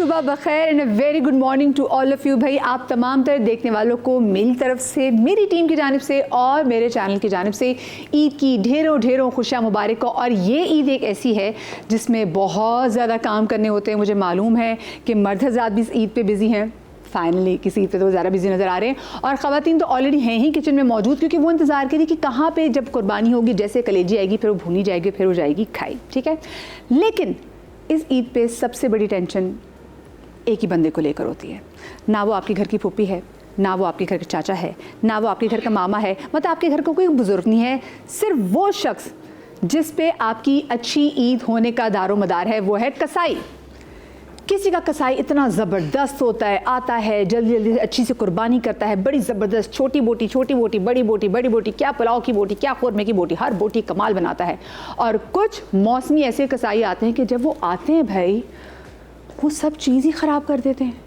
सुबह बखैर and very good morning to all of you. भाई आप तमाम तरह देखने वालों को मेरी तरफ से, मेरी टीम की जानिब से और मेरे चैनल की जानिब से ईद की ढेरों ढेरों खुशियाँ मुबारक हो। और ये ईद एक ऐसी है जिसमें बहुत ज़्यादा काम करने होते हैं। मुझे मालूम है कि मर्द हज़रात भी इस ईद पे बिज़ी हैं, फाइनली किसी पे तो ज़्यादा बिजी नज़र आ रहे हैं, और ख़वातीन तो ऑलरेडी हैं ही किचन में मौजूद, क्योंकि वो इंतज़ार करी कि कहाँ पे जब कुर्बानी होगी, जैसे कलेजी आएगी फिर वो भूनी जाएगी, फिर हो जाएगी खाई। ठीक है, लेकिन इस ईद पे सबसे बड़ी टेंशन एक ही बंदे को लेकर होती है। ना वो आपके घर की फूफी है, ना वो आपके घर का चाचा है, ना वो आपके घर का मामा है, मतलब आपके घर का कोई बुज़ुर्ग नहीं है। सिर्फ वो शख्स जिस पे आपकी अच्छी ईद होने का दारो मदार है वो है कसाई। किसी का कसाई इतना ज़बरदस्त होता है, आता है जल्दी जल्दी अच्छी से कुर्बानी करता है, बड़ी ज़बरदस्त, छोटी बोटी, बड़ी बोटी, बड़ी बोटी, क्या पुलाव की बोटी, क्या खुरमे की बोटी, हर बोटी कमाल बनाता है। और कुछ मौसमी ऐसे कसाई आते हैं कि जब वो आते हैं भाई वो सब चीज़ ही ख़राब कर देते हैं।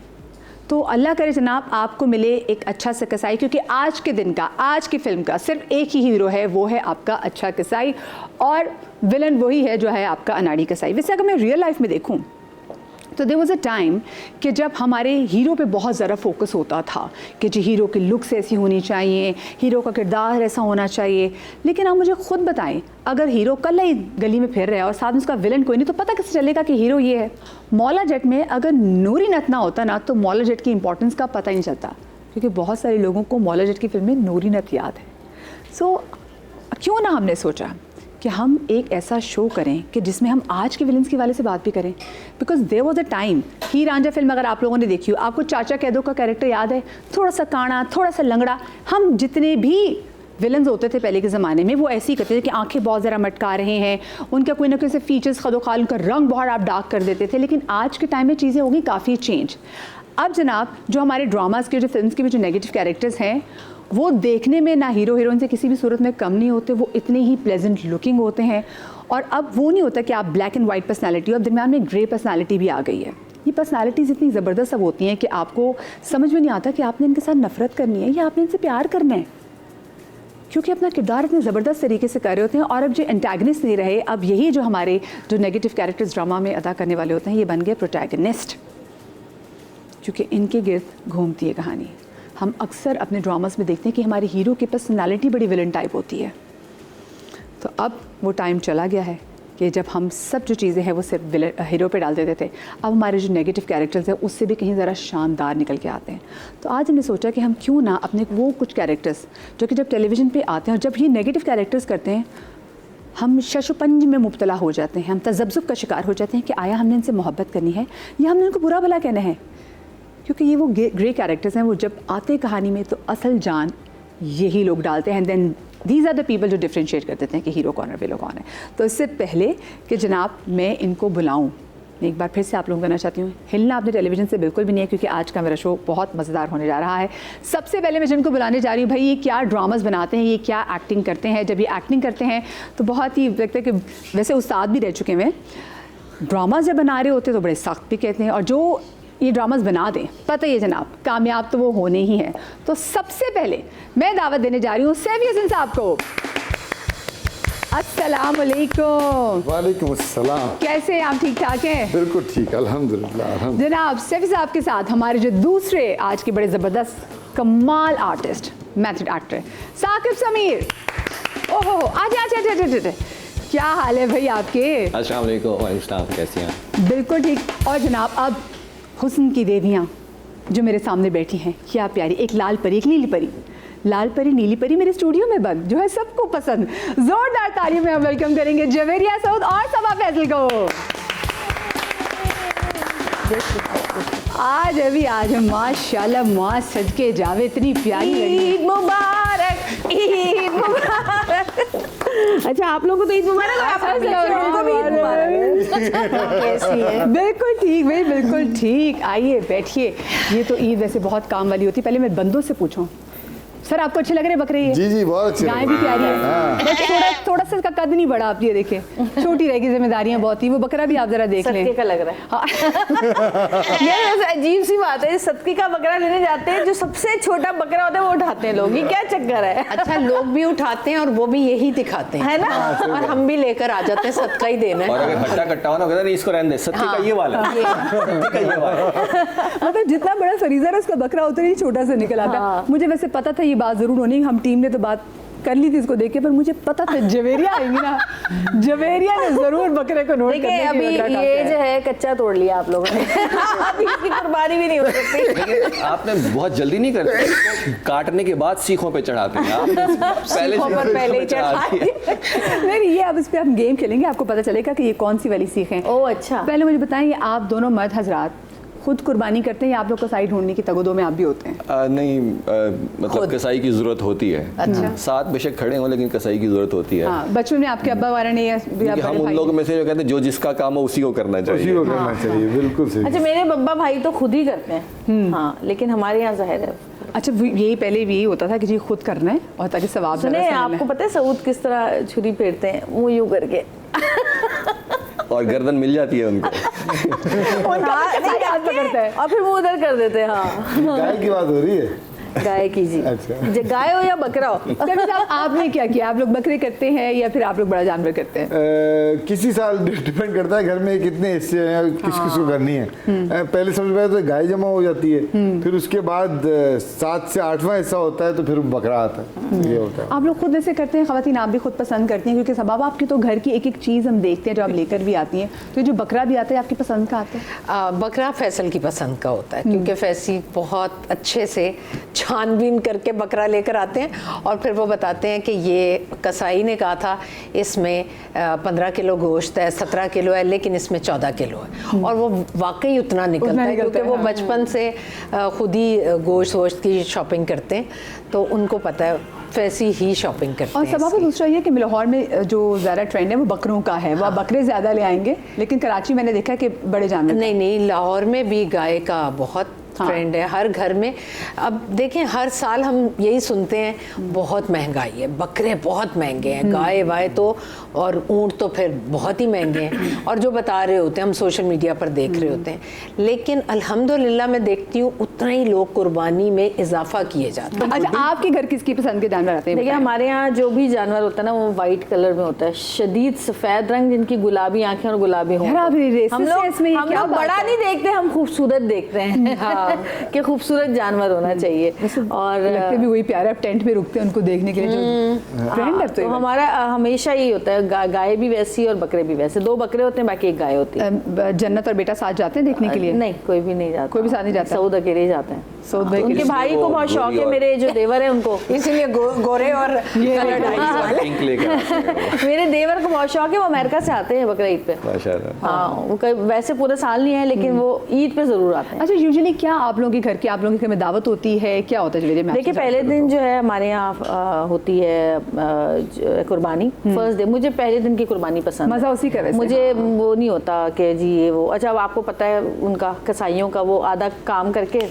तो अल्लाह करे जनाब आपको मिले एक अच्छा सा कसाई, क्योंकि आज के दिन का, आज की फ़िल्म का सिर्फ एक ही हीरो है, वो है आपका अच्छा कसाई, और विलन वही है जो है आपका अनाड़ी कसाई। वैसे अगर मैं रियल लाइफ में देखूँ तो देयर वाज अ टाइम कि जब हमारे हीरो पे बहुत ज़्यादा फोकस होता था कि जी हीरो की लुक्स ऐसी होनी चाहिए, हीरो का किरदार ऐसा होना चाहिए। लेकिन आप मुझे खुद बताएं, अगर हीरो कल ही गली में फिर रहा है और साथ में उसका विलन कोई नहीं, तो पता कैसे चलेगा कि हीरो ये है? मौला जट में अगर नूरी नत ना होता ना तो मौला जट की इंपॉर्टेंस का पता ही नहीं चलता, क्योंकि बहुत सारे लोगों को मौला जट की फिल्म में नूरी नत याद है। सो क्यों ना हमने सोचा कि हम एक ऐसा शो करें कि जिसमें हम आज के विलन्स के वाले से बात भी करें। Because there was a time, Heer Ranjha film अगर आप लोगों ने देखी हो, आपको चाचा कैदो का कैरेक्टर याद है? थोड़ा सा काना, थोड़ा सा लंगड़ा। हम जितने भी विलन्स होते थे पहले के ज़माने में वो ऐसे ही करते थे कि आंखें बहुत ज़रा मटका रहे हैं, उनका कोई ना कोई से फीचर्स खदोखाल, उनका रंग बहुत आप डार्क कर देते थे। लेकिन आज के टाइम में चीज़ें होगी काफ़ी चेंज। अब जनाब जो हमारे ड्रामाज़ के, जो फिल्म के भी जो नेगेटिव कैरेक्टर्स हैं वो देखने में ना हीरो हीरोइन से किसी भी सूरत में कम नहीं होते, वो इतने ही प्लेजेंट लुकिंग होते हैं। और अब वो नहीं होता कि आप ब्लैक एंड वाइट पर्सनालिटी हो, अब दरम्यान में ग्रे पर्सनालिटी भी आ गई है। ये पर्सनालिटीज़ इतनी ज़बरदस्त अब होती हैं कि आपको समझ में नहीं आता कि आपने इनके साथ नफ़रत करनी है या आपने इनसे प्यार करना है, क्योंकि अपना किरदार इतने ज़बरदस्त तरीके से कर रहे होते हैं। और अब जो एंटेगनिस्ट नहीं रहे, अब यही जो हमारे जो नेगेटिव कैरेक्टर्स ड्रामा में अदा करने वाले होते हैं ये बन गए प्रोटैगनिस्ट, क्योंकि इनके गिर्द घूमती है कहानी। हम अक्सर अपने ड्रामास में देखते हैं कि हमारे हीरो की पर्सनालिटी बड़ी विलन टाइप होती है। तो अब वो टाइम चला गया है कि जब हम सब जो चीज़ें हैं वो सिर्फ हीरो पे डाल देते थे। अब हमारे जो नेगेटिव कैरेक्टर्स हैं उससे भी कहीं ज़रा शानदार निकल के आते हैं। तो आज हमने सोचा कि हम क्यों ना अपने वो कुछ कैरेक्टर्स जो कि जब टेलीविज़न पे आते हैं और जब ये नेगेटिव कैरेक्टर्स करते हैं हम शशुपंज में मुब्तला हो जाते हैं, हम तज़ब्ज़ुब का शिकार हो जाते हैं कि आया हमने इनसे मोहब्बत करनी है या हमने इनको बुरा भला कहना है। क्योंकि ये वो ग्रे कैरेक्टर्स हैं, वो जब आते हैं कहानी में तो असल जान यही लोग डालते हैं। Then these are the people जो डिफ्रेंशिएट कर देते हैं कि हीरो कौन है, विलो कौन है। तो इससे पहले कि जनाब मैं इनको बुलाऊं, मैं एक बार फिर से आप लोगों को कहना चाहती हूँ, हिलना आपने टेलीविज़न से बिल्कुल भी नहीं है, क्योंकि आज का मेरा शो बहुत मज़ेदार होने जा रहा है। सबसे पहले मैं जिनको बुलाने जा रही हूँ, भाई ये क्या ड्रामास बनाते हैं, ये क्या एक्टिंग करते हैं। जब ये एक्टिंग करते हैं तो बहुत ही लगता है कि वैसे उस्ताद भी रह चुके हैं, ड्रामास जब बना रहे होते तो बड़े सख्त भी कहते हैं, और जो ये ड्रामास बना दें पता ही है जनाब कामयाब तो वो होने ही हैं। तो सबसे पहले मैं दावत देने जा रही हूँ सैफी हसन साहब को। अस्सलाम वालेकुम। वालेकुम अस्सलाम। कैसे आप? ठीक ठाक हैं? बिल्कुल ठीक, अल्हम्दुलिल्लाह। जनाब सैफी साहब के साथ हमारे जो दूसरे आज के बड़े ज़बरदस्त कमाल artist, method actor Saqib Sameer. ओहो आजा, क्या हाल है भाई आपके? अस्सलाम वालेकुम, कैसी हैं? बिल्कुल ठीक। और जनाब अब हुस्न की देवियाँ जो मेरे सामने बैठी हैं, क्या प्यारी, एक लाल परी, एक नीली परी। लाल परी नीली परी मेरे स्टूडियो में बंद, जो है सबको पसंद। जोरदार तालियों में हम वेलकम करेंगे जवेरिया सऊद और सबा फैसल को। आज माशाल्लाह माँ सज के जावे, इतनी प्यारी लगी। ईद मुबारक, ईद मुबारक। अच्छा आप लोगों को तो ईद मुबारक। बिल्कुल ठीक भाई, बिल्कुल ठीक। आइए बैठिए। ये तो ईद वैसे बहुत काम वाली होती है। पहले मैं बंदों से पूछूं, सर आपको अच्छे लग रहे हैं बकरे ये? जी जी बहुत अच्छे गाय भी प्यारी है, हाँ। बस थोड़ा सा इसका कद नहीं बढ़ा। आप ये देखिए, छोटी रहेगी, जिम्मेदारियां बहुत थी। वो बकरा भी आप जरा देख लें। सत्के का लग रहा है। हाँ। ये वैसे अजीब सी बात है, सत्के का बकरा लेने जाते हैं, जो सबसे छोटा बकरा होता है वो उठाते हैं लोग। ये क्या चक्कर है? अच्छा, लोग भी उठाते हैं और वो भी यही दिखाते हैं, है ना? और हम भी लेकर आ जाते हैं, सदका ही देना और है। अगर हट्टा कट्टा हो ना, कहता नहीं इसको रहने दे, सत्य का ये वाला है, सत्य का ये वाला है। मतलब जितना बड़ा फरीजा है उसका बकरा उतना ही छोटा सा निकल आता है। मुझे वैसे पता था ये बात जरूर होनी, हम टीम ने तो बात कर ली थी इसको देख के, पर मुझे पता था जवेरिया आएंगी ना, जवेरिया ने जरूर बकरे को नोट देखिए अभी ये जो है कच्चा तोड़ लिया आप लोगों ने। अभी इसकी कुर्बानी भी नहीं हो सकती। लेकिन आपने बहुत जल्दी नहीं करते, इसको काटने के बाद सीखों पे चढ़ाते हैं आप, पहले सीखों पर पहले ही चढ़ा नहीं, ये अब इस पे हम गेम खेलेंगे, आपको पता चलेगा कि ये कौन सी वाली सीख है। ओह अच्छा। पहले मुझे बताएं, ये आप दोनों मर्द हजरात खुद कुर्बानी करते हैं या आप लोग कसाई ढूंढने की तगदो में आप भी होते हैं? नहीं, मतलब कसाई की जरूरत होती है। अच्छा। साथ बेशक खड़े हों लेकिन कसाई की जरूरत होती है। हाँ, बचपन में आपके अब्बा वाला ने या क्योंकि हम उन लोगों में से जो कहते हैं जो जिसका काम हो उसी को करना उसी चाहिए। को करना चाहिए, बिल्कुल सही। अच्छा, मेरे बब्बा भाई तो खुद ही करते हैं। हाँ, लेकिन हमारे यहाँ जाहिर है। अच्छा, यही पहले यही होता था कि जी खुद करना है और ताकि सवाब सुने, ज़्यादा से आपको मिले। पता है सऊद किस तरह छुरी फेरते हैं? वो यूं करके। और गर्दन मिल जाती है उनको। उनका हाँ, कसाई हाथ पकड़ता है। और फिर वो उधर कर देते हैं। हाँ, गाय की बात हो रही है। गाय की जी। अच्छा। गाय हो या बकरा हो। कभी साहब आपने क्या किया? आप लोग बकरे करते हैं या फिर आप लोग बड़ा जानवर करते हैं? किसी साल डिपेंड करता है घर में कितने हिस्से हैं, किस किस को करनी है। पहले सबसे पहले तो गाय जमा हो जाती है, फिर उसके बाद 7 से 8वां हिस्सा होता है तो फिर बकरा आता है। ये होता है। आप लोग खुद ऐसे करते हैं? खवातीन आप भी खुद पसंद करती हैं? क्योंकि सबब आपकी तो घर की एक एक चीज़ हम देखते हैं जो आप लेकर भी आती हैं, तो जो बकरा भी आता है आपकी पसंद का आता है? बकरा फैसल की पसंद का होता है, क्योंकि फैसी बहुत अच्छे से छानबीन करके बकरा लेकर आते हैं और फिर वो बताते हैं कि ये कसाई ने कहा था इसमें 15 किलो गोश्त है, 17 किलो है, लेकिन इसमें 14 किलो है। और वो वाकई उतना निकलता है, क्योंकि वो बचपन से खुद ही गोश्त वोश्त की शॉपिंग करते हैं, तो उनको पता है, फैसी ही शॉपिंग करते और हैं। सबब दूसरा ये कि लाहौर में जो ज़्यादा ट्रेंड है वो बकरों का है, वो बकरे ज़्यादा ले आएंगे, लेकिन कराची मैंने देखा है कि बड़े जानवर। नहीं, लाहौर में भी गाय का बहुत ट्रेंड है, हर घर में। अब देखें, हर साल हम यही सुनते हैं बहुत महंगाई है, बकरे बहुत महंगे हैं, गाय वाय तो और ऊँट तो फिर बहुत ही महंगे हैं, और जो बता रहे होते हैं हम सोशल मीडिया पर देख रहे होते हैं। लेकिन अल्हम्दुलिल्लाह मैं देखती हूँ उतना ही लोग कुर्बानी में इजाफा किए जाते हैं। अच्छा, आपके घर किसकी पसंद के जानवर आते हैं? देखिए, हमारे यहाँ जो भी जानवर होता है ना, वो वाइट कलर में होता है, शदीद सफेद रंग, जिनकी गुलाबी आंखें और गुलाबी होंठ। यार, आप racist हम हैं इसमें, ये लोग क्या बात बड़ा है? नहीं देखते, हम खूबसूरत देखते हैं। हाँ, कि खूबसूरत जानवर होना चाहिए। और लगते भी वही प्यारे, आप टेंट में रुकते हैं उनको देखने के लिए, जो ट्रेंड है। तो हमारा हमेशा यही होता है, गाय भी वैसी और बकरे भी वैसे। 2 बकरे होते हैं, बाकी 1 गाय होती है। जन्नत और बेटा साथ जाते हैं देखने के लिए? नहीं, कोई भी नहीं जाता। कोई भी साथ नहीं जाता? सऊद अकेले ही जाते हैं। सऊद भाई उनके भाई को बहुत शौक है, मेरे जो देवर है उनको, इसीलिए गोरे और कलर डाइज वाले। पिंक लेकर आते हैं। मेरे देवर को बहुत शौक है, वो अमेरिका से आते हैं बकरा ईद पे। माशाल्लाह। हाँ, वो वैसे पूरे साल नहीं है, लेकिन वो ईद पे जरूर आते हैं। अच्छा, यूजुअली क्या आप लोगों के घर की, आप लोगों के घर में दावत होती है, क्या होता है? देखिए, पहले दिन जो है हमारे यहाँ होती है कुर्बानी, फर्स्ट डे। मुझे पहले दिन की कुर्बानी पसंद है। मजा उसी का वैसे। मुझे वो नहीं होता कि जी ये वो। अच्छा, अब आपको पता है उनका कसाईयों का, वो आधा काम करके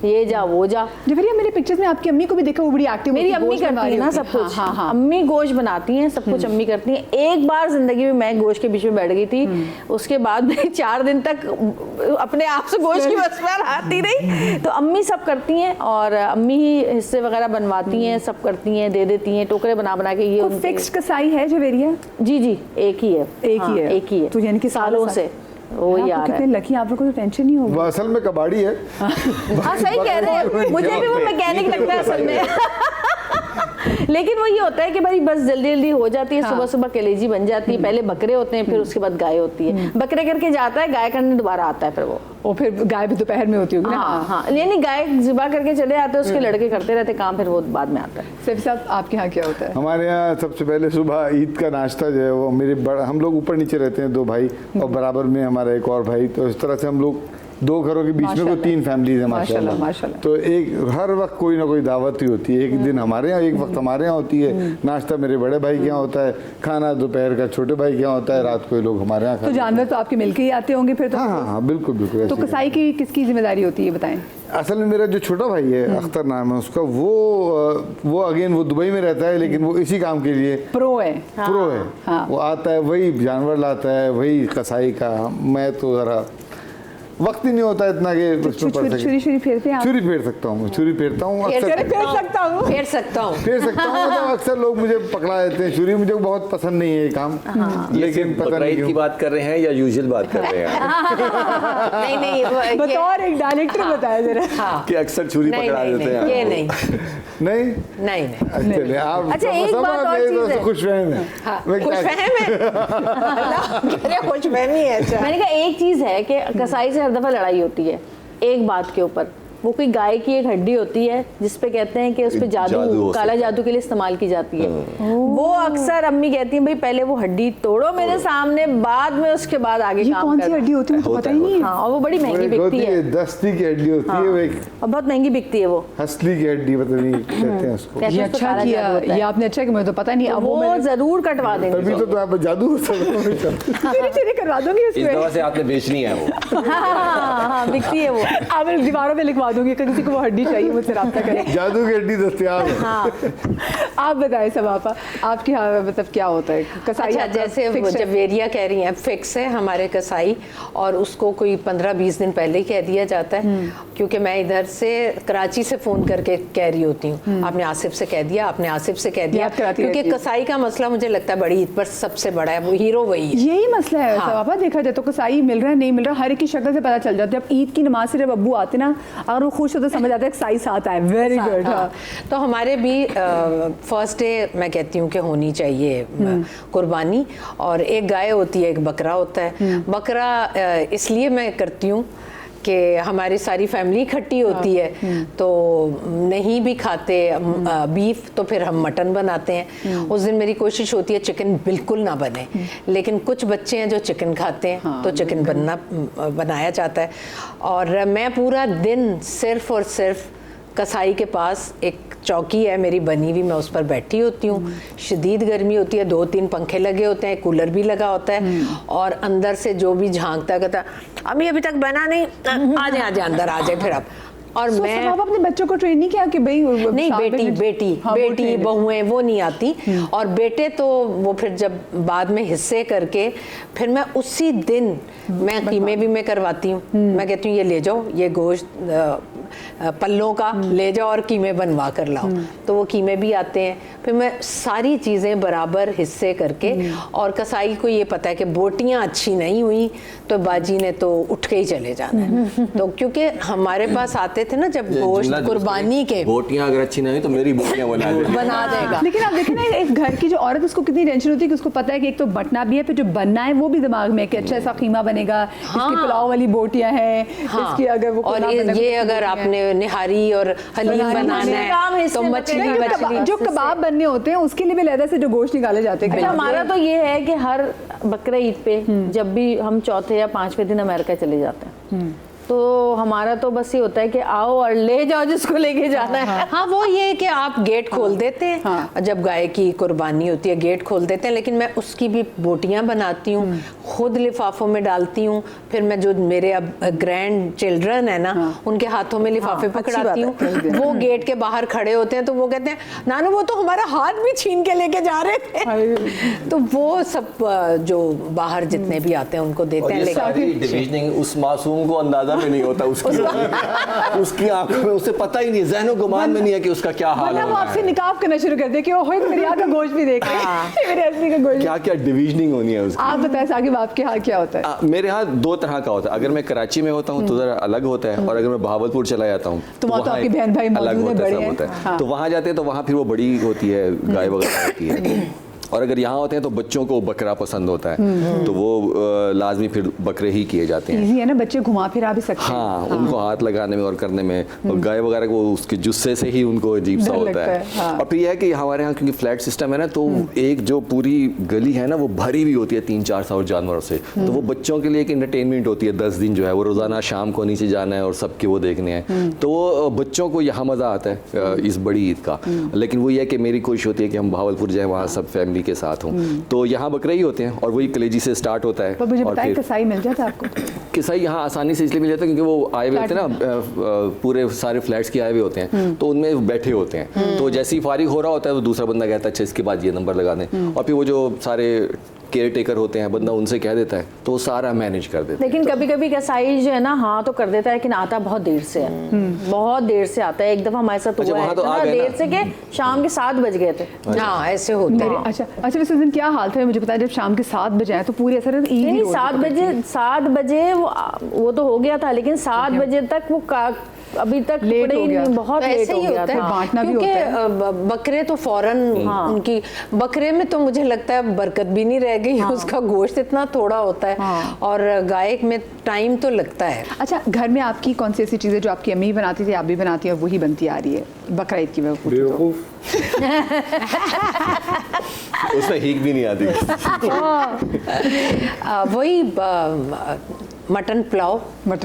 ये जा वो जा। जवेरिया, मेरे पिक्चर्स में आपकी अम्मी को भी देखा, वो बड़ी एक्टिव। मेरी अम्मी करती है ना सब कुछ। हाँ, हाँ। अम्मी गोश्त बनाती हैं, सब कुछ अम्मी करती हैं। एक बार जिंदगी में मैं गोश्त के बीच में बैठ गई थी, उसके बाद मैं 4 दिन तक अपने आप से गोश्त की बस में आती रही। तो अम्मी सब करती हैं, और अम्मी ही हिस्से वगैरह बनवाती हैं, सब करती हैं, दे देती हैं, टोकरे बना बना के। ये फिक्स्ड कसाई है जवेरिया? जी जी, एक ही है। एक ही है। तो यानी कि सालों से वो आप यार कितने लकी, आप लोगों को तो टेंशन नहीं होगी। वो असल में कबाड़ी है। हाँ, सही कह रहे हैं, मुझे भी वो मैकेनिक लगता है असल में। लेकिन वो ये होता है कि भाई बस जल्दी जल्दी हो जाती है। सुबह सुबह कलेजी बन जाती है। पहले बकरे होते हैं, फिर उसके बाद गाय होती है। बकरे करके जाता है, गाय करने दोबारा आता है फिर वो। और फिर गाय भी दोपहर में होती होगी ना? हाँ हाँ, यानी गाय ज़िबा करके चले आते हैं, उसके लड़के करते रहते काम, फिर वो बाद में आता है। सैफी साहब, आपके यहाँ क्या होता है? हमारे यहाँ सबसे पहले सुबह ईद का नाश्ता जो है वो हम लोग ऊपर नीचे रहते हैं, 2 भाई, और बराबर में हमारा एक और भाई। तो इस तरह से हम लोग 2 घरों के बीच में कोई 3 फैमिलीज है माशाल्लाह। माशाल्लाह। तो एक हर वक्त कोई ना कोई दावत ही होती है। एक दिन हमारे यहाँ, एक वक्त हमारे यहाँ होती है। नाश्ता मेरे बड़े भाई के यहाँ होता है, खाना दोपहर का छोटे भाई के यहाँ होता है, रात को ये लोग हमारे यहाँ तो जानवर तो आपके मिलके ही आते होंगे फिर तो? हाँ हाँ हाँ, बिल्कुल बिल्कुल। तो ऐसे ही। कसाई की किसकी जिम्मेदारी होती है, बताएं? असल में मेरा जो छोटा भाई है, अख्तर नाम है उसका, वो अगेन वो दुबई में रहता है, लेकिन वो इसी काम के लिए प्रो है। प्रो है। हाँ। वो आता है, वही जानवर लाता है, वही कसाई का। मैं तो ज़रा वक्त ही नहीं होता इतना कि उसमें पढ़ सके। छुरी फेरते हैं आप? छुरी फेर सकता हूँ, छुरी फेरता हूँ फेर अक्सर। फेर सकता हूँ। फेर सकता हूँ। फेर सकता हूँ, तो अक्सर लोग मुझे पकड़ा देते हैं। छुरी मुझे बहुत पसंद नहीं है ये काम, लेकिन पता नहीं बकरीद की क्यों। बात कर रहे हैं या यूजुअल बात कर रहे हैं? नहीं बतौर एक डायरेक्टर बताया जरा। हाँ कि अक्सर छुरी नहीं, पकड़ा नहीं, देते हैं? ये नहीं नहीं नहीं नहीं चलिए आप अच्छा, एक बात और चीज़ है। खुश फहम है। मैं खुश क्या- फहम है। अरे खुश फहमी है। अच्छा मैंने कहा एक चीज है कि कसाई से हर दफा लड़ाई होती है एक बात के ऊपर। वो कोई गाय की एक हड्डी होती है जिसपे कहते हैं कि उस पे जादू जादू, हो काला जादू के लिए इस्तेमाल की जाती है। वो अक्सर अम्मी कहती हैं भाई पहले वो हड्डी तोड़ो मेरे सामने, बाद में उसके बाद आगे ये काम कौन सी करो। हड्डी होती है मुझे तो होता पता है, ही नहीं है। हाँ, और वो बड़ी महंगी एक बिकती होती है है दस्ती की हड्डी होती है, वो एक और बहुत महंगी बिकती है वो। हसली की हड्डी पता नहीं कहते हैं उसको। कहते ये हैं उसको अच्छा काला किया, जादू होता है। ये आपने अच्छा किया, मुझे तो पता नहीं। तो अब वो मैं जरूर कटवा देंगे। तभी तो आप जादू हो सकता चीनी करवा दूंगी इस इसमें। दवा से आपने बेचनी है वो। हाँ, बिकती है वो। आप मैं दीवारों पे लिखवा दूंगी, अगर किसी को वो हड्डी चाहिए मुझसे राब्ता करें। जादू की हड्डी दस्तियाब है। आप बताएं सब आपके यहाँ मतलब क्या होता है कसाई? अच्छा, आपका जैसे fix है? जब वेरिया कह रही हैं फिक्स है हमारे कसाई, और उसको कोई 15-20 दिन पहले ही कह दिया जाता है, क्योंकि मैं इधर से कराची से फ़ोन करके कह रही होती हूँ आपने आसिफ से कह दिया, आपने आसिफ से कह दिया, याद कराती क्योंकि रहती है। कसाई का मसला मुझे लगता है बड़ी ईद पर सबसे बड़ा है, वो हीरो वही है। यही मसला है हाँ। सवाबा। देखा जाए तो कसाई मिल रहा है नहीं मिल रहा, हर एक की शक्ल से पता चल जाता है। अब ईद की नमाज से जब अब्बू आते ना, अगर वो खुश हो तो समझ आता है कसाई साथ आए। Very good. हाँ, तो हमारे भी फर्स्ट डे मैं कहती हूँ कि होनी चाहिए कुर्बानी, और एक गाय होती है, एक बकरा होता है। बकरा इसलिए मैं करती हूँ कि हमारी सारी फैमिली इकट्ठी होती है, तो नहीं भी खाते बीफ तो फिर हम मटन बनाते हैं। उस दिन मेरी कोशिश होती है चिकन बिल्कुल ना बने, लेकिन कुछ बच्चे हैं जो चिकन खाते हैं, तो चिकन बनाया जाता है। और मैं पूरा दिन सिर्फ और सिर्फ कसाई के पास एक चौकी है मेरी बनी हुई, मैं उस पर बैठी होती हूँ। शदीद गर्मी होती है, 2-3 पंखे लगे होते हैं, कूलर भी लगा होता है, और अंदर से जो भी झांकता कहता अभी तक बना नहीं, आ जाए अंदर आ जाए फिर आप। और मैं आप अपने बच्चों को ट्रेन नहीं किया कि भाई नहीं, साल बेटी में- बेटी हाँ, वो बेटी train है। बहुएं वो नहीं आती, और बेटे तो वो फिर जब बाद में हिस्से करके फिर मैं उसी दिन मैं कीमे भी मैं करवाती हूँ। मैं कहती हूँ ये ले जाओ, ये गोश्त पल्लों का ले जाओ और कीमे बनवा कर लाओ, तो वो कीमे भी आते हैं। फिर मैं सारी चीज़ें बराबर हिस्से करके, और कसाई को ये पता है कि बोटियाँ अच्छी नहीं हुई तो बाजी ने तो उठ के ही चले जाना है। तो क्योंकि हमारे पास आते थे ना जब गोश्त कुर्बानी के, बोटियां अगर अच्छी नहीं तो मेरी बोटियां बना दे। बना देगा। लेकिन आप देखें ना, एक घर की जो औरत, उसको कितनी टेंशन होती है कि उसको पता है कि एक तो बटना भी है, फिर जो बनना है वो भी दिमाग में है कि अच्छा ऐसा कीमा बनेगा, इसकी पुलाव वाली बोटियां हैं, इसकी अगर वो और पुलाव ये बनेगा, ये तो अगर बोटियां हैं। आपने निहारी और हलीम बनाना काम है हिस्से तो में मछली बटेगा। नहीं, मछली जो कबाब बनने होते हैं उसके लिए भी लहदा से जो गोश्त निकाले जाते हैं। अच्छा, हमारा तो ये है कि हर बकरा ईद पे जब भी हम चौथे या 5वें दिन अमेरिका चले जाते हैं, तो हमारा तो बस ये होता है कि आओ और ले जाओ जिसको लेके जाना है। हाँ, वो ये कि आप गेट खोल देते हैं, हाँ। जब गाय की कुर्बानी होती है गेट खोल देते हैं, लेकिन मैं उसकी भी बोटियां बनाती हूँ, खुद लिफाफों में डालती हूँ। फिर मैं जो मेरे अब ग्रैंड चिल्ड्रन है ना, उनके हाथों में लिफाफे पकड़ाती हूँ। वो गेट के बाहर खड़े होते हैं तो वो कहते हैं नानू वो तो हमारा हाथ भी छीन के लेके जा रहे थे। तो वो सब जो बाहर जितने भी आते हैं उनको देते और हैं। ये लेकिन सारी डिविजनिंग उस मासूम को अंदाजा भी नहीं होता उसकी आंखों में, उसे पता ही नहीं, ज़हनो गुमान में नहीं है कि उसका क्या हाल वरना हो वो रहा आपसे है। निकाब करना शुरू कर दे कि ओहो मेरे यहाँ का गोश्त भी देख रहे मेरे असली का गोश्त। क्या क्या डिविजनिंग होनी है उसकी। आप बताएं साकिब, आपके यहाँ क्या होता है? मेरे यहाँ 2 तरह का होता है। अगर मैं कराची में होता हूँ तो ज़रा अलग होता है, और अगर मैं बहावलपुर चला जाता हूँ तो वहाँ तो आपकी एक बहन भाई अलग मौजूद हैं, होता है, बड़े सब हैं। होता है। हाँ। तो वहाँ जाते हैं तो वहाँ फिर वो बड़ी होती है, गाय वगैरह होती है। और अगर यहाँ होते हैं तो बच्चों को बकरा पसंद होता है, तो वो लाजमी फिर बकरे ही किए जाते हैं। इजी है ना, बच्चे घुमा फिरा भी सकते हैं। हाँ, उनको हाथ लगाने में और करने में, और गाय वगैरह को उसके जुस्से से ही उनको अजीब सा डर होता लगता है। है, हाँ। और फिर यह है कि हमारे यहाँ क्योंकि फ्लैट सिस्टम है ना, तो एक जो पूरी गली है ना वो भरी हुई होती है 300-400 जानवरों से। तो वो बच्चों के लिए एक इंटरटेनमेंट होती है। 10 दिन जो है वो रोज़ाना शाम को नीचे जाना है और सबके वो देखने हैं, तो वो बच्चों को यहाँ मज़ा आता है इस बड़ी ईद का। लेकिन वो ये है कि मेरी कोशिश होती है कि हम बहावलपुर जाए, वहाँ सब फैमिली फैमिली के साथ हूँ, तो यहाँ बकरे ही होते हैं और वही कलेजी से स्टार्ट होता है। पर मुझे और बताएं फिर कसाई मिल जाता है आपको? कसाई यहाँ आसानी से इसलिए मिल जाता है क्योंकि वो आए हुए होते हैं ना, पूरे सारे फ्लैट्स के आए हुए होते हैं, तो उनमें बैठे होते हैं, तो जैसे ही फारिग हो रहा होता है वो दूसरा बंदा कहता है अच्छा इसके बाद ये नंबर लगा दें, और फिर वो जो सारे केयर टेकर होते हैं बंदा उनसे कह देता है तो वो सारा मैनेज कर देता है। लेकिन कभी कभी कसाई जो है ना हाँ तो कर देता है, लेकिन आता बहुत देर से है, बहुत देर से आता है। एक दफा हमारे साथ अच्छा, हुआ है वहाँ तो आ इतना गए ना। देर से कि शाम के 7 बज गए थे। हाँ ऐसे होता है। अच्छा अच्छा, वैसे उस दिन क्या हाल था मुझे बताया? जब शाम के 7 बजे आए तो पूरी असर नहीं 7 बजे वो तो हो गया था, लेकिन 7 बजे तक वो अभी तक लेट टुकड़े हो गया। बहुत तो लेट ऐसे हो ही गया होता है, था। बांटना भी क्योंकि होता है। बकरे तो फौरन उनकी, बकरे में तो मुझे लगता है बरकत भी नहीं रह गई, उसका गोश्त इतना थोड़ा होता है, और गाय में टाइम तो लगता है। अच्छा, घर में आपकी कौन सी ऐसी चीज़ें जो आपकी अम्मी बनाती थी आप भी बनाती हैं और वही बनती आ रही है बकरा ईद की वजह से? बेवकूफ, उसमें हीक भी नहीं आती। वही मटन पुलाव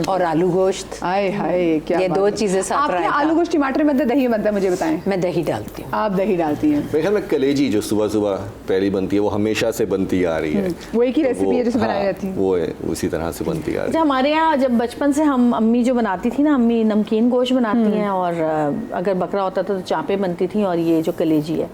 और आलू गोश्त, हाय हाय क्या ये बात दो है। चीजें साथ आपके रायता। आलू गोश्त टमाटर में बनता है, दही में बनता है? मुझे बताएं। मैं दही डालती हूँ। आप दही डालती हैं? मेरे ख्याल में कलेजी जो सुबह सुबह पहली बनती है वो हमेशा से बनती आ रही है, वो एक ही तो रेसिपी है जिसे बनाई हाँ, जाती है। वो है उसी तरह से बनती आ रही अच्छा, हमारे यहाँ जब बचपन से हम अम्मी जो बनाती थी ना, अम्मी नमकीन गोश्त बनाती हैं, और अगर बकरा होता था तो चापे बनती थी, और ये जो कलेजी है।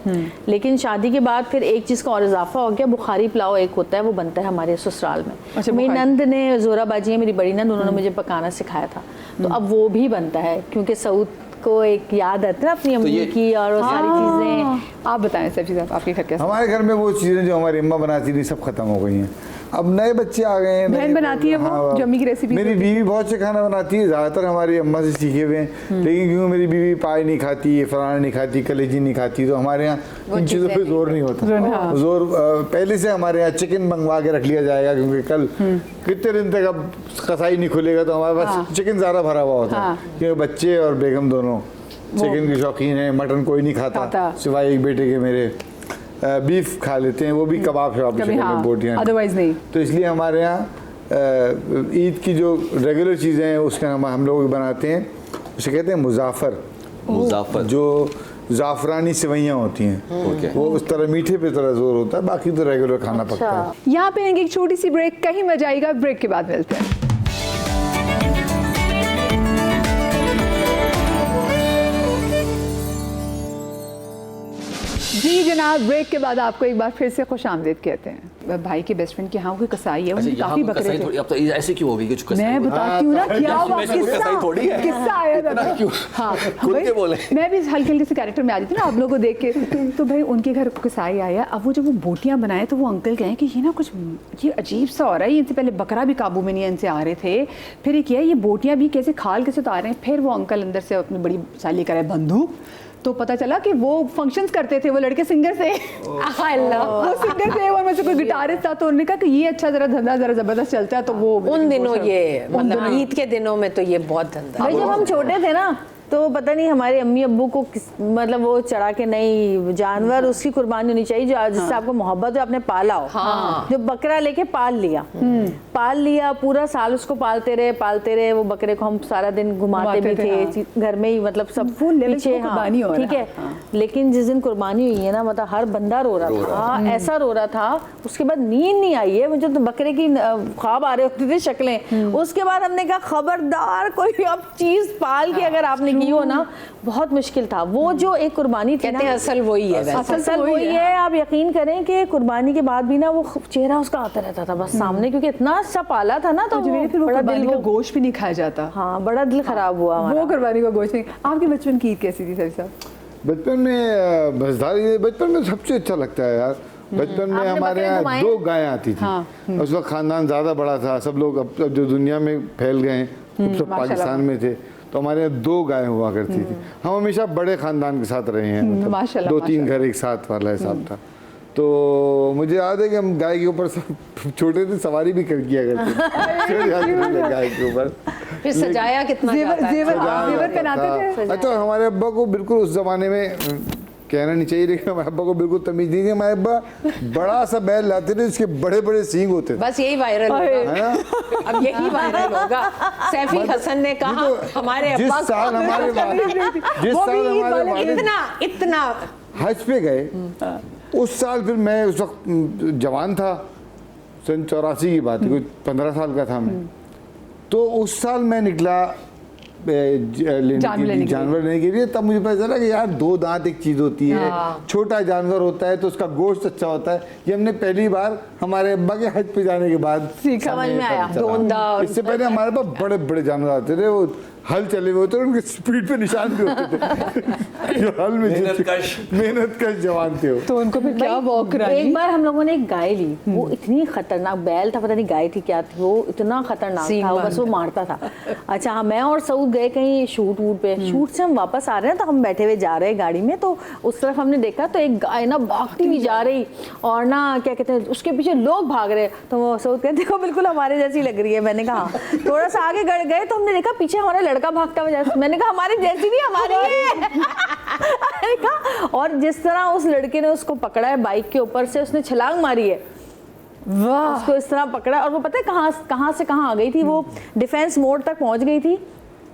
लेकिन शादी के बाद फिर एक चीज़ का और इजाफा हो गया, बुखारी पुलाव एक होता है, वो बनता है हमारे ससुराल में। अच्छा, मेरी बुखारी। नंद ने, जोरा बाजी है मेरी बड़ी नंद, उन्होंने मुझे पकाना सिखाया था, तो अब वो भी बनता है, क्योंकि सऊद को एक याद आती है ना अपनी अम्मी ये- की, और वो सारी चीज़ें। आप बताएं सब चीज़ें आपके घर कैसे? हमारे घर में वो चीज़ें जो हमारी अम्मा बनाती थी सब खत्म हो गई हैं, अब नए बच्चे आ गए हैं। बहन बनाती है वो, हाँ, जो अम्मी की रेसिपी मेरी होती है। बीवी बहुत से खाना बनाती है, ज़्यादातर हमारी अम्मा से सीखे हुए हैं, लेकिन क्यों मेरी बीवी पाई नहीं खाती, फलाना नहीं खाती, कलेजी नहीं खाती, तो हमारे यहाँ इन चीज़ों पे जोर नहीं होता। जोर पहले से हमारे यहाँ चिकन मंगवा के रख लिया जाएगा, क्योंकि कल कितने दिन तक अब कसाई नहीं खुलेगा तो हमारे पास चिकन ज़्यादा भरा हुआ होता है, क्योंकि बच्चे और बेगम दोनों चिकन के शौकीन हैं। मटन कोई नहीं खाता सिवाय एक बेटे के मेरे। बीफ खा लेते हैं, वो भी कबाब शबाब की शक्ल में, बोटियाँ, अदरवाइज नहीं। तो इसलिए हमारे यहाँ ईद की जो रेगुलर चीज़ें हैं उसका हम लोग बनाते हैं, उसे कहते हैं मुजाफर। मुजाफर जो ज़ाफ़रानी सेवइयाँ होती हैं, ओके। वो उस तरह मीठे पे तरह जोर होता है, बाकी तो रेगुलर खाना पकता है। यहाँ पे एक छोटी सी ब्रेक, कहीं मजा आएगा, ब्रेक के बाद मिलते हैं। जी जनाब, ब्रेक के बाद आपको एक बार फिर से खुश आमदीद कहते हैं। भाई के बेस्ट फ्रेंड के यहाँ कोई कसाई है, उनके काफी बकरे थे। अब तो ऐसे क्यों हो गई? कुछ मैं बताती हूँ ना क्या हुआ, कसाई थोड़ी है। किस्सा आया था ना। क्यों? हाँ खुल के भाई, बोले। मैं भी हल्के हल्के से कैरेक्टर में आ जाती हूँ ना आप लोगों को देख के। तो भाई उनके घर कसाई आया, अब वो जब वो बोटियां बनाए तो वो अंकल कहें कि ये ना कुछ ये अजीब सा हो रहा है, इनसे पहले बकरा भी काबू में नहीं है, इनसे आ रहे थे, फिर ये किया ये बोटियां भी कैसे खाल कैसे उतार रहे हैं। फिर वो अंकल अंदर से अपनी बड़ी साली कराए बंदूक, तो पता चला कि वो फंक्शंस करते थे, वो लड़के सिंगर थे। वो सिंगर थे और मुझे कोई गिटारिस्ट था, तो उन्होंने कहा कि ये अच्छा जरा धंधा जरा जबरदस्त चलता है, तो वो उन दिनों ये मतलब ईद के दिनों में तो ये बहुत धंधा। भाई जब हम छोटे थे ना तो पता नहीं हमारे अम्मी अब्बू को मतलब वो चढ़ा के नहीं, जानवर उसकी कुर्बानी होनी चाहिए जो जिससे आपको मोहब्बत हो, आपने पाला हो। जो बकरा लेके पाल लिया पूरा साल उसको पालते रहे, वो बकरे को हम सारा दिन घुमाते भी थे घर में ही, मतलब सब पीछे। कुर्बानी हो ठीक है, लेकिन जिस दिन कुर्बानी हुई है ना, मतलब हर बंदा रो रहा था, ऐसा रो रहा था, उसके बाद नींद नहीं आई है मुझे, तो बकरे की ख्वाब आ रहे होते थे शक्लें। उसके बाद हमने कहा खबरदार कोई अब चीज पाल के अगर आपने की हो ना, बहुत मुश्किल था। वो जो एक कुर्बानी थी ना, कहते हैं असल वही है, असल वही है। आप यकीन करें कि कुर्बानी के बाद भी ना वो चेहरा उसका आता रहता था बस सामने, क्योंकि इतना अच्छा पाला था ना, तो बड़ा दिल, का गोश्त भी नहीं खाया जाता। हाँ बड़ा दिल खराब हुआ हमारा। वो कुर्बानी का गोश्त नहीं। आपके बचपन की ईद कैसी थी सर साहब? बचपन में बचपन में सबसे अच्छा लगता है यार। बचपन में हमारे यहाँ 2 गायें आती थी। उस वक्त खानदान ज़्यादा बड़ा था, सब लोग अब जो दुनिया में फैल गए हैं, सब पाकिस्तान में थे, तो हमारे यहाँ 2 गायें हुआ करती थी। हम हमेशा बड़े खानदान के साथ रहे हैं, मतलब 2-3 घर एक साथ वाला हिसाब था। तो मुझे याद है कि हम गाय के ऊपर छोटे थे, सवारी भी कर किया करते थे गाय के ऊपर। फिर सजाया कितना जाता है। जेवर पहनाते थे। अच्छा, हमारे अब्बा को बिल्कुल उस जमाने में कहना नहीं चाहिए, लेकिन हमारे अब्बा को बिल्कुल तमीज नहीं थी। हमारे अब्बा बड़ा सा बैल लाते थे, जिसके बड़े बड़े सींग होते थे। बस यही वायरल होगा, अब यही वायरल होगा। सैफी हसन ने कहा हमारे अब्बा जिस साल हमारे वालिद इतना हज पे गए, उस साल फिर मैं उस वक्त जवान था, सन 84 की बात है, कुछ 15 साल का था मैं। तो उस साल मैं निकला जानवर लेने के लिए। तब मुझे पता चला कि यार 2 दांत एक चीज़ होती है, छोटा जानवर होता है तो उसका गोश्त अच्छा होता है। ये हमने पहली बार हमारे अब्बा के हज पे जाने के बाद समझ में आया। इससे पहले हमारे पास बड़े बड़े जानवर आते थे, वो हल चले हुए होते, उनके स्पीड पे निशान भी होते थे। जो हल में मेहनत कश जवान थे वो। तो उनको फिर क्या वॉक कराई? एक बार हम लोगों ने एक गाय ली, वो इतनी खतरनाक, बैल था पता नहीं गाय थी क्या थी, वो इतना खतरनाक था, वो बस वो मारता था। अच्छा हाँ, मैं और सऊद गए कहीं शूट वूट पे, शूट से हम वापस आ रहे हैं तो हम बैठे हुए जा रहे हैं गाड़ी में, तो उस तरफ हमने देखा तो एक गाय ना भागती हुई जा रही और ना क्या कहते हैं उसके पीछे लोग भाग रहे। तो वो सऊद कहते देखो बिल्कुल हमारे जैसी लग रही है। मैंने कहा थोड़ा सा आगे गए तो हमने देखा पीछे हमारा लड़का भागता हुआ जा। मैंने कहा हमारी जैसी नहीं, हमारी है। मैंने कहा, और जिस तरह उस लड़के ने उसको पकड़ा है बाइक के ऊपर से, उसने छलांग मारी है, वाह, उसको इस तरह पकड़ा और वो पता है कहाँ से कहाँ आ गई थी, वो डिफेंस मोड़ तक पहुंच गई थी।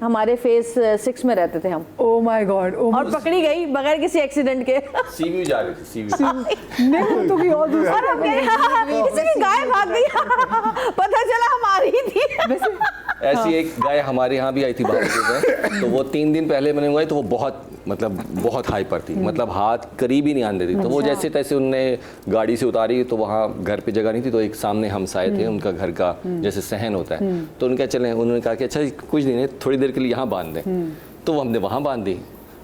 हमारे फेज 6 में रहते थे हम। Oh my God. और पकड़ी गई बगैर किसी एक्सीडेंट के। सीव्यू जा रही थी, सीव्यू नहीं तो की और दूसरा किसी की गाय भाग गई, पता चला हमारी थी। ऐसी एक गाय हमारे यहाँ भी आई थी भारत। तो वो 3 दिन पहले मैंने मंगवाई, तो वो बहुत हाइपर थी, मतलब हाथ करीब ही नहीं आने देती। तो वो जैसे तैसे उनने गाड़ी से उतारी, तो वहाँ घर पे जगह नहीं थी, तो एक सामने हमसाए थे, उनका घर का जैसे सहन होता है, तो उनका चले, उन्होंने कहा कि अच्छा कुछ नहीं है, थोड़ी देर के लिए यहाँ बांध दें। तो हमने वहाँ बांध दी,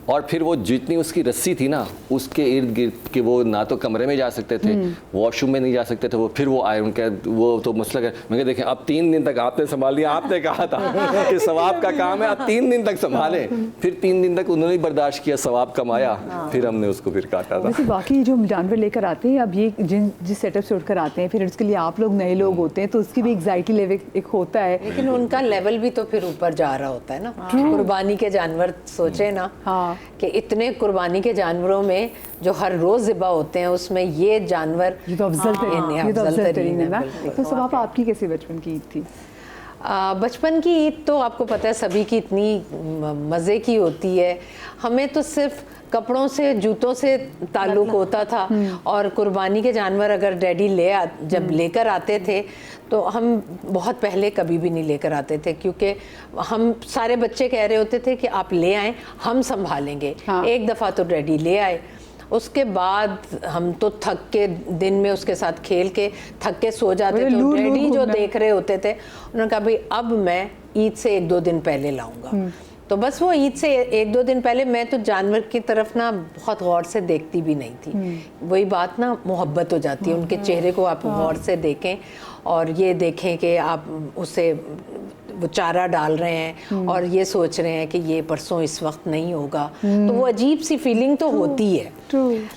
और फिर वो जितनी उसकी रस्सी थी ना, उसके इर्द गिर्द के वो ना तो कमरे में जा सकते थे, वॉशरूम में नहीं जा सकते थे, वो फिर वो आए, उनका वो तो मसला है। मैं देखें अब 3 दिन तक आपने संभाल लिया, आपने कहा था कि सवाब का काम है, अब 3 दिन तक संभाले। फिर 3 दिन तक उन्होंने बर्दाश्त किया, सवाब कमाया, फिर हमने उसको फिर काटा था। वैसे बाकी जो जानवर लेकर आते हैं, अब ये जिस सेटअप से उठकर आते हैं, फिर उसके लिए आप लोग नए लोग होते हैं, तो उसकी भी एग्जाइटी लेवल एक होता है। लेकिन उनका लेवल भी तो फिर ऊपर जा रहा होता है ना। कुर्बानी के जानवर सोचे ना, कि इतने कुर्बानी के जानवरों में जो हर रोज ज़िबा होते हैं, उसमें ये जानवर ये तो अफजल तरीन है ना। तो सब आपकी कैसी बचपन की ईद थी? बचपन की ईद तो आपको पता है सभी की इतनी मज़े की होती है। हमें तो सिर्फ कपड़ों से, जूतों से ताल्लुक़ होता था, और कुर्बानी के जानवर अगर डैडी जब लेकर आते थे तो हम बहुत पहले कभी भी नहीं लेकर आते थे, क्योंकि हम सारे बच्चे कह रहे होते थे कि आप ले आएं, हम संभालेंगे। एक दफ़ा तो डैडी ले आए, उसके बाद हम तो थक के दिन में उसके साथ खेल के थक के सो जाते थे। डैडी जो देख रहे होते थे, उन्होंने कहा भाई अब मैं ईद से 1-2 दिन पहले लाऊंगा। तो बस वो ईद से 1-2 दिन पहले मैं तो जानवर की तरफ ना बहुत गौर से देखती भी नहीं थी। वही बात ना, मोहब्बत हो जाती है, उनके चेहरे को आप गौर से देखें और ये देखें कि आप उसे वो चारा डाल रहे हैं और ये सोच रहे हैं कि ये परसों इस वक्त नहीं होगा, तो वो अजीब सी फीलिंग तो होती है।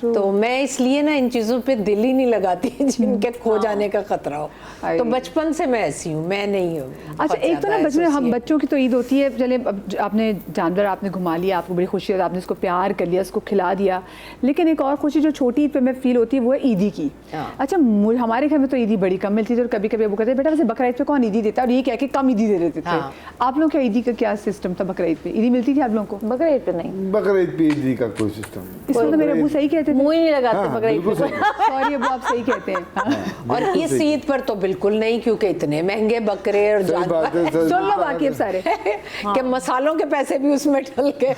तो मैं इसलिए ना इन चीज़ों पे दिल ही नहीं लगाती जिनके खो जाने का खतरा हो। तो बचपन से मैं ऐसी हूँ, मैं नहीं हूँ। अच्छा, एक तो ना बचपन में हम बच्चों की तो ईद होती है, चले आपने जानवर आपने घुमा लिया, आपको बड़ी खुशी है, आपने उसको प्यार कर लिया, उसको खिला दिया, लेकिन एक और खुशी जो छोटी ईद पे मैं फील होती है वो है ईदी की। अच्छा, हमारे घर में तो ईदी बड़ी कम मिलती थी, और कभी कभी वो कहते बेटा वैसे बकरा ईद पे कौन ईदी देता है, और ये कह के कम ईदी दे देते थे। आप लोग क्या ईदी का क्या सिस्टम था? बकरा ईद पे ईदी मिलती थी आप लोगों को? बकरा ईद पे नहीं, बकरा ईद पे ईदी का कोई सिस्टम नहीं। इसमें तो मेरे अब्बू सही कहते थे, मुंह ही नहीं लगाते बकरा ईद पे। सॉरी अब्बू, आप सही कहते हैं। और इस ईद पर तो बिल्कुल नहीं, क्योंकि इतने महंगे बकरे और जानवर, सुन लो बाकी अब सारे कि मसालों के पैसे भी उसमें डल गए।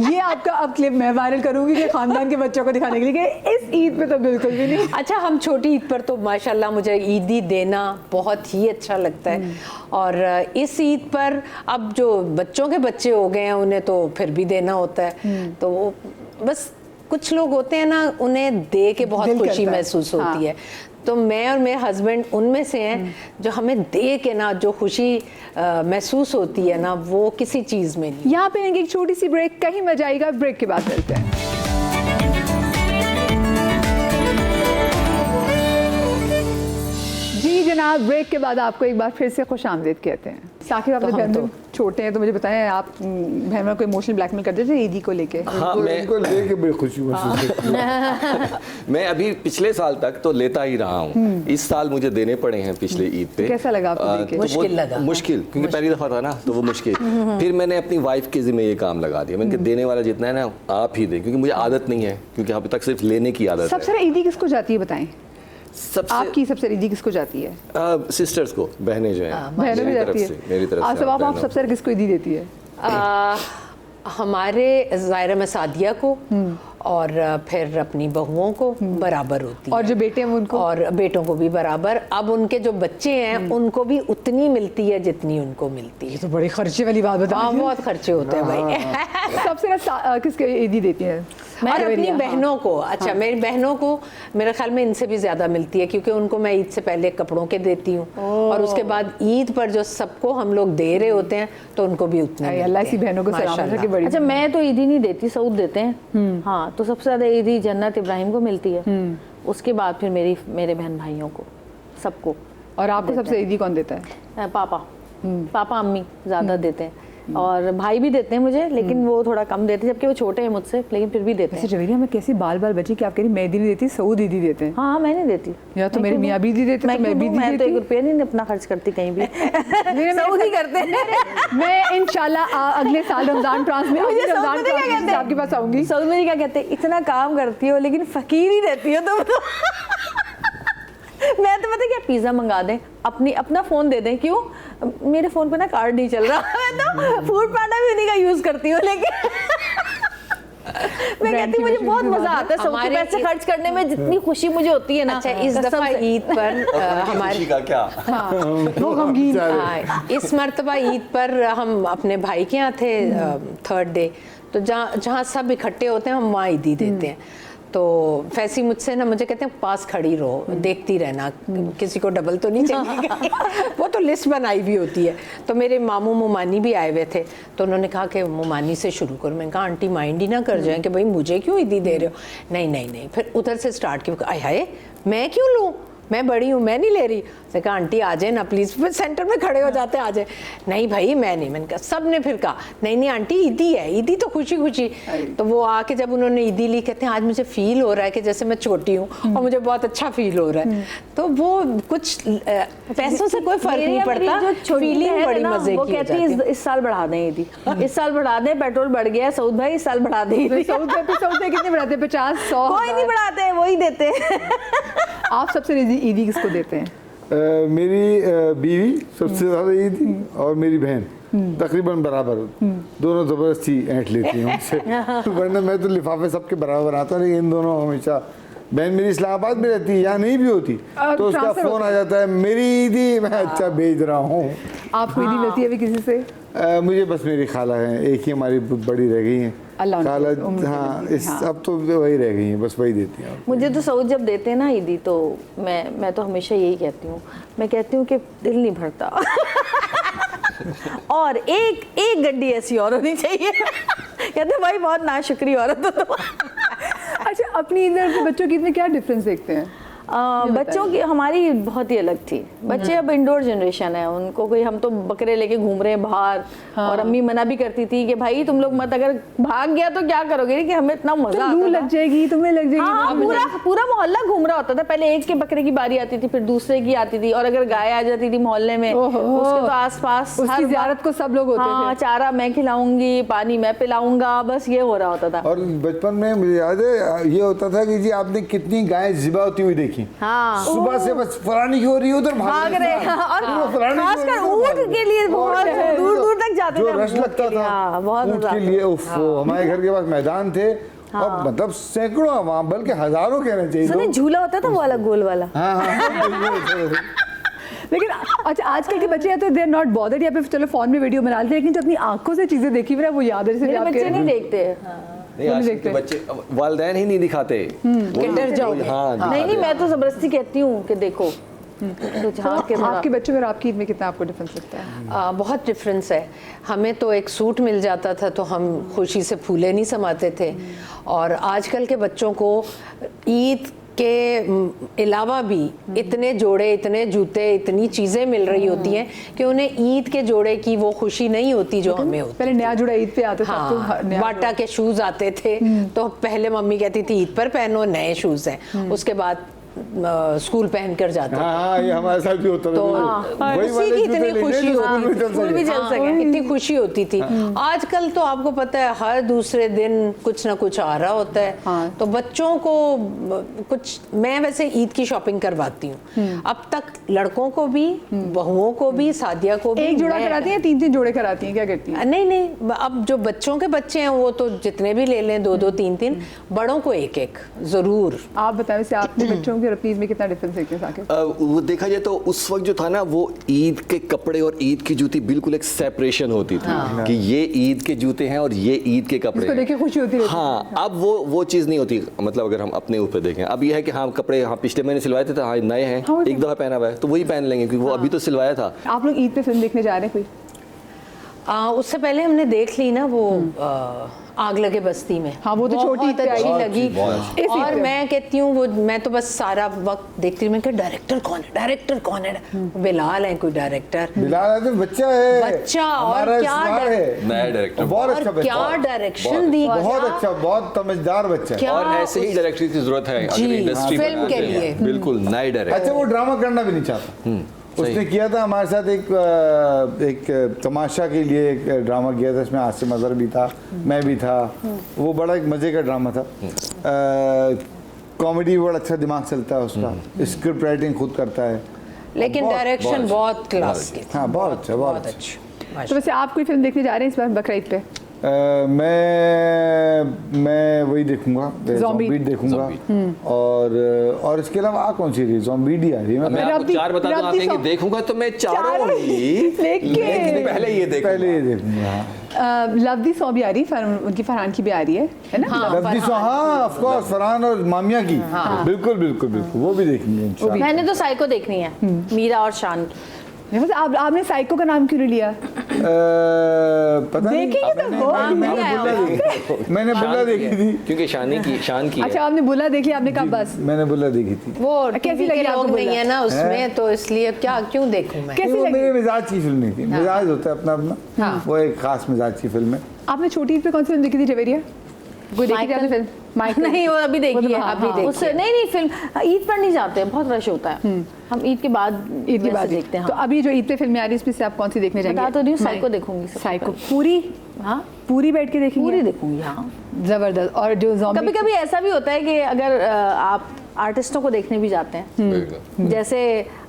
ये आपका अब क्लिप मैं वायरल करूंगी कि खानदान के बच्चों को दिखाने के लिए कि इस ईद पे तो बिल्कुल भी नहीं। अच्छा, हम छोटी ईद पर तो माशाल्लाह मुझे ईदी देना बहुत ही अच्छा लगता है, और इस ईद पर अब जो बच्चों के बच्चे हो गए हैं उन्हें तो फिर भी देना होता है। तो बस कुछ लोग होते हैं ना, उन्हें दे के बहुत खुशी महसूस होती है। तो मैं और मेरे हस्बैंड उनमें से हैं जो हमें दे के ना जो खुशी महसूस होती है ना, वो किसी चीज़ में नहीं। यहाँ पे लेंगे एक छोटी सी ब्रेक, कहीं मजा आएगा, ब्रेक के बाद मिलते हैं। जी जनाब, ब्रेक के बाद आपको एक बार फिर से खुश आमदीद कहते हैं। साकिब आपने तो हम बहन तो में छोटे हैं तो मुझे बताएं, आप बहन को इमोशनल ब्लैकमेल करते थे ईदी को लेके? हाँ, इनको लेके बड़ी खुशी महसूस होती है। मैं अभी पिछले साल तक तो लेता ही रहा हूँ, इस साल मुझे देने पड़े हैं पिछले ईद पे। कैसा लगा आपको देके? तो वो मुश्किल लगा। मुश्किल, क्योंकि पहली दफा था ना, तो वो मुश्किल। फिर मैंने अपनी वाइफ के जिम्मे ये काम लगा दिया, मैंने कहा देने वाला जितना है ना आप ही दें, क्योंकि मुझे आदत नहीं है, क्योंकि अभी तक सिर्फ लेने की आदत सबसे है। ज़्यादा ईदी किसको जाती है बताएं? सबसे आपकी सबसे ईदी किसको जाती है? सिस्टर्स को, बहनें जो हैं बहनों मेरी में तरफ जाती है। से, मेरी तरफ से। आसिफ आप बहनों सबसे ज़्यादा किसको ईदी देती है? हमारे ज़ाहिरा में सादिया को और फिर अपनी बहुओं को बराबर होती है, और जो बेटे हैं वो उनको? और बेटों को भी बराबर। अब उनके जो बच्चे हैं उनको भी उतनी मिलती है जितनी उनको मिलती है। तो बड़ी खर्चे वाली बात बता। हाँ, बहुत खर्चे होते हैं भाई। सबसे ज़्यादा किसके ईदी देती है? मैं अपनी हाँ। बहनों को, अच्छा मेरी बहनों को मेरे ख्याल में इनसे भी ज़्यादा मिलती है, क्योंकि उनको मैं ईद से पहले कपड़ों के देती हूँ, और उसके बाद ईद पर जो सबको हम लोग दे रहे होते हैं तो उनको भी उतने अरे अल्लाह ऐसी बहनों को सलामत रखे। बड़ी अच्छा मैं तो ईदी नहीं देती, सऊद देते हैं। हाँ, तो सबसे ज़्यादा ईदी जन्नत इब्राहिम को मिलती है, उसके बाद फिर मेरे बहन भाइयों को, सबको। और आपको सबसे ईदी कौन देता है? पापा अम्मी ज़्यादा देते हैं, और भाई भी देते हैं मुझे, लेकिन वो थोड़ा कम देते हैं, जबकि वो छोटे हैं मुझसे, लेकिन फिर भी देते ऐसे हैं। जवेरिया में कैसी बाल बाल बची कि आप कह रही मैं ईदी नहीं देती, सऊद ईदी देते हैं। हाँ, मैं नहीं देती। या तो मेरे मियाँ भी ईदी देते तो मैं भी ईदी मैं तो देती। 1 रुपया नहीं अपना खर्च करती कहीं भी। सऊद ही करते हैं। मैं इंशाल्लाह अगले साल रमजान ट्रांस में मुझे सऊद रमजान में क्या ट्रांस कहते हैं? आपके पास आऊंगी। सऊद में क्या कहते हैं, इतना काम करती हो लेकिन फकीर ही रहती हो तुम तो। मैं तो पता क्या, पिज्जा मंगा दें, अपना फोन दे दें। क्यों? मेरे फोन पे ना कार्ड नहीं चल रहा। मैं तो फूड पांडा भी उन्हीं का यूज करती हूँ, लेकिन मैं कहती हूँ मुझे बहुत मजा आता है सबके हमारे पैसे खर्च करने में, जितनी खुशी मुझे होती है ना। अच्छा, इस दफा ईद पर हमारे खुशी का क्या? वो गमगीन। इस मर्तबा ईद पर हम अपने भाई के यहाँ थे, 3rd डे, तो जहाँ सब इकट्ठे होते हैं हम वहाँ ईदी देते हैं। तो फैसी मुझसे ना, मुझे कहते हैं पास खड़ी रहो, देखती रहना, किसी को डबल तो नहीं चाहिए। वो तो लिस्ट बनाई भी होती है। तो मेरे मामू मुमानी भी आए हुए थे, तो उन्होंने कहा कि मुमानी से शुरू करो। मैंने कहा आंटी माइंड ही ना कर जाए कि भाई मुझे क्यों ईदी दे रहे हो। नहीं, फिर उधर से स्टार्ट किया, आय हाय मैं क्यों लूँ, मैं बड़ी हूँ, मैं नहीं ले रही। उसने कहा आंटी आ जाए ना प्लीज़, फिर सेंटर में खड़े हो जाते आ जाए। नहीं भाई मैं नहीं। मैंने कहा, सब ने फिर कहा नहीं आंटी ईदी है, ईदी तो खुशी खुशी। तो वो आके जब उन्होंने ईदी ली, कहते हैं आज मुझे फील हो रहा है कि जैसे मैं छोटी हूँ और मुझे बहुत अच्छा फील हो रहा है। तो वो कुछ पैसों से कोई फर्क नहीं पड़ता, फीलिंग बड़ी मजे वो की हो कहती जाती है है। इस साल बढ़ा दें ईदी, इस साल बढ़ा दें, पेट्रोल बढ़ गया है सऊद भाई, इस साल बढ़ा दें ईदी। सऊद पे कितने बढ़ाते हैं? 50, 100? कोई नहीं बढ़ाते हैं, वही देते हैं। आप सबसे ईदी किसको देते हैं? मेरी बीवी सबसे ज़्यादा ईदी और मेरी बहन तकरीबन बराबर, दोनों ज़बरदस्ती ऐंठ लेती हैं मुझसे। वरना मैं तो लिफाफे सबके बराबर बनाता, लेकिन इन दोनों हमेशा, बहन मेरी इस्लामाबाद में रहती है, यहाँ नहीं भी होती, तो उसका ट्रांसफर फ़ोन आ जाता है मेरी ईदी, मैं अच्छा भेज रहा हूँ। आपको ईदी मिलती है अभी किसी से? मुझे बस मेरी खाला है, एक ही हमारी बड़ी रह गई हैं अल्लाह उनको खाला। उम्र हाँ, दे। इस हाँ। अब तो वही रह गई हैं, बस वही देती हैं। मुझे तो सऊद जब देते हैं ना ईदी, तो मैं तो हमेशा यही कहती हूँ, मैं कहती हूँ कि दिल नहीं भरता। और एक गड्डी ऐसी और होनी चाहिए। कहते भाई बहुत नाशुक्री औरत हो तो। अच्छा, अपनी ईद और अपने बच्चों की ईद में क्या डिफरेंस देखते हैं? बच्चों की हमारी बहुत ही अलग थी। बच्चे अब इंडोर जनरेशन है, उनको कोई, हम तो बकरे लेके घूम रहे हैं बाहर। हाँ। और अम्मी मना भी करती थी कि भाई तुम लोग मत, अगर भाग गया तो क्या करोगे, कि हमें इतना मजा आता था। लग जाएगी, तुम्हें लग जाएगी। हाँ, पूरा मोहल्ला घूम रहा होता था। पहले एक के बकरे की बारी आती थी, फिर दूसरे की आती थी, और अगर गाय आ जाती थी मोहल्ले में, उसके तो आसपास उसकी ज़ियारत को सब लोग होते थे। हाँ, चारा मैं खिलाऊंगी, पानी मैं पिलाऊंगा, बस ये हो रहा होता था। और बचपन में मुझे याद है ये होता था कि जी आपने कितनी गाय ज़िबा होती हुई देखी। हाँ, सुबह से बस फलानी की हो रही है, उधर भाग रहे हैं। और फलानी की हो रही खासकर है, ऊँट के लिए बहुत दूर दूर तक जाते जो थे। रश लगता था हाँ, बहुत ऊँट मजा के आता लिए। उफ, हमारे घर के पास मैदान थे, और मतलब सैकड़ों, वहाँ बल्कि हजारों कहना चाहिए। सुने, झूला होता था वो वाला गोल वाला। हाँ। लेकिन अच्छा, आजकल के बच्चे या तो दे आर नॉट बॉदर्ड, या फिर चलो फोन में वीडियो बना लेते हैं, लेकिन जो अपनी आंखों से चीजें देखी हुई है वो याद है। मेरे बच्चे नहीं देखते। नहीं, आजकल के बच्चे वालिदैन ही नहीं दिखाते कि डर जाओगे। हाँ, नहीं, मैं तो जबरदस्ती कहती हूँ कि देखो। तो झाँक के आपके बच्चों में और आपकी ईद में कितना आपको डिफरेंस लगता है? बहुत डिफरेंस है। हमें तो एक सूट मिल जाता था तो हम खुशी से फूले नहीं समाते थे, और आजकल के बच्चों को ईद के अलावा भी इतने जोड़े, इतने जूते, इतनी चीज़ें मिल रही होती हैं कि उन्हें ईद के जोड़े की वो खुशी नहीं होती जो हमें होती। पहले नया जुड़ा ईद पे आता था, तो हाँ, नया बाटा के शूज आते थे, तो पहले मम्मी कहती थी ईद पर पहनो नए शूज हैं, उसके बाद स्कूल पहन कर जाते थे। हाँ, ये हमारे साथ भी होता था। तो वही उसी वाले की जूते इतनी लेने खुशी जो होती थी, स्कूल स्कूल भी में चल सके, इतनी खुशी होती थी। आजकल तो आपको पता है हर दूसरे दिन कुछ ना कुछ आ रहा होता है, तो बच्चों को कुछ, मैं वैसे ईद की शॉपिंग करवाती हूँ अब तक, लड़कों को भी, बहुओं को भी, सादिया को भी। एक जोड़ा कराती हैं, 3-3 जोड़े कराती हैं, क्या करती हैं? नहीं, अब जो बच्चों के बच्चे हैं वो तो जितने भी ले लें, 2-2, 3-3, बड़ों को एक-एक जरूर। आप बताएं वैसे आपने बच्चों के और अपनी ईद में कितना डिफरेंस देखते हैं साकिब? वो देखा जाए तो उस वक्त जो था ना, वो ईद के कपड़े और ईद की जूती बिल्कुल एक सेपरेशन होती थी कि ये ईद के जूते हैं और ये ईद के कपड़े इसको हैं। देख के खुशी होती रहती है। हाँ, अब वो चीज़ नहीं होती। मतलब अगर हम अपने ऊपर देखें, अब ये है कि हाँ कपड़े हाँ पिछले महीने सिलवाए थे, हाँ नए हैं, हाँ, एक दफ़ा पहना हुआ है तो वही पहन लेंगे क्योंकि वो अभी तो सिलवाया था। आप लोग ईद पे फिल्म देखने जा रहे हैं कोई? उससे पहले हमने देख ली ना वो आग लगे बस्ती में। हाँ, वो तो छोटी बहुत पे आई अच्छी थी। लगी। इस ईद और पे। मैं कहती हूँ वो, मैं तो बस सारा वक्त देखती हूँ, मैं क्या डायरेक्टर कौन है, डायरेक्टर कौन है? बिलाल है कोई डायरेक्टर, बिलाल है तो बच्चा है, बच्चा, और हमारा क्या स्टार है, नया डायरेक्टर बहुत और अच्छा बच्चा, क्या डायरेक्शन दी, बहुत क्या- अच्छा, बहुत समझदार बच्चा है। क्या और ऐसे ही डायरेक्टर की जरूरत है अगर जी, इंडस्ट्री फिल्म बनाते के हैं। लिए। बिल्कुल नए डायरेक्टर। अच्छा, वो ड्रामा करना भी नहीं चाहता। उसने किया था हमारे साथ एक तमाशा के लिए एक ड्रामा किया था, इसमें आसिम अजहर भी था, मैं भी था। वो बड़ा एक मज़े का ड्रामा था। कॉमेडी बड़ा अच्छा दिमाग चलता है उसका, स्क्रिप्ट राइटिंग खुद करता है, लेकिन बहुत- डायरेक्शन बहुत क्लास की। हाँ बहुत अच्छा, बहुत बहुत अच्छा। अच्छा। तो वैसे आप कोई फिल्म देखने जा रहे हैं इस बार बकरा ईद पे? मैं वही देखूंगा, Zombie। ज़ॉम्बी देखूंगा, और इसके अलावा कौन सी रही, ज़ॉम्बी आ रही है। मैं आपको रब्बी- 4 बता दूं, आप रब्बी कहेंगे सॉन्ग। देखूंगा तो मैं चारों ही लेकिन पहले ये देखूंगा। पहले ये देखूंगा। लवदी सौ भी आ रही है, उनकी फरहान की भी आ रही है ना? हाँ, लफ्ज़ी सो, हाँ ऑफ कोर्स, फरहान और मामिया की, बिल्कुल बिल्कुल बिल्कुल, वो भी देखेंगे इंशाल्लाह। मैंने तो साइको देखनी है, मीरा और शान की। वैसे आपने साइको का नाम क्यों नहीं लिया? पता नहीं, देखेंगे तो मैंने- बहुत मैंने मजा आया बुल्ला देखी, मैंने बुल्ला देखी थी। क्योंकि शान की अच्छा, आपने बुला देख लिया, आपने कहा बस। मैंने बुल्ला देखी थी। वो कैसी कैसी लगी लगे आपको लोग नहीं बोला? है ना उसमें, तो इसलिए क्यों देखूं मैं। कैसी नहीं, वो लगी? मेरे मिजाज की फिल्म नहीं थी, मिजाज होता है अपना अपना, वो एक खास मिजाज की फिल्म है। आपने छोटी ईद पे कौन सी फिल्म देखी थी जवेरिया? कोई देखी थी आपने फिल्म? माइकल? नहीं, वो अभी वो देखी तो है, हाँ, अभी हाँ। देखी उससे नहीं फिल्म ईद पर नहीं जाते हैं, बहुत रश होता है। हम ईद के बाद ईद की वैसे बात देखते हैं। तो हाँ। अभी जो ईद पे फिल्में आ रही है इसमें से आप कौन सी देखने जाएंगे? बता तो रही हूँ, साइको देखूंगी सबसे साइको पहले। पूरी? हाँ, पूरी बैठ के देखेंगे? पूरी देखूंगी। हाँ, जबरदस्त। और जो ज़ॉम्बी कभी कभी ऐसा भी होता है कि अगर आप आर्टिस्टों को देखने भी जाते हैं, जैसे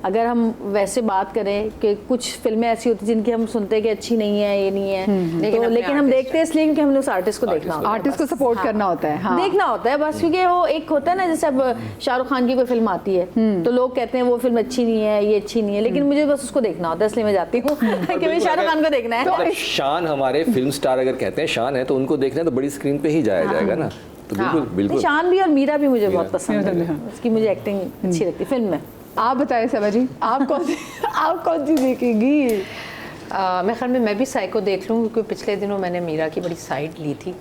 अगर हम वैसे बात करें कि कुछ फिल्में ऐसी होती हैं जिनकी हम सुनते हैं कि अच्छी नहीं है, ये नहीं है, तो लेकिन हम देखते हैं इसलिए क्योंकि हमने उस आर्टिस्ट को देखना होता है, आर्टिस्ट को बस। सपोर्ट हाँ। करना होता है। हाँ। देखना होता है बस, क्योंकि वो एक होता है ना, जैसे अब शाहरुख खान की कोई फिल्म आती है तो लोग कहते हैं वो फिल्म अच्छी नहीं है, ये अच्छी नहीं है, लेकिन मुझे बस उसको देखना होता है, इसलिए मैं जाती हूँ कि मुझे शाहरुख खान को देखना है। मतलब शान, हमारे फिल्म स्टार अगर कहते हैं शान है तो उनको देखना है तो बड़ी स्क्रीन पे ही जाया जाएगा ना, तो बिल्कुल बिल्कुल। निशान भी और मीरा भी मुझे बहुत पसंद है, उसकी मुझे एक्टिंग अच्छी लगती है फिल्म में। आप बताएं सबा जी, आप कौन सी देखेंगी? मेरे ख्याल में मैं भी साइको देख लूँ, क्योंकि पिछले दिनों मैंने मीरा की बड़ी साइड ली थी,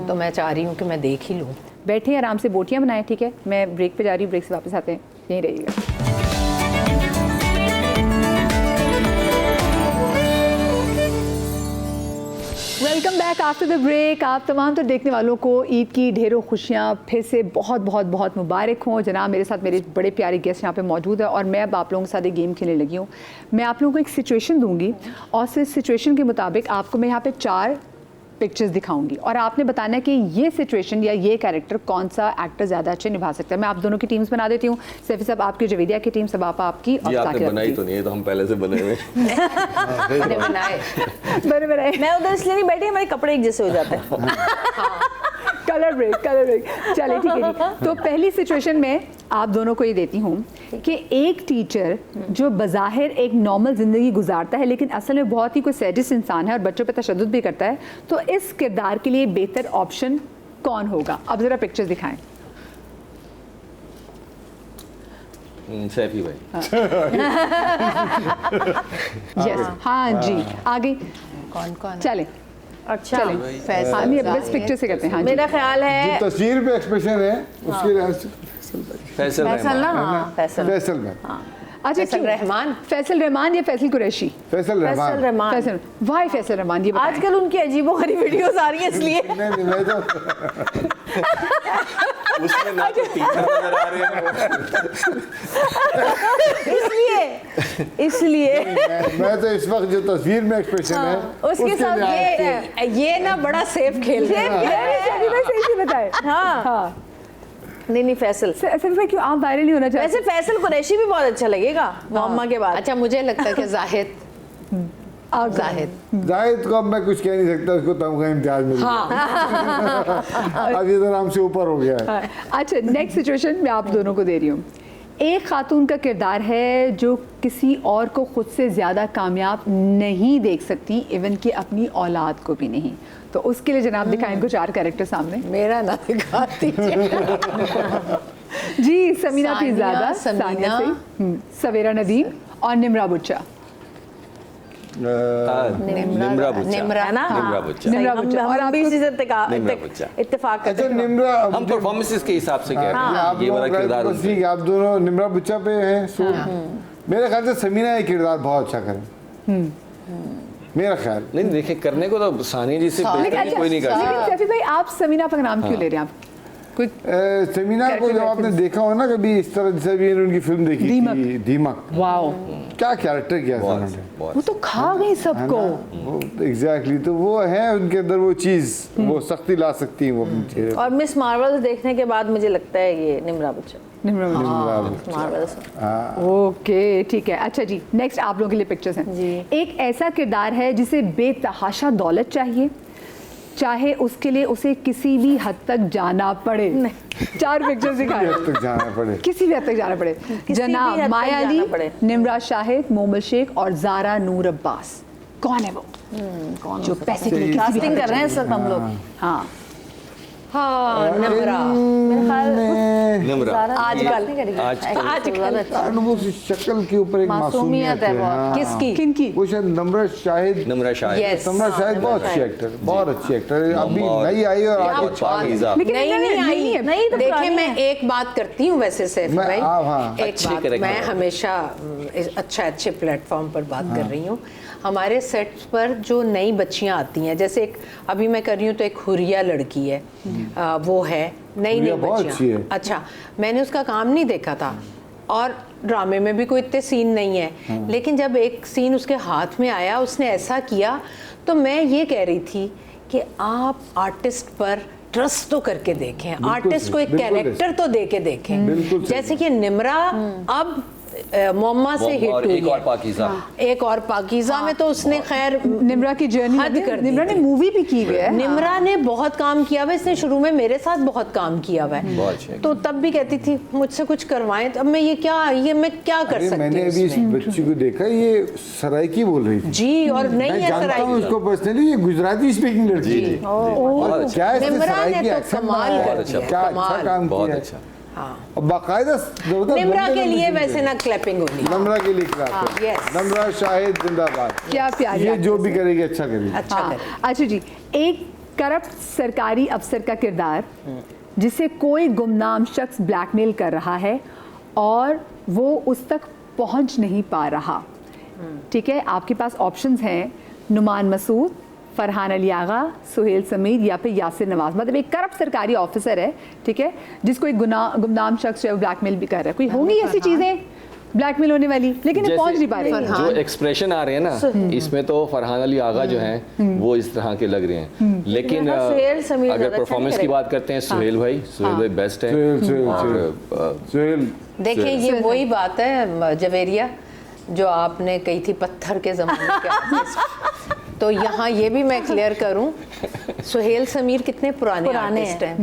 तो मैं चाह रही हूँ कि मैं देख ही लूँ। बैठे आराम से, बोटियां बनाएं, ठीक है? मैं ब्रेक पे जा रही हूँ, ब्रेक से वापस आते हैं, यहीं रहिएगा। Welcome back after the break. आप तमाम तो देखने वालों को ईद की ढेरों खुशियाँ फिर से बहुत बहुत बहुत मुबारक हों। जनाब, मेरे साथ मेरे बड़े प्यारे गेस्ट यहाँ पे मौजूद है और मैं अब आप लोगों के साथ एक गेम खेलने लगी हूँ। मैं आप लोगों को एक सिचुएशन दूंगी और इस सिचुएशन के मुताबिक आपको मैं यहाँ पे 4 पिक्चर्स दिखाऊंगी और आपने बताना है कि ये सिचुएशन या ये कैरेक्टर कौन सा एक्टर ज़्यादा अच्छे निभा सकता है। मैं आप दोनों की टीम्स बना देती हूँ, सैफी साहब आपकी, जवेदिया की टीम, सब आपकी और ये आपने साकिरा बनाई की। तो नहीं है, तो हम पहले से बने हुए। मैंने बनाए, बड़े बड़े मैं उधर इसलिए नहीं बैठी, हमारे कपड़े एक जैसे हो जाते हैं। कलर ब्रेक चलिए ठीक है जी। तो पहली सिचुएशन में आप दोनों को ये देती हूँ कि एक टीचर जो बज़ाहिर एक नॉर्मल ज़िंदगी गुजारता है लेकिन असल में बहुत ही कोई सैडिस्ट इंसान है और बच्चों पे तशद्दुद भी करता है, तो इस किरदार के लिए बेहतर ऑप्शन कौन होगा? अब ज़रा पिक्चर्स दिखाएं। सैफी भाई। यस, हाँ जी, आगे कौन चलें। अच्छा, हाँ नहीं, बेस्ट पिक्चर से करते हैं। हाँ जी, मेरा ख्याल है जो तस्वीर पे एक्सप्रेशन है उसके लिहाज से फैसल फैसल ना, रहमान। हाँ फैसल। फैसल में अच्छा फैसल क्यों? रहमान। फैसल रहमान या फैसल कुरैशी? फैसल फैसल रहमान। रहमान। फैसल, वाई फैसल रहमान, ये बताएं। आजकल उनकी अजीबो-गरीब वीडियोस आ रही है इसलिए। नहीं मैं तो उसमें ना तो टीचर नजर आ रहे हैं इसलिए मैं तो इस वक्त जो तस्वीर में एक्सप्रेशन है उसके साथ ये ना बड़ा सेफ खेल रहे हैं। सही बताए। हाँ हाँ, नहीं फैसल। सैफी भाई क्यों आप वायरल नहीं होना चाहते? वैसे फैसल कुरैशी भी बहुत अच्छा लगेगा मोहम्मा के बाद। अच्छा मुझे लगता है कि जाहिद जाहिद को अब मैं कुछ कह नहीं सकता, उसको तमगा इम्तियाज मिल गया। अब ये तो नाम से ऊपर हो गया है। हाँ, अच्छा नेक्स्ट सिचुएशन मैं आप दोनों को दे रही हूँ। एक खातून का किरदार है जो किसी और को खुद से ज़्यादा कामयाब नहीं देख सकती, इवन कि अपनी औलाद को भी नहीं। तो उसके लिए जनाब दिखाएं इनको 4 कैरेक्टर सामने। मेरा ना दिखा दीजिए। जी समीना सानिया, पीरज़ादा, समीना। सानिया से, सवेरा नदीम और निम्रा बुच्चा। निम्रा बुच्चा। निम्रा ना? निम्रा बुच्चा। निम्रा हम बुच्चा। और हम भी आपको- इसी से निम्रा बुच्चा। इत्तेफाक करते अच्छा हैं। निम्रा, हम परफॉर्मेंसेस के हिसाब से कह रहे हैं आप ये वाला लोग किरदार बस ठीक है, आप दोनों निम्रा बुच्चा पे हैं। मेरे ख्याल से समीना ये किरदार बहुत अच्छा करे, मेरा ख्याल। नहीं देखिए करने को तो सानिया जी से बेहतर कोई नहीं कर सकता। लेकिन सैफी भाई आप समीना का नाम क्यों ले रहे हैं आप? कोई समीना को जब आपने देखा हो ना कभी इस तरह से भी उनकी फिल्म देखी दीमक। थी दीमक, वाओ, क्या कैरेक्टर किया था बहुत उन्होंने, वो बहुत तो खा गई सबको। एग्जैक्टली। तो वो है उनके अंदर वो चीज़, वो सख्ती ला सकती है वो अपने चेहरे पर। और मिस मार्वल्स देखने के बाद मुझे लगता है ये निम्रा बुच्चा। निम्रा बुच्चा। निम्रा मार्वल्स। ओके ठीक है। अच्छा जी नेक्स्ट आप लोगों के लिए पिक्चर्स हैं। जी। एक ऐसा किरदार है जिसे बेतहाशा दौलत चाहिए, चाहे उसके लिए उसे किसी भी हद तक जाना पड़े। 4 पिक्चर्स दिखाए। हद तक जाना पड़े। किसी भी हद तक जाना पड़े। भी हद जनाब तक माया जाना अली, पड़े। निम्रा शाहिद, मोमल शेख और जारा नूर अब्बास। कौन है वो जो पैसे के लिए किसी भी कास्टिंग हद कर तक रहे हैं सब हम लोग। हाँ हाँ निम्रा। मेरे ख्याल निम्रा आजकल आज वो शक्ल के ऊपर एक मासूमियत है। हाँ। किसकी? किनकी? वो शायद नम्रा शाहिद। निम्रा शाहिद Yes. नम्रा शाहिद बहुत अच्छी एक्टर, बहुत अच्छी एक्टर, अभी नई आई और आगे पाकीज़ा। लेकिन नहीं इन्होंने- नहीं आई है। नहीं तो देखिए पुरानी मैं है। एक बात करती हूँ वैसे सैफी मैं- भाई, हाँ, एक अच्छे बात character मैं है। हमेशा अच्छे प्लेटफॉर्म पर बात कर रही हूँ। हमारे सेट्स पर जो नई बच्चियाँ आती हैं, जैसे एक अभी मैं कर रही हूँ तो एक हुरिया लड़की है, वो है नई हुरिया बहुत अच्छी बच्चियाँ। है। अच्छा मैंने उसका काम नहीं देखा था और ड्रामे में भी कोई इतने सीन नहीं है, लेकिन जब एक सीन उसके हाथ में आया उसने ऐसा किया तो मैं ये कह रही थी कि आप आर्टिस्ट पर ट्रस्ट तो करके देखें, आर्टिस्ट को एक बिल्कुल कैरेक्टर तो दे के देखें। बिल्कुल सही। जैसे कि निम्रा अब मोम्मा से हिट और हुई एक और है। पाकीज़ा। एक और पाकीज़ा में तो उसने खैर निम्रा की जर्नी हद कर दी निम्रा ने थी। मूवी भी की हुई है। निम्रा ने बहुत काम किया हुआ है, इसने शुरू में मेरे साथ बहुत काम किया हुआ है, बहुत अच्छे। तो तब भी कहती थी मुझसे कुछ करवाएं, तो अब मैं ये मैं क्या कर अरे सकती मैंने हूँ अभी इस इसमें? बच्ची को देखा, ये सराइकी बोल रही थी। जी और नहीं मैं है जानता हूँ सराय उसको पर्सनली, ये गुजराती स्पीकिंग लड़की है। बहुत अच्छा क्या इसने निम्रा ने सराइकी तो accent कमाल बनाया कर है, दिया, क्या अच्छा कमाल। काम बहुत किया है। अच्छा। हाँ और बाकायदा जबरदस्त निम्रा बंदे के बंदे लिए से वैसे थे। ना क्लैपिंग होनी है। नम्रा के लिए खिलाफ हाँ, है। yes। नम्रा शाहिद जिंदाबाद। क्या प्यारी ये जो actress भी है। करेगी अच्छा करेगी। अच्छा हाँ, करे। अच्छा जी एक करप्ट सरकारी अफसर का किरदार जिसे कोई गुमनाम शख्स ब्लैकमेल कर रहा है और वो उस तक पहुंच नहीं पा रहा। ठीक है, आपके पास ऑप्शंस हैं नुमान मसूद, फरहान अली आगा, सुहेल समीर या फिर यासिर नवाज। मतलब एक करप्ट सरकारी ऑफिसर है, ठीक है, जिसको एक गुमनाम शख्स जो है ब्लैकमेल भी कर रहा है। कोई होंगी ऐसी चीज़ें ब्लैकमेल होने वाली, लेकिन ये पहुंच नहीं पा रही। जो एक्सप्रेशन आ रहे हैं ना इसमें तो फरहान अली आगा जो हैं वो इस तरह के लग रहे हैं, लेकिन हाँ, सुहेल समीर अगर ज़्यादा परफॉर्मेंस अच्छा की बात करते हैं सुहेल भाई बेस्ट है। सुहेल देखिए ये वही बात है जवेरिया जो आपने कही थी पत्थर के ज़माने के आर्टिस्ट। तो यहाँ ये भी मैं क्लियर करूँ, सुहेल समीर कितने पुराने आर्टिस्ट हैं,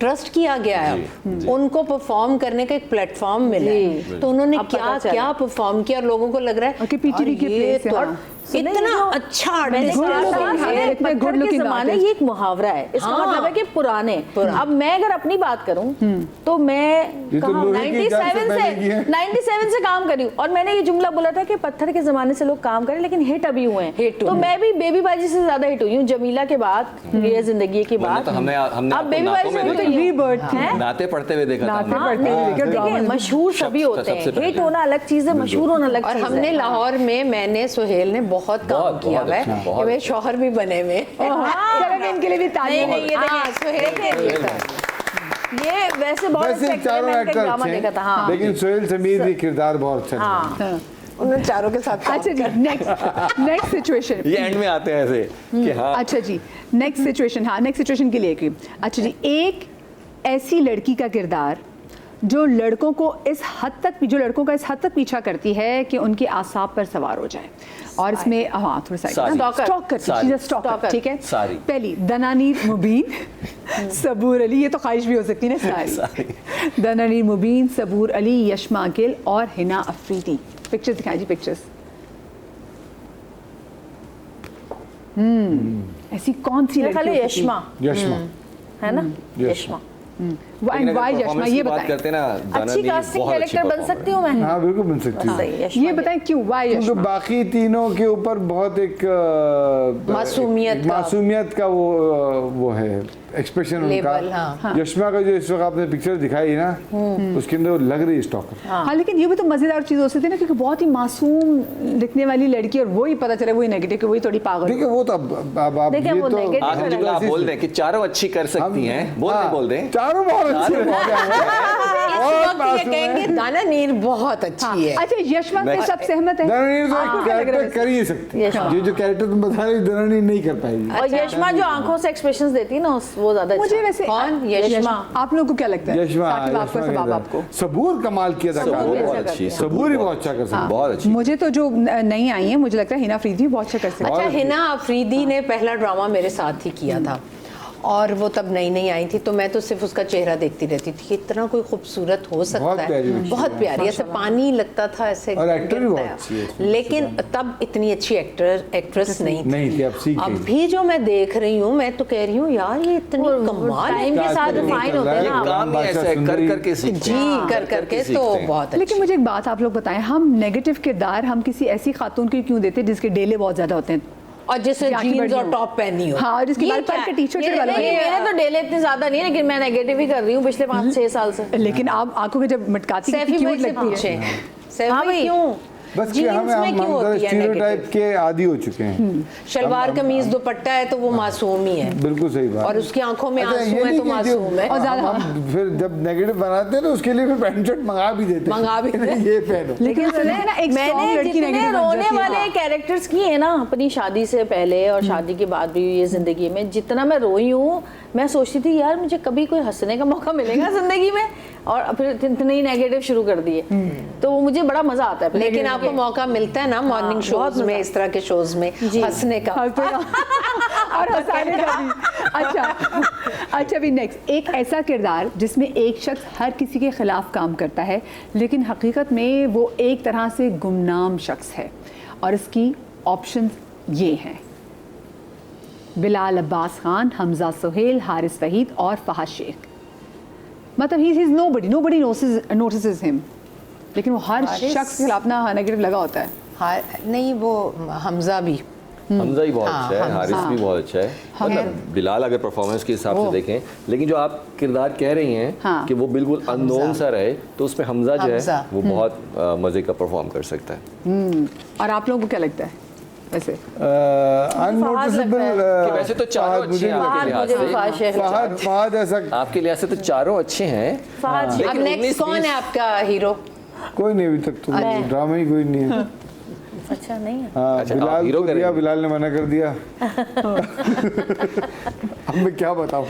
ट्रस्ट किया गया है अब। उनको परफॉर्म करने का एक प्लेटफॉर्म मिला है, तो उन्होंने अब पता क्या चला। क्या परफॉर्म किया और लोगों को लग रहा है और कि PTV "अरे के ये place है, तो हाँ। इतना अच्छा मैंने artist कहा है था, वो। है, इतने पत्थर good के looking ज़माने artist। ये एक मुहावरा है, इसका हाँ। मतलब है कि पुराने। अब मैं अगर अपनी बात करूं तो मैं ये तो कहाँ लोहे की जान से पहले की है। 97 से काम करी हूँ और मैंने ये जुमला बोला था कि पत्थर के ज़माने से लोग काम करें लेकिन हिट अभी हुए हैं। Hit तो हुए। मैं भी बेबी बाजी से ज़्यादा हिट हुई हूँ, जमीला के बाद, ये जिंदगी के वरना बाद। तो हमने अब आपको बेबी नातों बाजी में से देखा। हिट हुई हूँ। rebirth थी। हैं? नाते पढ़ते हुए देखा था नाते हमने। पढ़ते हुए देखा, देखिए, dramas। मशहूर सभी सबसे होते हैं, पहले। हिट होना अलग चीज़ है, मशहूर होना अलग और चीज़ हमने है। लाहौर में मैंने सुहेल ने बहुत काम बहुत, किया बहुत हुआ अच्छा, है बहुत कि भाई अच्छा। शौहर भी बने हुए चलो मैं इनके लिए भी तालियां नहीं, ये हाँ, सुहेल के लिए ये वैसे बहुत वैसे अच्छा actor है, चारों मैंने एक्टर ड्रामा अच्छे देखा था। हाँ। हैं लेकिन सोहेल समीर की किरदार बहुत अच्छा है। हाँ। उन्होंने चारों के साथ काम अच्छा जी, नेक्स्ट सिचुएशन। ये एंड में आते हैं ऐसे कि हाँ अच्छा जी, नेक्स्ट सिचुएशन। हाँ, नेक्स्ट सिचुएशन के लिए की। अच्छा जी, एक ऐसी लड़की का किरदार जो लड़कों का इस हद तक पीछा करती है कि उनके आसाब पर सवार हो जाए। और इसमें हाँ थोड़ा सा सारी। स्टॉक करती सारी। है, स्टॉकर, ठीक है। सारी। पहली दनानीर मुबीन, सबूर अली, ये तो ख्वाहिश भी हो सकती है ना सारी। दनानीर मुबीन, सबूर अली, यशमा गिल और हिना अफरीदी। पिक्चर्स दिखाएं जी, पिक्चर्स। ऐसी कौन सी मेरे लड़की ख्याल हो है सकती यशमा यशमा है ना, यशमा। यशमा। लेकिन अगर वाई यशमा, performance ये की बात बताएं। करते हैं ना, दाना अच्छी दी कास्टिंग बहुत अच्छी कैरेक्टर बन performer सकती हूँ मैं। हाँ बिल्कुल बन सकती है सही, यशमा ये गिल। बताएं क्यों, वाई क्योंकि यशमा? बाकी तीनों के ऊपर बहुत एक मासूमियत का। मासूमियत का वो है एक्सप्रेशन लेवल, उनका। हाँ। यशमा का जो इस वक्त आपने पिक्चर दिखाई ना, उसके अंदर वो लग रही है स्टॉकर। हाँ, लेकिन ये भी तो मजेदार चीज हो सकती है ना, क्योंकि बहुत ही मासूम दिखने वाली लड़की और वही पता चले वही नेगेटिव, कि वही थोड़ी पागल देखिए हो। वो तो अब आप देखिए, ये वो तो negative आखिरी जुमला आप बोल दें कि चारों अच्छी कर सकती हैं, बोल दें चारों बहुत अच्छे हैं। इस बहुत वक्त ये मासूम कहेंगे है। दाना नीर बहुत हाँ, अच्छी है। अच्छा यशमा से सब सहमत है? दनानी तो आपको क्या लग रहा है कैरेक्टर कर ही सकती यशमा। है, जो कैरेक्टर तुम बता रहे हो दनानी नहीं कर पाएगी। और यशमा जो आंखों से एक्सप्रेशंस देती है ना, वो ज्यादा अच्छा मुझे है। वैसे कौन? यशमा। आप लोगों को क्या लगता है? यशमा साकिब, आपको, यशमा सबाब, के आपको? साथ। सबूर कमाल किया था सबूर काम। बहुत अच्छी है, सबूर ही बहुत अच्छा कर सकती है। बहुत अच्छी। मुझे तो जो नई आई है, मुझे लगता है हिना अफरीदी भी बहुत अच्छा कर सकती है। अच्छा, हिना अफरीदी ने पहला ड्रामा मेरे साथ ही किया था और वो तब नई नई आई थी, तो मैं तो सिर्फ उसका चेहरा देखती रहती थी कि इतना कोई खूबसूरत हो सकता बहुत है। प्यारी लड़की बहुत है। प्यारी, ऐसे पानी लगता था ऐसे और एक्टर भी गिरता बहुत है। अच्छी है इसमें, लेकिन तब इतनी अच्छी एक्ट्रेस नहीं नहीं थी, अब सीख गई। अभी जो मैं देख रही हूँ, मैं तो कह रही हूँ यार ये इतनी कमाल है। टाइम के साथ क्या रिफाइन चल होते रहा हैं है? ना। काम ही ऐसा है, कर करके सीखते जी हैं। कर करके तो सीखते हैं। बहुत अच्छी। लेकिन मुझे एक बात आप लोग बताएं, हम नेगेटिव किरदार हम किसी ऐसी खातून को क्यों देते हैं जिसके डेले बहुत ज्यादा होते हैं? और जिसने आंखें जीन्स बड़ी और हो। टॉप पहनी हो। हाँ, और जिसके ये बाल पर क्या के है? टी-शर्ट ये वाला नहीं, मेरे तो डेले इतने ज्यादा नहीं है, लेकिन मैं नेगेटिव ही कर रही हूँ पिछले 5-6 साल से। लेकिन आप आंखों के जब मटकाती सैफी क्यूट भाई से लगती है। पूछें, सैफी हाँ भाई। क्यों बस कि जीन्स हमें में क्यों होती है स्टीरियोटाइप negative? के आदी हो चुके हैं। शलवार कमीज दुपट्टा है तो वो मासूम ही है, बिल्कुल सही बात। और उसकी आंखों में अच्छा, आंसू ये है नहीं तो कि मासूम है। और ज्यादा- हम फिर जब नेगेटिव बनाते हैं तो उसके लिए फिर पैंट शर्ट मंगा भी देते हैं। मंगा भी देते हैं। ये पहनो। लेकिन सुने ना, एक strong मैंने लड़की जितने negative बन रोने जाती है। वाले कैरेक्टर्स किए हैं ना अपनी शादी से पहले और शादी के बाद भी ये जिंदगी में, जितना मैं रोई हूँ, मैं सोचती थी यार मुझे कभी कोई हंसने का मौका मिलेगा जिंदगी में, और फिर इतने ही नेगेटिव शुरू कर दिए। तो वो मुझे बड़ा मजा आता है। लेकिन आपको मौका मिलता है ना मॉर्निंग शोज में, इस तरह के शोज में हंसने का। और हंसाने का भी। अच्छा भी नेक्स्ट, एक ऐसा किरदार जिसमें एक शख्स हर किसी के खिलाफ काम करता है, लेकिन हकीकत में वो एक तरह से गुमनाम शख्स है, और इसकी ऑप्शंस ये हैं: बिलाल अब्बास खान, हमजा सुहेल, हारिस वहीद और फहद शेख। मतलब he is nobody notices him, लेकिन वो हर हारिस- शख्स के खिलाफ ना नेगेटिव लगा होता है। हाँ, नहीं वो हमजा भी हमजा ही बहुत हाँ, अच्छा है, हारिस हाँ। भी बहुत अच्छा है। मतलब बिलाल अगर परफॉर्मेंस के हिसाब से देखें, लेकिन जो आप किरदार कह रही हैं हाँ। कि वो बिल्कुल अननोन सा रहे, तो उसमें हमजा जो है हमजा। वो बहुत मजे का परफॉर्म कर सकता है। और आप लोगों को क्या लगता है वैसे? अननोटिसेबल। कि वैसे तो चारों अच्छे हैं आपके फहद, लिहाज मुझे भी से। फहद शेख अच्छा फहद फहद ऐसा आपके लिहाज से तो चारों अच्छे हैं। फहद शेख। अब लेकिन नेक्स्ट 19-20 कौन है आपका हीरो? कोई नहीं अभी तक तो ड्रामा ही कोई नहीं है। अच्छा नहीं है। हाँ, अच्छा, आप बिलाल हीरो को दिया, करेंगे। बिलाल ने मना कर दिया। अब मैं क्या बताऊँ?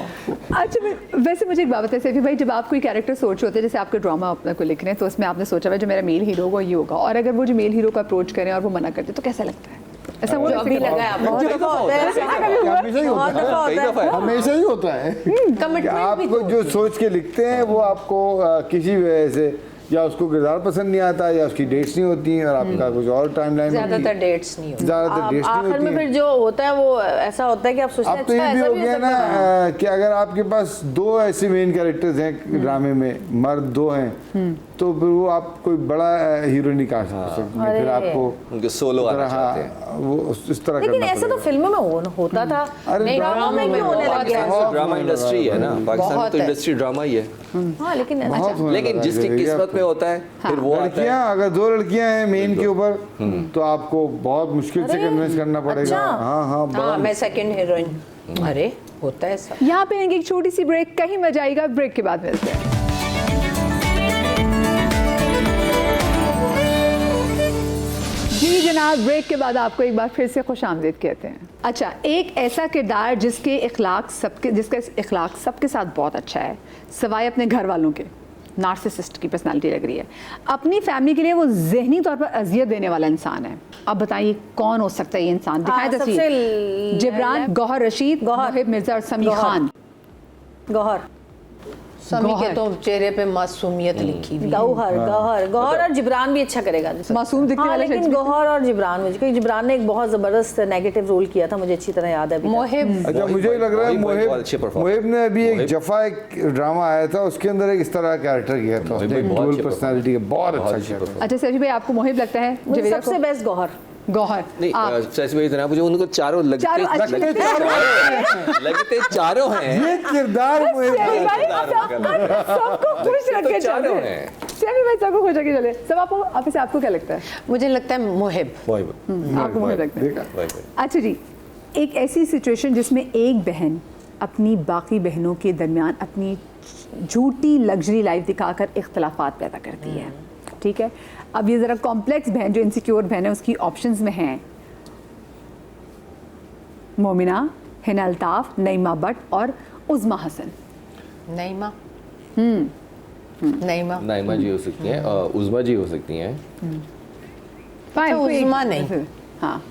अच्छा वैसे मुझे एक बात बताइए सैफी भाई, जब आप कोई कैरेक्टर सोच होते हैं, जैसे आपके ड्रामा अपना को लिख रहे हैं, तो उसमें आपने सोचा हुआ है जो मेरा मेल हीरो होगा ये होगा, और अगर वो जो मेल हीरो को अप्रोच करें और वो मना करते तो कैसा लगता है? ऐसा वो जो अभी लगा है आपको? बहुत दफा होता है, हमेशा ही होता बहुत है। दफा कई होता दफा है। है। हमेशा ही होता है कि कमिटमेंट भी आपको तो जो सोच के लिखते हैं वो आपको किसी वजह से या उसको किरदार पसंद नहीं आता या उसकी डेट्स नहीं होती हैं और आपका कुछ और टाइमलाइन ज्यादातर डेट्स नहीं होती। ज़्यादातर डेट्स नहीं आखिर में होती फिर हैं। जो होता है वो ऐसा होता है कि आप सोचते हैं अब तो ये अच्छा भी ऐसा हो भी हो गया सकता ना है। कि अगर आपके पास 2 ऐसे मेन कैरेक्टर्स हैं ड्रामे में, मर्द 2 हैं, तो फिर वो आप कोई बड़ा हीरो नहीं कास्ट कर सकते हैं। फिर आपको उनके सोलो आना चाहते हैं। हाँ, वो इस तरह लेकिन करना ऐसा तो पड़ेगा। फिल्मों में होता था, अरे नहीं ड्रामा में क्यों होने लग गया है? बहुत ड्रामा होने इंडस्ट्री लगा है ना, पाकिस्तान में बहुत तो है। इंडस्ट्री ड्रामा ही है। हाँ लेकिन बहुत होने लेकिन लगा जिसकी है, देखिए किस्मत आपको। में होता है फिर वो आता है। लड़कियां, अगर 2 लड़कियां हैं मेन के ऊपर तो आपको बहुत मुश्किल से कन्विंस करना पड़ेगा। अच्छा। हाँ हाँ हाँ, बहुत। मैं सेकंड हीरोइन। अरे होता है सब। यहाँ पे लेंगे एक छोटी सी ब्रेक, कहीं मजा आएगा, ब्रेक के बाद मिलते हैं। जी जनाब, ब्रेक के बाद आपको एक बार फिर से खुशामदीद कहते हैं। अच्छा, एक ऐसा किरदार जिसका इखलाक सबके साथ बहुत अच्छा है, सिवाय अपने घर वालों के, नार्सिसिस्ट की पर्सनालिटी लग रही है, अपनी फैमिली के लिए वो जहनी तौर पर अजियत देने वाला इंसान है। अब बताइए कौन हो सकता है ये इंसान? दिखाएं सबसे तस्वीर। जिब्रान, गौहर रशीद, मोहिब मिर्जा और समी खान। गौहर समी के गौहर। तो चेहरे पे मासूमियत लिखी हुई है। गौहर और जिब्रान भी अच्छा करेगा। मासूम दिखने हाँ, वाले लेकिन शख्स भी। गौहर और जिब्रान, मुझे क्योंकि जिब्रान ने एक बहुत जबरदस्त नेगेटिव रोल किया था, मुझे अच्छी तरह याद है अभी तक। मोहिब अच्छा, मुझे लग रहा है मोहिब बहुत अच्छे performance। मोहिब ने अभी एक जफा एक ड्रामा आया था, उसके अंदर एक इस तरह का कैरेक्टर किया था मोहिब उसने, भाई बहुत डुअल अच्छे पर्सनालिटी का बहुत अच्छा अच्छे किया था। अच्छा सैफी भाई, आपको मोहिब लगता है? मुझे जवेदा सबसे को? बेस्ट गौहर। गौहर। नहीं, आप? सच में इतना मुझे उनको चारों चारों अच्छे लगते हैं। लगते चारों हैं। ये किरदार मोहिब सैफी का भाई, सबको खुश रख के चारों चलते हैं। हैं। सैफी भाई सबको खुश रख के चले। सब आपको क्या लगता है? मुझे लगता है मोहिब। आपको मोहिब लगता है? देखा? अच्छा जी, एक ऐसी सिचुएशन जिसमें एक बहन अपनी बाकी बहनों के दरमियान अपनी झूठी लग्जरी लाइफ दिखाकर इख्तलाफात पैदा करती है, ठीक है? अब ये ज़रा कॉम्प्लेक्स बहन, जो इनसिक्योर बहन है, उसकी ऑप्शंस में हैं मोमिना, हिना अल्ताफ, नईमा भट्ट और उज़मा हसन। नईमा। नईमा। नाइमा जी हो सकती हैं, उज़मा जी हो सकती हैं। फाइन, अच्छा, कोई एक- उज़मा नहीं। हाँ,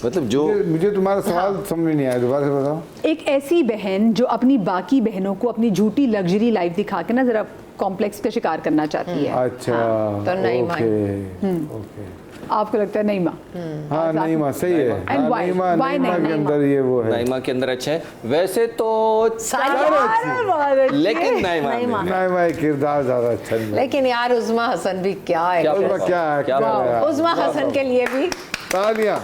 मतलब जो मुझे तुम्हारा सवाल समझ नहीं आया, दोबारा से बताओ। एक ऐसी बहन जो अपनी बाकी बहनों को अपनी झूठी लग्जरी लाइफ दिखा के ना ज़रा कॉम्प्लेक्स का शिकार करना चाहती है। अच्छा, तो नईमा। ओके। आपको लगता है नईमा? हाँ, नईमा सही है। And हाँ, why? नईमा Why नईमा के नईमा? अंदर ये वो है। नाइमा के अंदर अच्छा है वैसे तो, लेकिन लेकिन नाइमा नईमा एक किरदार ज्यादा अच्छा नहीं है। लेकिन यार उज़मा हसन भी क्या है। क्या उज़मा क्या है, क्या क्या है? उज़मा हसन के लिए भी तालियां।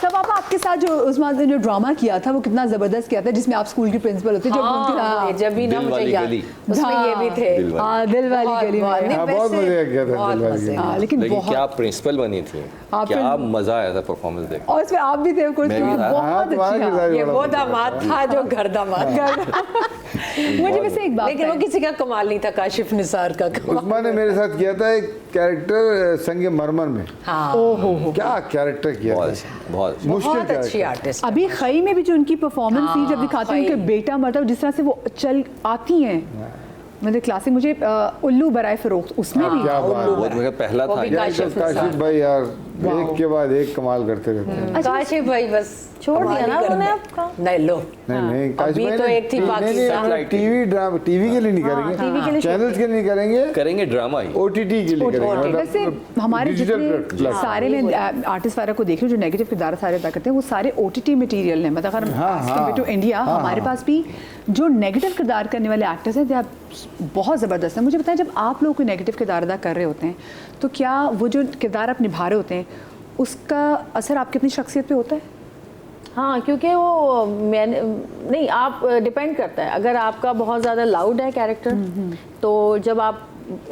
सब आपके साथ जो उज़मा ने जो ड्रामा किया था वो कितना जबरदस्त किया था, जिसमें आप स्कूल की प्रिंसिपल होते जो हाँ, जब भी ना दिल मुझे वाली याद, गली। उसमें ये भी थे। दिल वाली। हाँ, दिल वाली बहुत- गली बहुत- में। नहीं, हाँ, बहुत वैसे मजे किया था बहुत दिल वाली मजे। गली। हाँ, लेकिन लेकिन क्या बहुत, प्रिंसिपल बनी थी, आप क्या मजा आया था परफॉर्मेंस देख। और इसमें आप भी थे कोर्स, मैं भी था। हाँ, बहुत तुम्हारा अच्छी। किरदार ये बड़ा वो पसंद है। दामाद था जो घर दामाद। मुझे वैसे एक बात लेकिन वो बताएं। किसी का कमाल नहीं था, काशिफ निसार का कमाल। उस्मान ने मेरे साथ किया था एक कैरेक्टर संगे मरमर में। हाँ, ओहो, क्या कैरेक्टर किया बहुत था, अच्छा, बहुत मुश्किल बहुत अच्छी कैरेक्टर। आर्टिस्ट। अभी खई में भी जो उनकी परफॉर्मेंस थी, जब दिखाते हैं खई। उनके बेटा मतलब जिस तरह से वो चल आती हैं, मतलब क्लासिक। मुझे उल्लू बराए फरोख्त, उसमें भी क्या बात वो है। मेरा पहला वो था भी ये। काशिफ काशिफ भाई यार एक के बाद एक कमाल करते रहते हैं। काशिफ भाई बस छोड़ दिया कमाल ना ही उन्होंने करते। आपका। नहीं लो, नहीं काशिफ अभी भाई तो ने- एक थी नहीं, पाकिस्तान। नहीं, टीवी ड्रामा, टीवी के लिए नहीं टीवी के करेंगे, लिए चैनल्स के लिए नहीं करेंगे, करेंगे ड्रामा ही। ओटीटी के लिए करेंगे। वैसे हमारे डिजिटल जितने प्लेटफॉर्म। सारे में आर्टिस्ट वगैरह को देख रहे हो जो नेगेटिव किरदार सारे अदा करते हैं, वो सारे ओटीटी मटेरियल हैं। मतलब अगर हाँ, टू इंडिया, हाँ, हमारे हाँ। पास भी जो नेगेटिव किरदार करने वाले एक्टर्स हैं, आप बहुत ज़बरदस्त हैं। मुझे बताएं, जब आप लोग कोई नेगेटिव किरदार अदा कर रहे होते हैं तो क्या वो जो किरदार आप निभा रहे होते हैं उसका असर आपकी अपनी शख्सियत पे होता है? हाँ, क्योंकि वो मैंने नहीं, आप डिपेंड करता है। अगर आपका बहुत ज़्यादा लाउड है कैरेक्टर, तो जब आप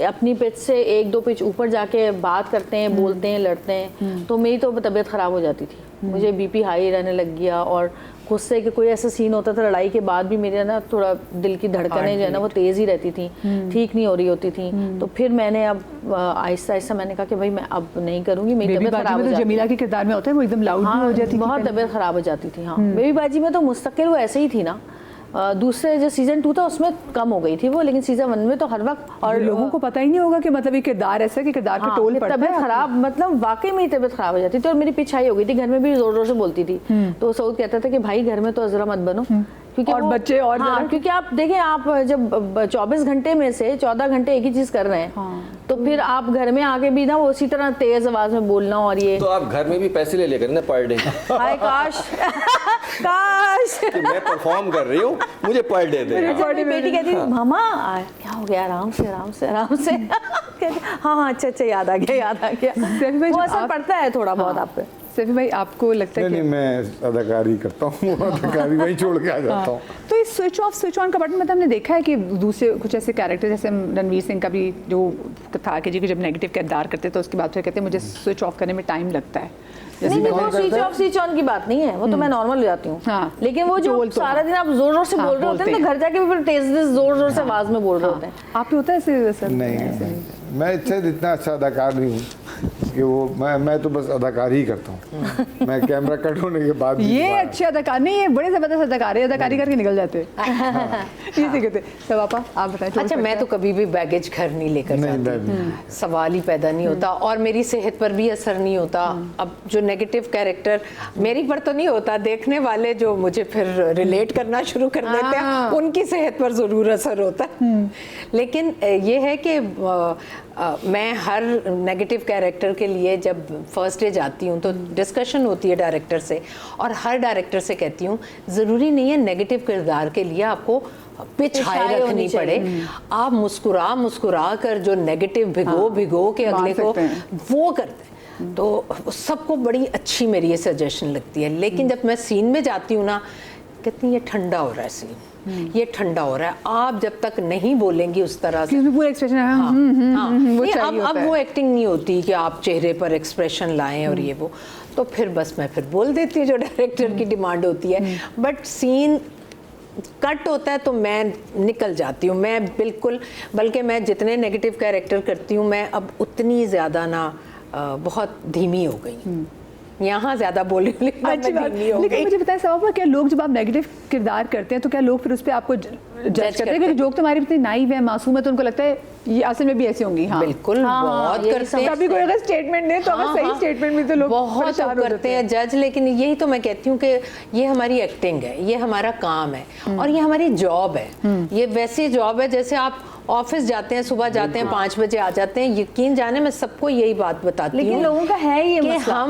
अपनी पिच से 1-2 पिच ऊपर जाके बात करते हैं, बोलते हैं, लड़ते हैं, तो मेरी तो तबीयत ख़राब हो जाती थी। मुझे बीपी हाई रहने लग गया, और गुस्से के कोई ऐसा सीन होता था लड़ाई के बाद भी मेरे ना थोड़ा दिल की धड़कनें जो है ना वो तेज़ ही रहती थी, ठीक नहीं हो रही होती थी। तो फिर मैंने अब आहिस्ता आहिस्ता मैंने कहा कि भाई मैं अब नहीं करूँगी, मेरी बेबी तबीयत बाजी ख़राब में हो तो जाती जमीला के किरदार में होता है, वो एकदम लाउड हाँ, भी हो जाती थी। बहुत तबीयत ख़राब हो जाती थी। हाँ, बेबी बाजी में तो मुस्तकिल वो ऐसे ही थी ना। दूसरे जो सीज़न 2 था उसमें कम हो गई थी वो, लेकिन सीज़न 1 में तो हर वक्त। और लोगों को पता ही नहीं होगा कि मतलब ये किरदार ऐसा है कि किरदार का टोल पड़ता है। तबीयत खराब, मतलब वाकई मेरी तबीयत खराब हो जाती थी, और मेरी पिच हाई हो गई थी। घर में भी जोर जोर से बोलती थी, तो सऊद कहता था कि भाई घर में तो अजरा मत बनो, और वो- बच्चे और हाँ, ज़रा- क्योंकि आप देखें, आप जब 24 घंटे में से 14 घंटे एक ही चीज कर रहे हैं, तो फिर आप घर में आके भी ना वो उसी तरह तेज आवाज में बोलना, और ये तो आप घर में भी पैसे ले लेकर ना पर डे हाय काश काश कि मैं परफॉर्म कर रही हूँ, मुझे पर डे दे। जब मेरी बेटी कहती थी मामा क्या हो गया, आराम से आराम से आराम से कहती, हाँ हाँ अच्छा याद आ गया याद आ गया। सैफी भाई, वो जब असर आप- पड़ता है थोड़ा बहुत आप पे। सैफी भाई, आपको लगता है नहीं कि मैं अदाकारी करता हूँ, अदाकारी वहीं छोड़ के आ जाता हूँ। तो इस स्विच ऑफ स्विच ऑन का बटन मतलब हमने देखा है कि दूसरे कुछ ऐसे कैरेक्टर, जैसे रणवीर सिंह का भी जो था कि जी को जब नेगेटिव किरदार करते तो उसके बाद फिर कहते हैं मुझे स्विच ऑफ करने में टाइम लगता है। नहीं मैं वो कौन स्विच करता है? ऑफ स्विच ऑन की बात नहीं है, वो तो मैं नॉर्मल हो जाती हूँ। हाँ। लेकिन वो जो बोल तो सारा हाँ। दिन आप जोर जोर से हाँ, बोल रहे होते हैं बोलते तो घर जाके भी फिर तेज जोर से आवाज में बोल रहे होते हैं। आप पे होता है ऐसे सर? नहीं मैं इतना अच्छा अदाकार नहीं हूँ कि वो मैं तो बस अदाकारी ही करता हूँ। मैं कैमरा कट होने के बाद भी ये दोबारा- अच्छे अदाकार नहीं, ये बड़े जबरदस्त अदाकार है, अदाकारी करके निकल जाते हैं। ये कहते सब आपा आप बताएं। अच्छा, मैं तो कभी भी बैगेज घर नहीं लेकर नहीं, जाती, नहीं। सवाल ही पैदा नहीं होता, और मेरी सेहत पर भी असर नहीं होता। अब जो नेगेटिव कैरेक्टर मेरी पर तो नहीं होता, देखने वाले जो मुझे फिर रिलेट करना शुरू कर देते हैं उनकी सेहत पर ज़रूर असर होता है। लेकिन ये है कि मैं हर नेगेटिव कैरेक्टर के लिए जब फर्स्ट डे जाती हूँ तो डिस्कशन होती है डायरेक्टर से, और हर डायरेक्टर से कहती हूँ ज़रूरी नहीं है नेगेटिव किरदार के लिए आपको पिच हाई हाई रखनी होनी पड़े। आप मुस्कुरा कर जो नेगेटिव भिगो के मार अगले को सकते हैं। वो करते हैं, तो सबको बड़ी अच्छी मेरी ये सजेशन लगती है। लेकिन जब मैं सीन में जाती हूँ ना, कहती हैं ये ठंडा हो रहा है सीन, ये ठंडा हो रहा है, आप जब तक नहीं बोलेंगी उस तरह से। उसमें पूरा एक्सप्रेशन है। हाँ, वो नहीं, चाहिए अब होता वो है। एक्टिंग नहीं होती कि आप चेहरे पर एक्सप्रेशन लाएं और ये वो, तो फिर बस मैं फिर बोल देती हूँ जो डायरेक्टर की डिमांड होती है। बट सीन कट होता है तो मैं निकल जाती हूँ, मैं बिल्कुल, बल्कि मैं जितने नेगेटिव कैरेक्टर करती हूँ मैं अब उतनी ज़्यादा ना बहुत धीमी हो गई, यहाँ ज़्यादा बोल रही हूँ लेकिन अब अच्छी मैं बात। धीमी हो लेकिन गई। मुझे बताएं सवाब, क्या लोग जब आप नेगेटिव किरदार करते हैं तो क्या लोग फिर उस पर आपको जज करते हैं? क्योंकि जोक तुम्हारी इतनी नाइव है, मासूम है, तो उनको लगता है ये असल में भी ऐसी होंगी। हाँ बिल्कुल, हाँ, बहुत यही करते हैं। कभी कोई अगर स्टेटमेंट दे तो अगर सही स्टेटमेंट में तो लोग बहुत परेशान हो करते जाते हैं जज। लेकिन यही तो मैं कहती हूँ कि ये हमारी एक्टिंग है, ये हमारा काम है, और ये हमारी जॉब है। ये वैसी जॉब है जैसे आप ऑफिस जाते हैं, सुबह जाते हैं 5 बजे आ जाते हैं। यकीन जाने मैं सबको यही बात बताती हूँ, लेकिन लोगों का है ये कि मसला।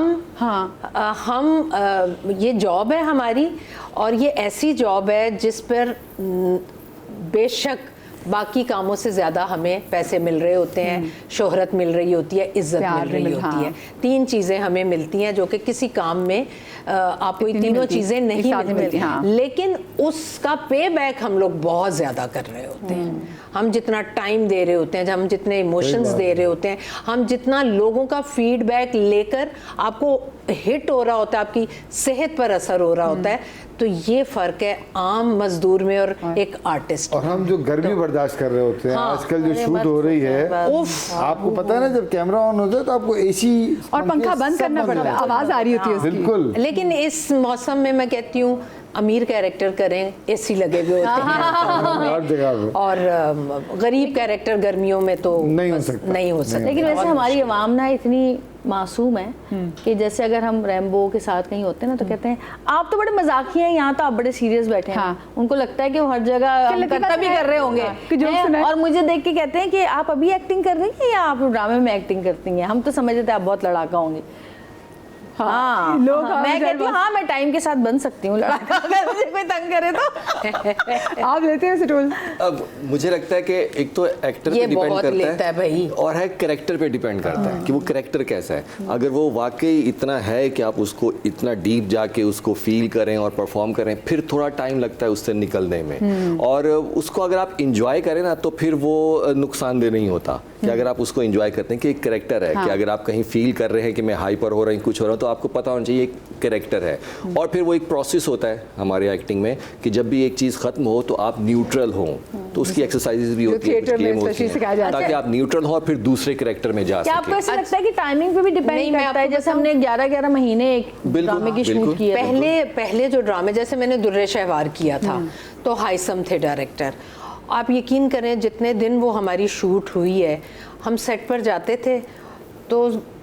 ये जॉब है हमारी, और ये ऐसी जॉब है जिस पर बेशक बाकी कामों से ज़्यादा हमें पैसे मिल रहे होते हैं, शोहरत मिल रही होती है, इज्जत प्यार मिल रही मिल- होती हाँ। है। 3 चीज़ें हमें मिलती हैं जो कि किसी काम में आपको ये इतनी तीनों मिलती, चीज़ें एक नहीं साथ ही मिलती, मिलती, हाँ। लेकिन उसका पे बैक हम लोग बहुत ज़्यादा कर रहे होते हैं। हम जितना टाइम दे रहे होते हैं, हम जितने इमोशंस दे रहे होते हैं, हम जितना लोगों का फीडबैक लेकर आपको हिट हो रहा होता है, आपकी सेहत पर असर हो रहा होता है, तो ये फ़र्क है आम मजदूर में और एक आर्टिस्ट और हम जो गर्मी बर्दाश्त कर रहे होते हैं, हाँ, आजकल जो अरे शूट मत हो रही पूछो है, बात। उफ, आपको पता है ना जब कैमरा ऑन होता है तो आपको एसी और पंखा बंद करना पड़ता है, आवाज आ रही होती है उसकी। बिल्कुल। लेकिन इस मौसम में मैं कहती हूँ अमीर कैरेक्टर करें, एसी लगे हुए होते हैं हर जगह पे और गरीब कैरेक्टर गर्मियों में तो नहीं हो बस सकता। नहीं हो सकता। लेकिन वैसे और हमारी आवाम ना इतनी मासूम है कि जैसे अगर हम रैम्बो के साथ कहीं होते हैं ना तो कहते हैं आप तो बड़े मजाकिया हैं, यहाँ तो आप बड़े सीरियस बैठे हैं। हाँ। उनको लगता है कि वो हर जगह हम लकी करता बात भी है। कर रहे होंगे हाँ, कि जोक हैं, सुनाए। और मुझे देख के कहते हैं कि आप अभी एक्टिंग कर रही हैं या आप ड्रामे में एक्टिंग करती हैं। हम तो समझते थे आप बहुत लड़ाका होंगे। हाँ, लोग हाँ, मैं हमेशा कहती हूँ हाँ मैं टाइम के साथ बन सकती हूँ लड़ाका, अगर मुझे कोई तंग करे तो। आप लेते हैं रोल? अब मुझे लगता है कि एक तो एक्टर ये पे डिपेंड बहुत करता लेता है भाई। और है कैरेक्टर पे डिपेंड करता है कि वो कैरेक्टर कैसा है। अगर वो वाकई इतना है कि आप उसको इतना डीप जाके उसको फील करें और परफॉर्म करें, फिर थोड़ा टाइम लगता है उससे निकलने में। और उसको अगर आप इंजॉय करें ना तो फिर वो नुकसानदेह नहीं होता। कि अगर आप उसको इंजॉय करते हैं कि एक कैरेक्टर है, कि अगर आप कहीं फील कर रहे हैं कि मैं हाइपर हो रहा हूँ, कुछ हो रहा हूँ, तो आपको पता होना चाहिए एक कैरेक्टर है। और फिर वो एक प्रोसेस होता है हमारे एक्टिंग में कि जब भी एक चीज़ खत्म हो तो आप न्यूट्रल हो, तो उसकी एक्सरसाइजेज भी होती है, कुछ थिएटर में गेम होती especially सिखाया जाता है, ताकि आप न्यूट्रल हो और फिर दूसरे कैरेक्टर में जा क्या आपको सकें। ऐसा लगता है कि टाइमिंग पे भी नहीं, डिपेंड मैं करता है? आपको जैसे हमने 11-11 महीने एक बिल्कुल, ड्रामे की बिल्कुल। शूट की है। पहले जो ड्रामे, जैसे मैंने दुर्रे शहवार किया था तो हाइसम थे डायरेक्टर। आप यकीन करें जितने दिन वो हमारी शूट हुई है, हम सेट पर जाते थे तो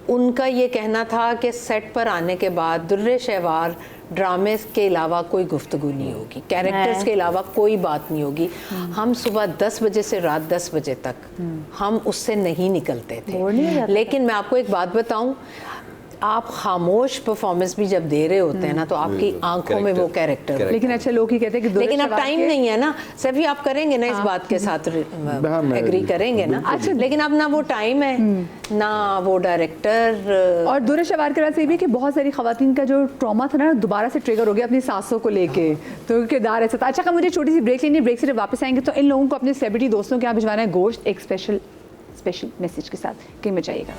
उनका ये कहना था कि सेट पर आने के बाद दुर्रे शहवार ड्रामे के अलावा कोई गुफ्तगू नहीं होगी, कैरेक्टर्स के अलावा कोई बात नहीं होगी। हम सुबह 10 बजे से रात 10 बजे तक हम उससे नहीं निकलते थे। लेकिन मैं आपको एक बात बताऊं, आप खामोश परफॉर्मेंस भी जब दे रहे होते हैं ना तो आपकी आंखों में वो कैरेक्टर। लेकिन अच्छा लोग ही कहते हैं कि लेकिन अब टाइम नहीं है ना, सभी आप करेंगे ना इस बात के साथ एग्री करेंगे ना। अच्छा, लेकिन अब ना वो टाइम है ना वो डायरेक्टर। और दुर्र शवार के से भी कि बहुत सारी खवातीन का जो ट्रॉमा था ना दोबारा से ट्रिगर हो गया अपनी सासों को लेके, तो किरदार ऐसा था। अच्छा का मुझे छोटी सी ब्रेक लेनी है, ब्रेक से जब वापस आएंगे तो इन लोगों को अपने सेलिब्रिटी दोस्तों के यहाँ भिजवाना है गोश्त, एक स्पेशल मैसेज के साथ। कहीं बचाइएगा।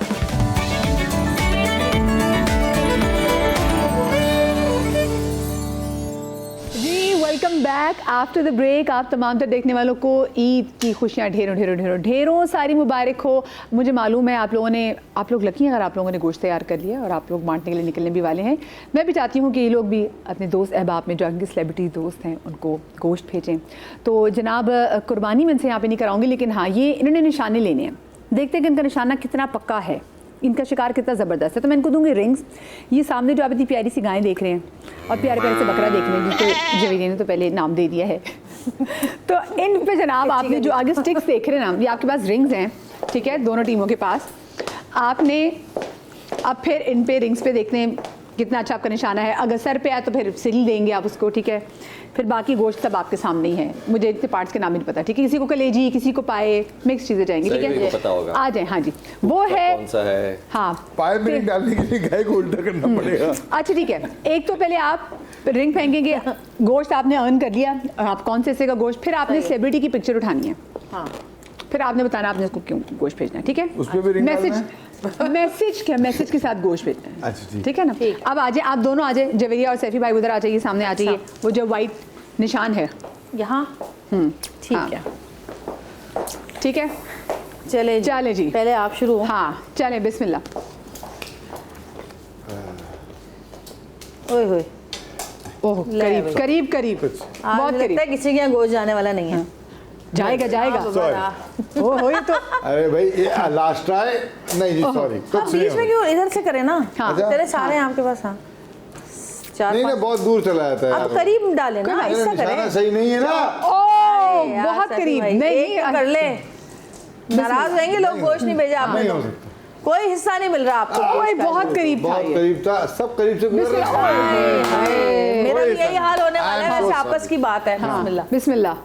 Welcome back after the break. आप तमाम तर देखने वालों को ईद की खुशियाँ ढेरों ढेरों ढेरों ढेरों सारी मुबारक हो। मुझे मालूम है आप लोग लकी हैं अगर आप लोगों ने गोश्त तैयार कर लिया और आप लोग बांटने के लिए निकलने भी वाले हैं। मैं भी चाहती हूँ कि ये लोग भी अपने दोस्त अहबाब में जो उनके सेलिब्रिटी दोस्त हैं उनको गोश्त भेजें। तो जनाब कुर्बानी मैं इनसे यहाँ पे नहीं कराऊंगी, लेकिन हाँ ये इन्होंने निशाने लेने हैं, देखते हैं कि इनका निशाना कितना पक्का है, इनका शिकार कितना ज़बरदस्त है। तो मैं इनको दूंगी रिंग्स। ये सामने जो आप इतनी प्यारी सी गाय देख रहे हैं और प्यारे प्यारे से बकरा देख रहे हैं जिसको जवेरी ने तो पहले नाम दे दिया है तो इन पे जनाब आपने जो आगे स्टिक्स देख रहे हैं ना, ये आपके पास रिंग्स हैं, ठीक है, दोनों टीमों के पास। आपने अब फिर इन पे रिंग्स पे देखते हैं कितना अच्छा आपका निशाना है। अगर सर पे आए तो फिर सिल देंगे आप उसको, ठीक है। फिर बाकी गोश्त सब आपके सामने ही है, मुझे इतने पार्ट्स के नाम नहीं पता, ठीक है। किसी को कलेजी, किसी को पाए, मिक्स चीजें जाएंगी, ठीक है। पता होगा। आ जाए, हाँ जी, वो है कौन सा है। हाँ, पाए में रिंग डालने के लिए गाय को उल्टा करना पड़ेगा। अच्छा ठीक है, एक तो पहले आप रिंग फेंकेंगे, गोश्त आपने अर्न कर लिया, आप कौन से हिस्से का गोश्त, फिर आपने सेलिब्रिटी की पिक्चर उठानी है, हाँ, फिर आपने बताना आपने उसको क्यों गोश्त भेजना है, ठीक है। उस पे भी रिंग मैसेज के साथ गोश्त भेजना है, अच्छा ठीक है ना। अब आ जाए, आप दोनों आ जाए, जवेरिया और सैफी भाई उधर आ जाइए, सामने आ जाइए। वो जो वाइट निशान है यहाँ, ठीक है, ठीक है, चले जी, पहले आप शुरू हो। हाँ चले, बिस्मिल्लाह। ओए होए, ओह करीब करीब करीब, बहुत लगता है किसी के यहाँ गोश्त जाने वाला नहीं है। जाएगा ओह ये तो अरे भाई ये लास्ट ट्राई नहीं जी, सॉरी कुछ बीच में क्यों, इधर से करे ना। हाँ। तेरे सारे हैं आपके पास। हाँ, चार नहीं ना, बहुत दूर चला जाता है। आप करीब डाले ना, ऐसा निशाना करें। सही नहीं है ना। ओह बहुत करीब, नहीं कर ले, नाराज रहेंगे लोग, गोश्त नहीं भेजा आपने नहीं तो। हो सकता, कोई हिस्सा नहीं मिल रहा आपको। ओए बहुत करीब था बहुत ये। करीब था, सब करीब से गुजर रहे थे। मेरा भी यही हाल होने वाला है, वैसे आपस की बात है। बिस्मिल्लाह। बिस्मिल्लाह।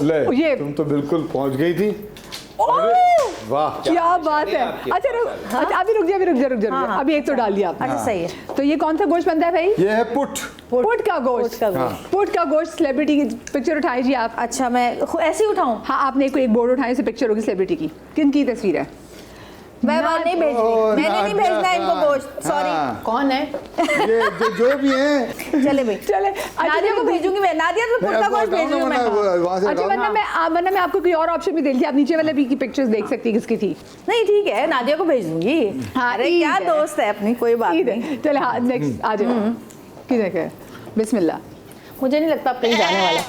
ले, ये तुम तो बिल्कुल पहुंच गई थी। वाह क्या बात है। अच्छा अभी रुक जा, अभी एक तो डाल दिया आपने। अच्छा सही है। तो ये कौन सा गोश्त बनता है भाई? ये है पुट पुट का गोश्त। पुट का गोश्त सेलिब्रिटी की पिक्चर उठाई जी आप। अच्छा मैं ऐसे ही उठाऊं? हाँ, आपने एक बोर्ड उठाई से पिक्चर होगी सेलिब्रिटी की, किन की तस्वीर है? मैं बात नहीं भेज रही, मैंने नहीं भेजना है इनको गोश्त, सॉरी। कौन है? ये जो भी है। चले भाई, चले नादिया को भेजूंगी मैं, नादिया तो पुट का गोश्त भेज रही हूं मैं। अच्छा वरना मैं आपको कोई और ऑप्शन भी दे दी, आप नीचे वाले भी की पिक्चर्स देख सकती है किसकी थी। नहीं ठीक है, नादिया को भेज दूंगी। हाँ, अरे क्या दोस्त है अपनी, कोई बात नहीं। चले हाँ, नेक्स्ट आ जाओ। किधर है? बिस्मिल्लाह। मुझे नहीं लगता आप कहीं जाने वाला।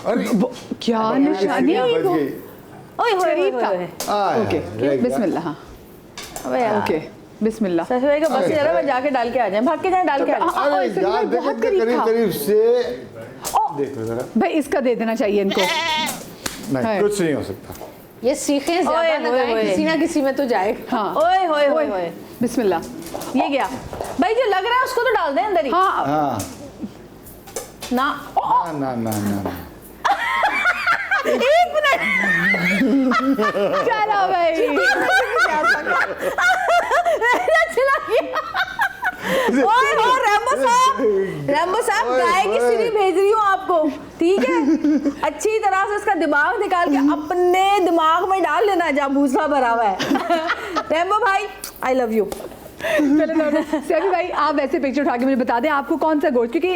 क्या निशानी ओए होए ओके बिस्मिल्लाह। हाँ अबे यार, ओके बिस्मिल्लाह। सच भाई का बस जरा मैं जाके डाल के आ जाए, भाग के जाए डाल के आ जाए। अरे यार देखो बहुत करीब था। करीब से देखो जरा। भाई इसका दे देना चाहिए इनको। नहीं कुछ नहीं हो सकता। ये सीखें ज्यादा लगाएं, किसी ना किसी में तो जाएगा। हाँ ओए होए होए होए, बिस्मिल्लाह। ये गया भाई, जो लग रहा है उसको तो डाल दें अंदर ही। हाँ हाँ ना ना ना ना एक मिनट चलो भाई। चला गया। ओए हो रैम्बो साहब गाय की सीढ़ी भेज रही हूँ आपको, ठीक है। अच्छी तरह से उसका दिमाग निकाल के अपने दिमाग में डाल लेना जहाँ भूसा भरा हुआ है। रैम्बो भाई आई लव यू। सभी भाई आप वैसे पिक्चर उठा के मुझे बता दें आपको कौन सा गोश्त, क्योंकि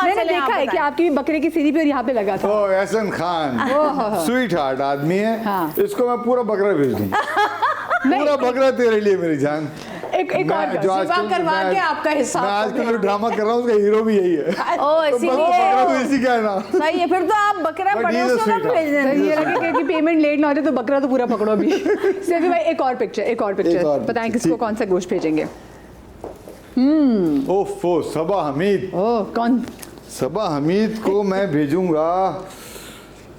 मैंने देखा है कि आपकी बकरे की सीढ़ी पे और यहाँ पे लगा था। ओ एहसन खान स्वीट हार्ट आदमी है। हाँ। इसको मैं पूरा बकरा भेज दूँ। पूरा बकरा तेरे लिए मेरी जान। एक और करवा के आपका हिसाब मैं आजकल जो ड्रामा कर रहा हूँ उसका हीरो भी यही है। ओ इसीलिए इसी का है ना। सही है, फिर तो आप बकरा But पड़े he is a उसको मत sweetheart. भेज देना। ये लगे कि पेमेंट लेट ना हो जाए तो बकरा तो पूरा पकड़ो अभी। सभी भाई एक और पिक्चर बताएं किसको कौन सा गोश्त भेजेंगे? ओफो सबा हमीद। ओह कौन? सबा हमीद को मैं भेजूंगा।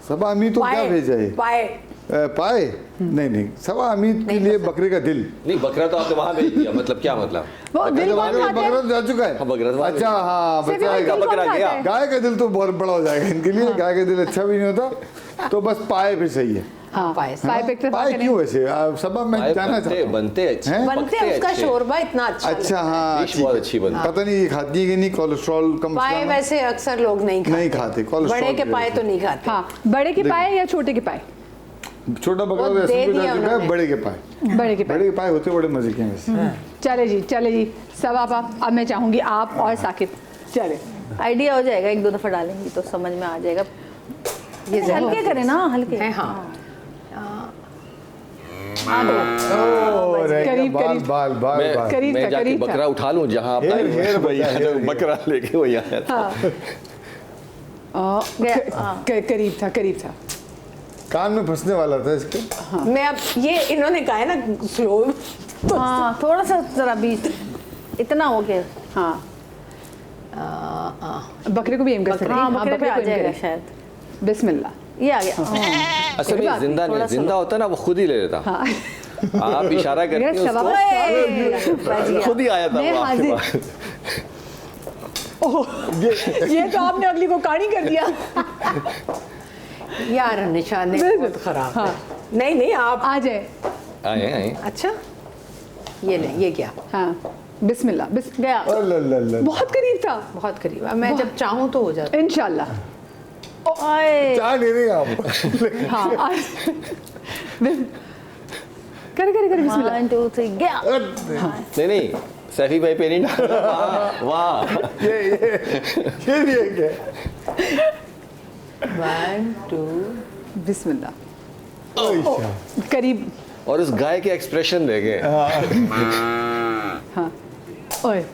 सबा हमीद को क्या भेजा है? पाए पाए? नहीं, सबा हमीद के लिए बकरे का दिल। नहीं, बकरा तो आपने वहाँ भेज दिया, मतलब क्या मतलब? वो दिल कौन बकरा खाते हैं? बकरा तो जा चुका है। हाँ, बकरा तो वहाँ अच्छा, हाँ सिर्फ दिल बचाएगा। कौन बकरा खाता गया। है? गाय का दिल तो बहुत बड़ा हो जाएगा इनके लिए। गाय का दिल अच्छा भी नहीं होता, तो बस पाए भी सही है। हाँ, पाए से। पाए पे इत्तेफाक पाए करें। क्यों वैसे? सबा मैं पाए जानना बनते चाहता हूँ। बनते अच्छे हैं? बनते पकते उसका अच्छे। शोरबा इतना अच्छा अच्छा, हाँ डिश बहुत अच्छी बनती है। पता नहीं ये खाती है कि नहीं, कोलेस्ट्रॉल कम पाए से कम। वैसे अक्सर लोग नहीं खाते। नहीं खाते, कोलेस्ट्रॉल बड़े के की पाए वजह तो से। नहीं खाते। हाँ, बड़े के पाए या छोटे के पाए? छोटा बकरा वो तो ऐसे दे भी जा दिया चुका है, उन्होंने। बड़े के पाए। बड़े के पाए। बड़े के पाए होते बड़े मजे के हैं वैसे। चले जी सब आप अब मैं चाहूंगी आप और साकिब चले। आइडिया हो जाएगा, एक दो दफा डालेंगी तो समझ में आ जाएगा। ये हल्के करें ना, हल्के है। हाँ ओ, रहेगा करीब, बाल करीब। बाल बाल मैं बाल। करीब था, मैं जाके करीब था। बकरा उठा लूं जहाँ आप हेर, लाए हेर हो, वही बता, आया हेर, था, हेर। बकरा लेके वही आया था। करीब था, करीब था। कान में फंसने वाला था इसके। मैं अब ये इन्होंने कहा है ना स्लो, हाँ, थोड़ा सा जरा बीच, इतना हो गया। हाँ, बकरे को भी एम कर सकते हैं। हाँ, बकरे पे बकरे आ को aim जाएगा करें। शायद। बिस्मिल्लाह। ये आ गया। असल कोई में बात जिंदा नहीं, जिंदा होता ना वो खुद ही ले लेता। हाँ, आप इशारा करती हैं सवाल- उसको, खुद ही आया था मैं वो आपके हाजिर। पास। ओह, ये तो आपने अगली को कहानी कर दिया। यार निशाने बहुत खराब है। नहीं नहीं आप आ जाए। आए आए। अच्छा ये ले, ये क्या हाँ, बिस्मिल्लाह गया। अल्लाह, बहुत करीब था। बहुत करीब है। मैं जब चाहूँ तो हो जाता। इंशाल्लाह। ओए, चाह नहीं रही आप। हाँ, करे करे करे बिस्मिल्लाह। 1 2 3 गया। नहीं नहीं, सैफी भाई पे नहीं डाला। वाह, ये भी एक है। 1 2 बिस्मिल्लाह। ओह, करीब। और उस गाय के एक्सप्रेशन देखे। हाँ, ओए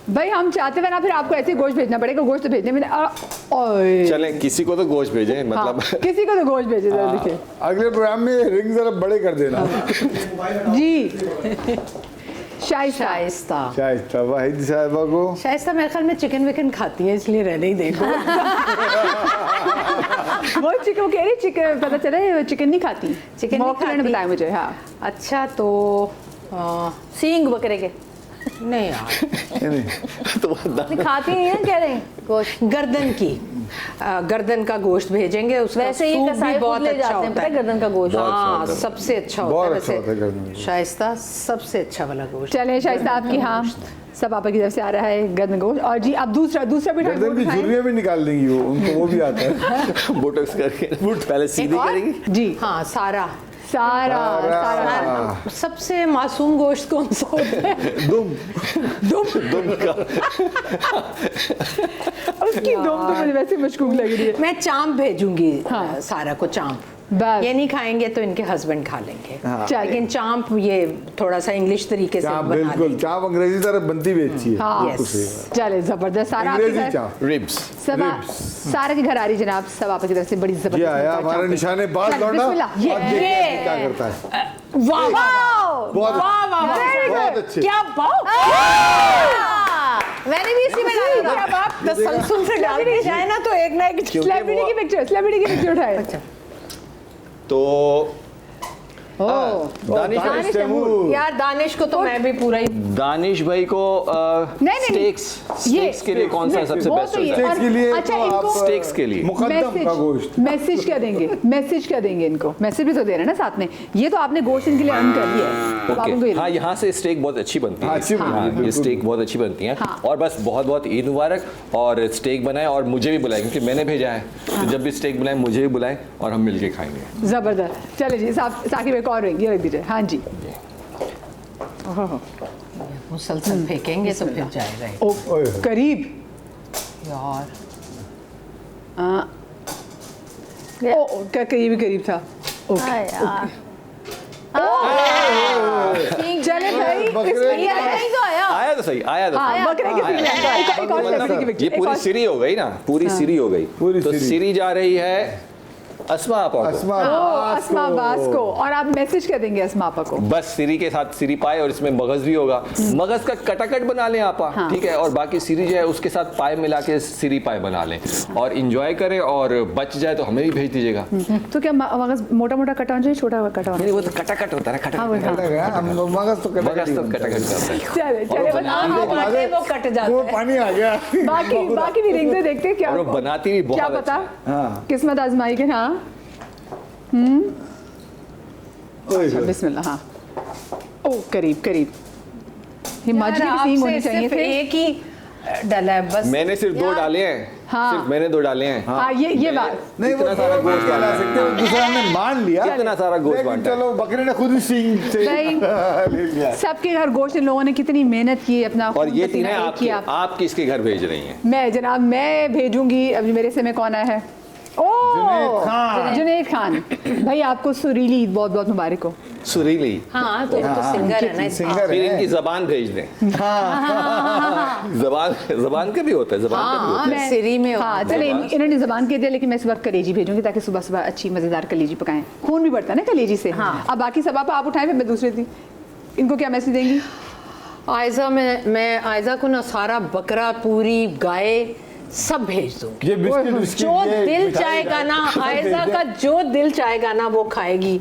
भाई हम चाहते हुए ना फिर आपको ऐसे गोश्त भेजना पड़ेगा। गोश्त तो भेजने में ओए चलें, किसी को तो गोश्त भेजें, हाँ, मतलब किसी को तो गोश्त भेजे जरा देखिए अगले प्रोग्राम में रिंग जरा बड़े कर देना। जी। शाइस्ता। शाइस्ता शायद वाहिद साहबा को शाइस्ता मेरे ख्याल में चिकन विकन खाती है इसलिए रहने ही देखो। वो चिकन कह रही चिकन, पता चला है चिकन नहीं खाती। चिकन नहीं मौका ने खाती। बताया मुझे। हाँ, अच्छा तो सींग बकरे के। नहीं यार नहीं, तो वो दाना- खाती नहीं है, कह रहे हैं गोश्त। गर्दन की गर्दन का गोश्त भेजेंगे। उसका वैसे ये सूप कसाई भी खुद बहुत ले अच्छा जाते हैं, होता पता है है। गर्दन का गोश्त। बहुत अच्छा हाँ होता है। सबसे अच्छा होता बहुत है अच्छा होता है गर्दन का वैसे गोश्त। शाइस्ता सबसे अच्छा वाला गोश्त। चले शाइस्ता आपकी। हाँ, सब आपकी तरफ से आ रहा है गर्दन गोश्त। और जी अब दूसरा भी गर्दन की झुर्रियाँ भी निकाल देंगी वो, उनको वो भी आता है। बोटक्स करके पहले सीधी और? करेंगी। जी हाँ सारा सारा सारा सबसे मासूम गोश्त कौन सा होता है? दुम। दुम का उसकी दुम तो मुझे वैसे मशकूक लग रही है। मैं चांप भेजूंगी हाँ। सारा को चांप। बस। ये नहीं खाएंगे तो इनके हस्बैंड खा लेंगे। चलिए। लेकिन चांप ये थोड़ा सा इंग्लिश तरीके से चाप बना बिल्कुल, लेंगे। चाप अंग्रेजी तरह बनती भी अच्छी है। हाँ। बिल्कुल सही बात। चले जबरदस्त। सारा आपके अंग्रेजी घर चाप। रिब्स। सब सारा के घर आ रही जनाब। सब आपकी तरफ से बड़ी ये जबरदस्त आया चाप हमारे है। निशाने बाज चलो, लौटा। बिस्मिल्लाह। अब देखते हैं क्या करता है। वाह बहुत वाह वाह बहुत अच्छे। क्या बात। मैंने भी इसी में डाला था। जब आप तसल्सुल से डाल दिया जाए ना तो एक ना एक सेलिब्रिटी की पिक्चर, सेलिब्रिटी की पिक्चर उठाए। तो ओह, दानिश तैमूर। यार दानिश को तो मैं भी पूरा ही दानिश भाई को नहीं, नहीं। स्टेक्स के लिए कौन सा सबसे वो बेस्ट तो ये- होता है? स्टेक्स के लिए अच्छा, तो इनको- आप स्टेक्स के लिए मुकद्दम का गोश्त। मैसेज क्या देंगे? मैसेज क्या देंगे इनको? मैसेज भी तो दे रहे हैं ना साथ में। ये तो आपने गोश्त इनके लिए अर्न कर लिया है। तो आप इनको ये हाँ, यहाँ से स्टेक बहुत अच्छी बनती है। हाँ, अच्छी बनती है, ये बिल्कुल। स्टेक बहुत अच्छी बनती है। हाँ। और बस बहुत बहुत ईद मुबारक। और स्टेक बनाए और मुझे भी बुलाएं, क्योंकि मैंने भेजा है। तो जब भी स्टेक बनाए मुझे भी बुलाएं और हम मिलके खाएंगे। जबरदस्त। चले जी साकिब एक और रिंग ये रख दीजिए। हाँ जी। मुसलसल फेंकेंगे तो फिर जाएगा ही। ओ, ओए। करीब। यार करीब करीब था। हाँ यार। चले भाई। बकरे ये नहीं तो आया। आया तो सही, आया तो सही। हाँ, बकरे की सीरी लेंगे। एक और सेलिब्रिटी की ये पिक्चर। पूरी सीरी हो गई ना, पूरी सीरी हो गई। पूरी तो सीरी। सीरी जा रही है अस्मा आपा को। अस्मा अस्मा अब्बास को, और आप मैसेज कर देंगे अस्मा आपा को। बस सिरी के साथ सिरी पाए, और इसमें मगज भी होगा, मगज का कटाकट बना लें आपा, ठीक है, और बाकी सिरी जो है उसके साथ पाए मिला के सिरी पाए बना लें और इंजॉय करें, और बच जाए तो हमें भी भेज दीजिएगा। तो क्या मगज मोटा मोटा कटा होना चाहिए, छोटा कटा होना नहीं, वो तो कटाकट होता है ना, हाँ, वो कटाकट, मगज तो मगज तो कटाकट करता है। चाहिए? चले बस वो कट जाता वो है। पानी आ गया। बाकी भी रिंग से देखते हैं क्या और वो बनाती भी क्या बहुत पता अच्छा हाँ। किस्मत आजमाई के। हाँ अच्छा, बिस्मिल्लाह। हाँ ओ करीब करीब, हिमाचली यार, सींग आपसे होने चाहिए सिर्फ थे। एक ही डला है बस। मैंने सिर्फ 2 डाले हैं, हाँ। सिर्फ मैंने 2 डाले हैं। हाँ ये बात नहीं, वो इतना सारा गोश्त ला डाला सकते हो, दूसरा ने मान लिया, इतना सारा गोश्त लेकिन बांटा है। चलो बकरे ने खुद ही सींग से नहीं। ले लिया। सबके घर गोश्त इन लोगों ने कितनी मेहनत की, अपना और खून ये पसीना तीन है एक किया। आप किसके घर भेज रही हैं? मैं जनाब मैं भेजूंगी, अभी मेरे से में कौन आया है? ओ जुनैद खान भाई, आपको सुरीली ईद बहुत बहुत मुबारक हो। सुरीली, हाँ तो वो तो सिंगर है ना। सिंगर फिर है। इनकी जबान भेज दें। जबान के भी होता है, जबान का भी होता है। मैं सिरी में हाँ चले, इन्होंने जबान के दिया, लेकिन मैं इस वक्त कलेजी भेजूंगी ताकि सुबह सुबह अच्छी मजेदार कलेजी पकाएं। खून भी बढ़ता है ना कलेजी से। हाँ। अब बाकी सब आप उठाएं, फिर मैं दूसरे थी। इनको क्या मैसेज देंगी? आयजा मैं आयजा को ना सारा बकरा, पूरी गाय सब भेज दूंगी। ये बिस्किट बिस्किट जो ये दिल मिठाई चाहेगा ना, सब आयजा भेज दे। का जो दिल चाहेगा ना वो खाएगी।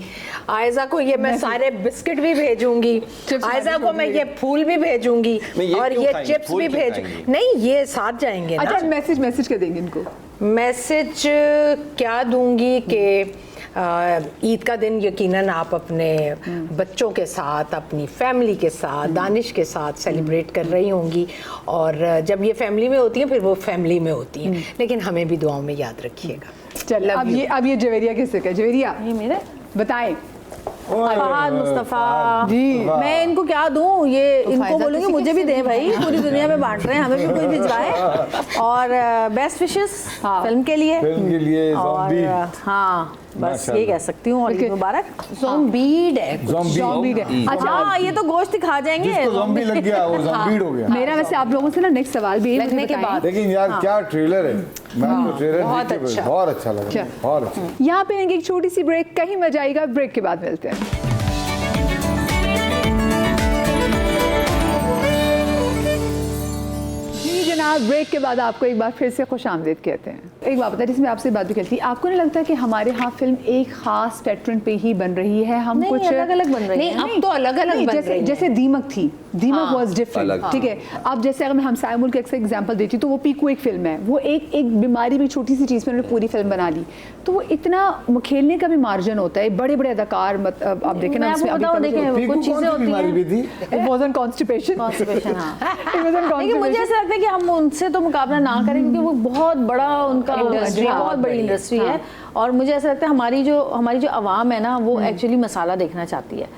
आयजा को ये मैं सारे बिस्किट भी भेजूंगी, चिप्स आयजा को मैं ये फूल भी भेजूंगी, नहीं, ये और क्यों ये खाएंगी? चिप्स फूल भी क्यों भेजूंगी। खाएंगी? नहीं, ये साथ जाएंगे ना। अच्छा मैसेज कर देंगे इनको। मैसेज क्या दूंगी कि ईद का दिन यकीनन आप अपने बच्चों के साथ, अपनी फैमिली के साथ, दानिश के साथ सेलिब्रेट कर रही होंगी, और जब ये फैमिली में होती हैं फिर वो फैमिली में होती हैं, लेकिन हमें भी दुआओं में याद रखिएगा। चल अब ये जवेरिया किससे का? जवेरिया ये मेरे बताएं। फहद मुस्तफ़ा जी। मैं इनको क्या दूं, ये इनको फायदा बोलूंगी किसी मुझे भी किसी दे भाई, पूरी दुनिया में बांट रहे हैं, हमें भी कोई भिजवाए। और बेस्ट विशेस हाँ। फिल्म के लिए, फिल्म के लिए और ज़ॉम्बी। हाँ बस माशाल्लाह। ये कह सकती हूँ। और ईद Okay. मुबारक। ज़ॉम्बीड है कुछ। ज़ॉम्बी अच्छा हाँ ये तो गोश्त खा जाएंगे। जिसको ज़ॉम्बी लग गया वो ज़ॉम्बीड हो गया। मेरा वैसे आप लोगों से ना नेक्स्ट सवाल भी है, लगने के बाद। लेकिन यार क्या ट्रेलर है, मैं आपको ट्रेलर बहुत देख के अच्छा। बहुत अच्छा लगा, अच्छा। बहुत अच्छा। यहाँ पे लेंगे एक छोटी सी ब्रेक, कहीं मजा आएगा, ब्रेक के बाद मिलते हैं। जी जनाब, ब्रेक के बाद आपको एक बार फिर से खुश आमदीद कहते हैं। एक बात बता, जिसमें आपसे बात भी करती है, आपको नहीं लगता कि हमारे यहाँ फिल्म एक खास पैटर्न पे ही बन रही है? हम नहीं, कुछ अलग-अलग बन रही नहीं, है। अब तो अलग-अलग नहीं, बन जैसे रही है। जैसे दीमक थी, दीमक वाज डिफरेंट, अलग। ठीक है। अब जैसे अगर मैं हमसाया मुल्क अक्सर एग्जांपल देती हूँ, तो वो पीकू एक फिल्म है, वो एक बीमारी में छोटी सी चीज़ में उन्होंने पूरी फिल्म बना ली। तो वो इतना खेलने का भी मार्जिन होता है, बड़े बड़े अदाकार आप देखें ना, मैं आपको बताऊं, देखें पीकू कुछ चीजें कौन सी होती बीमारी हैं। भी थी? इट वाजंट कॉन्स्टिपेशन, Constipation, हाँ। इट वाजंट लेकिन मुझे ऐसा लगता है कि हम उनसे तो मुकाबला ना करें, क्योंकि वो बहुत बड़ा उनका इंडस्ट्री है, बहुत बड़ी इंडस्ट्री है। और मुझे ऐसा लगता है हमारी जो आवाम है ना, वो एक्चुअली मसाला देखना चाहती है।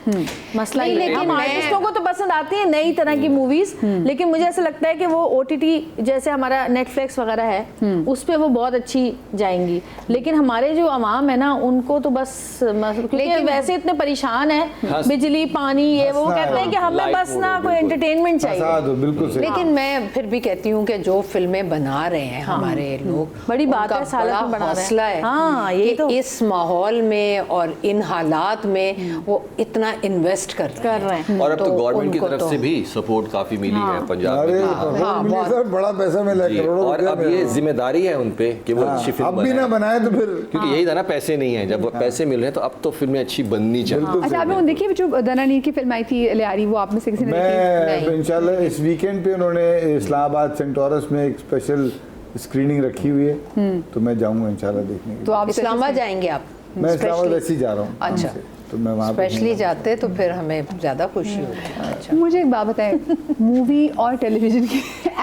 मसला नहीं, ये है। लेकिन हम मैं- आर्टिस्टों को तो पसंद आती है नई तरह की मूवीज, लेकिन मुझे ऐसा लगता है कि वो OTT जैसे हमारा नेटफ्लिक्स वगैरह है, उस पे वो बहुत अच्छी जाएंगी। लेकिन हमारे जो आवाम है ना, उनको तो बस क्योंकि लेकिन- वैसे इतने परेशान है, बिजली पानी ये वो हंसना कहते हैं कि हमें लाइट बस मोड ना हो, कोई बिल्कुल। एंटरटेनमेंट चाहिए। फसाद हो, बिल्कुल सही। लेकिन मैं फिर भी कहती हूँ कि जो फिल्में बना रहे हैं हमारे लोग, बड़ी बात उनका है, इस हालत बड़ा में बना रहे हैं। हौसला है हाँ, यही कि तो। इस माहौल में और इन हालात में वो इतना इन्वेस्ट कर रहे हैं। और अब तो गवर्नमेंट की उनको तरफ तो- से भी सपोर्ट काफी मिली है पंजाब अरे में। हाँ, मिली सर, बड़ा पैसा मिला, जी, करोड़ों और रुपया अब मिला। ये जिम्मेदारी है उन पे कि वो अच्छी फिल्म अब भी ना बनाएं। बनाए तो फिर क्योंकि यही था ना, पैसे नहीं है, जब पैसे मिल रहे हैं तो अब तो फिल्में अच्छी बननी चाहिए। बिल्कुल अच्छा, आपने वो देखी है जो दनानीर की फिल्म आई थी लियारी, वो आप में से किसी ने देखी? मैं इंशाल्लाह इस वीकेंड पे उन्होंने इस्लामाबाद सेंटोरस में एक स्पेशल स्क्रीनिंग रखी हुई है, तो मैं जाऊंगा इंशाल्लाह देखने के तो आप इस्लामाबाद जाएंगे आप? लिए। मैं इस्लामाबाद Specially- वैसे ही जा रहा हूँ अच्छा। काम से, तो मैं वहाँ पे स्पेशली जाते तो फिर हमें ज्यादा खुशी होती है। अच्छा, मुझे एक बात बताएं, मूवी और टेलीविजन के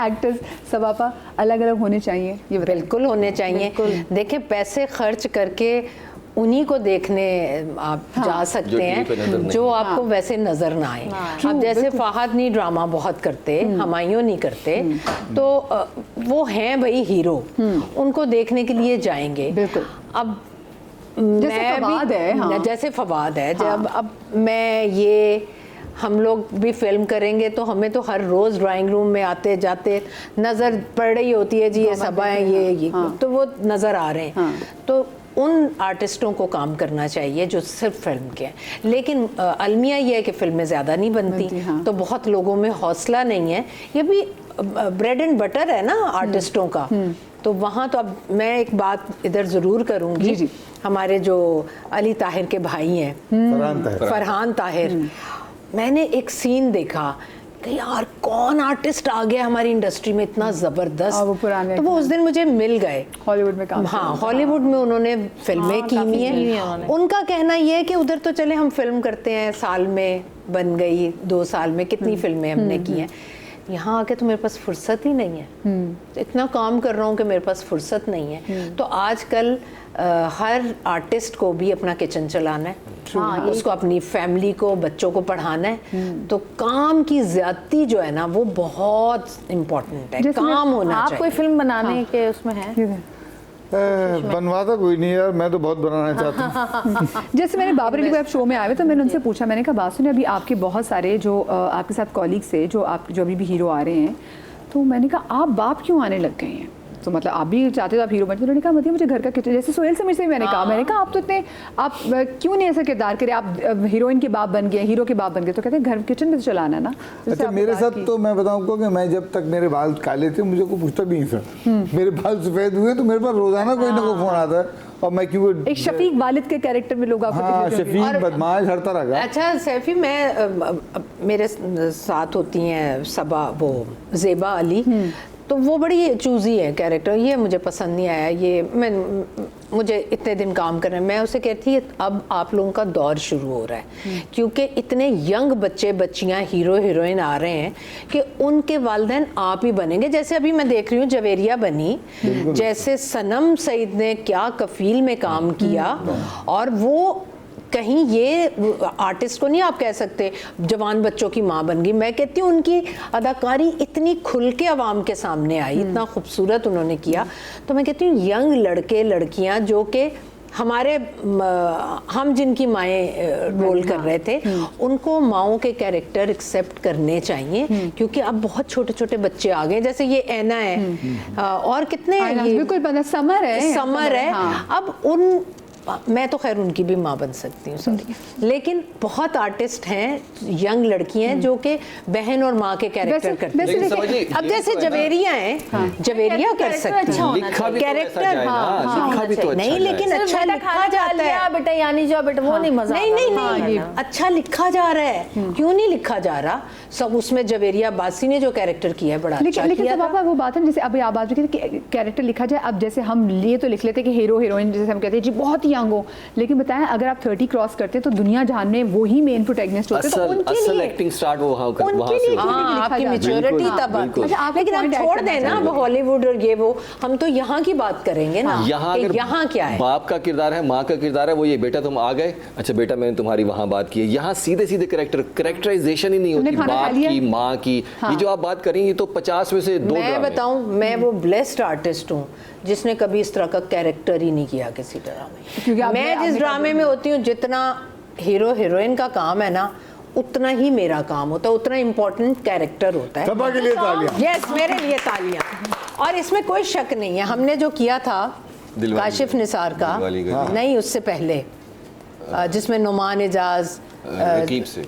एक्टर्स सब आपा अलग अलग होने चाहिए, ये बताएं। बिल्कुल होने चाहिए। देखें, पैसे खर्च करके उन्हीं को देखने आप जा जो सकते टीवी पे नजर हैं नहीं जो आपको वैसे नजर ना आए। अब जैसे फहद नहीं ड्रामा बहुत करते, हुमायूं नहीं करते, तो वो हैं भाई हीरो, उनको देखने के लिए जाएंगे। बिल्कुल। अब जैसे मैं फवाद है, हाँ। जैसे फवाद है, जब अब मैं ये हम लोग भी फिल्म करेंगे तो हमें तो हर रोज ड्राइंग रूम में आते जाते नजर पड़ रही होती है, जी ये सब है, ये तो वो नजर आ रहे हैं। तो उन आर्टिस्टों को काम करना चाहिए जो सिर्फ फिल्म के हैं। लेकिन अलमिया ये है कि फिल्में ज़्यादा नहीं बनती, हाँ। तो बहुत लोगों में हौसला नहीं है। ये भी ब्रेड एंड बटर है ना आर्टिस्टों का। तो वहाँ तो अब मैं एक बात इधर ज़रूर करूँगी, जी। हमारे जो अली ताहिर के भाई हैं फरहान ताहिर, मैंने एक सीन देखा कि यार कौन आर्टिस्ट आ गया हमारी इंडस्ट्री में इतना ज़बरदस्त, वो पुराने तो वो उस दिन मुझे मिल गए। हॉलीवुड में काम हाँ, हॉलीवुड में उन्होंने फिल्में की हुई हैं। उनका कहना ये है कि उधर तो चले हम फिल्म करते हैं, साल में बन गई, 2 साल में कितनी फिल्में हमने की हैं, यहाँ आके तो मेरे पास फुर्सत ही नहीं है। इतना काम कर रहा हूँ कि मेरे पास फुर्सत नहीं है। तो आजकल हर आर्टिस्ट को भी अपना किचन चलाना है, उसको अपनी फैमिली को, बच्चों को पढ़ाना है, तो काम की ज्यादती जो है ना वो बहुत इम्पोर्टेंट है। काम होना आप चाहिए। कोई फिल्म बनाने के उसमें है? बनवाता कोई नहीं यार, मैं तो बहुत बनाना चाहता हूँ। जैसे मैंने बाबर अली को आप शो में आए थे तो मैंने उनसे पूछा, मैंने कहा बात सुनिए, अभी आपके बहुत सारे जो आपके साथ कॉलीग्स थे जो अभी भी हीरो आ रहे हैं, तो मैंने कहा आप बाप क्यों आने लग गए हैं? तो मतलब आप भी चाहते हो आप हीरो बने? उन्होंने कहा मतलब मुझे घर का किचन, जैसे सोहेल समीर से मैंने कहा आप तो इतने, आप क्यों नहीं ऐसा किरदार करे, आप हीरोइन के बाप बन गए, हीरो के बाप बन गए, तो कहते हैं घर किचन में तो चलाना है ना। अच्छा, मेरे साथ तो मैं बताऊँ आपको कि मैं जब तक मेरे बाल काले थे मुझे कोई पूछता भी नहीं था। मेरे बाल सफेद हुए तो मेरे पास रोजाना कोई ना कोई फोन आता है, और मैं क्योंकि एक शफीक वालिद के कैरेक्टर में लोग आपको हाँ, दिखते होंगे। शफीक बदमाश हर तरह का। अच्छा सैफी, मैं मेरे साथ होती हैं सबा, वो ज़ेबा अली, तो वो बड़ी चूज़ी है कैरेक्टर, ये मुझे पसंद नहीं आया, ये मुझे इतने दिन काम करना है। मैं उसे कहती है अब आप लोगों का दौर शुरू हो रहा है, क्योंकि इतने यंग बच्चे बच्चियां हीरो हीरोइन आ रहे हैं कि उनके वालिदैन आप ही बनेंगे। जैसे अभी मैं देख रही हूँ जवेरिया बनी, जैसे सनम सईद ने क्या कफील में काम किया, और वो कहीं ये आर्टिस्ट को नहीं आप कह सकते जवान बच्चों की माँ बन गई। मैं कहती हूँ उनकी अदाकारी इतनी खुल के आवाम के सामने आई, इतना खूबसूरत उन्होंने किया। तो मैं कहती हूँ यंग लड़के लड़कियाँ जो कि हमारे हम जिनकी माएँ रोल कर रहे थे, उनको माओं के कैरेक्टर एक्सेप्ट करने चाहिए, क्योंकि अब बहुत छोटे छोटे बच्चे आ गए, जैसे ये ऐना है और कितने ये बिल्कुल पता, समर है। अब उन, मैं तो खैर उनकी भी माँ बन सकती हूँ, सॉरी, लेकिन बहुत आर्टिस्ट हैं, यंग लड़की हैं जो कि बहन और माँ के कैरेक्टर करती हैं। अब जैसे जवेरिया हैं, जवेरिया कर सकती हैं कैरेक्टर, नहीं लेकिन अच्छा लिखा जाता है बेटा, यानी जो बेटा वो नहीं मजा, नहीं अच्छा लिखा जा रहा है, क्यों नहीं लिखा जा रहा? सब उसमें जवेरिया बासी ने जो कैरेक्टर किया है बड़ा अच्छा किया था। पापा वो बात है जैसे अभी आप बात की कैरेक्टर लिखा जाए, अब जैसे हम ये तो लिख लेते कि हीरो हीरोइन, जैसे हम कहते हैं जी बहुत ही यंग हो, लेकिन बताएं अगर आप 30 क्रॉस करते हैं तो दुनिया जहान में वो ही मेन प्रोटैगनिस्ट होते हैं, तो उनके लिए असल एक्टिंग स्टार्ट वहाँ से, आपकी मैच्योरिटी तब आती है। लेकिन आप छोड़ दें ना वो हॉलीवुड और ये वो, हम तो यहाँ की बात करेंगे ना। यहाँ क्या है, बाप का किरदार है, माँ का किरदार है, वो ये बेटा तुम आ गए, अच्छा बेटा मैंने तुम्हारी वहाँ बात की है। यहाँ सीधे सीधे कैरेक्टराइजेशन ही नहीं होती, बाप की माँ की। ये जो आप बात करेंगी तो 50 में से 2 मैं बताऊं, मैं वो ब्लेस्ड आर्टिस्ट हूँ जिसने कभी इस तरह का कैरेक्टर ही नहीं किया किसी ड्रामे। मैं जिस ड्रामे में होती हूँ, जितना हीरो हीरोइन का काम है ना, उतना ही मेरा काम होता है, उतना इम्पोर्टेंट कैरेक्टर होता है। सबा के लिए तालियां। यस, मेरे लिए तालियां। और इसमें कोई शक नहीं है, हमने जो किया था काशिफ निसार का, नहीं उससे पहले जिसमें नुमान एजाज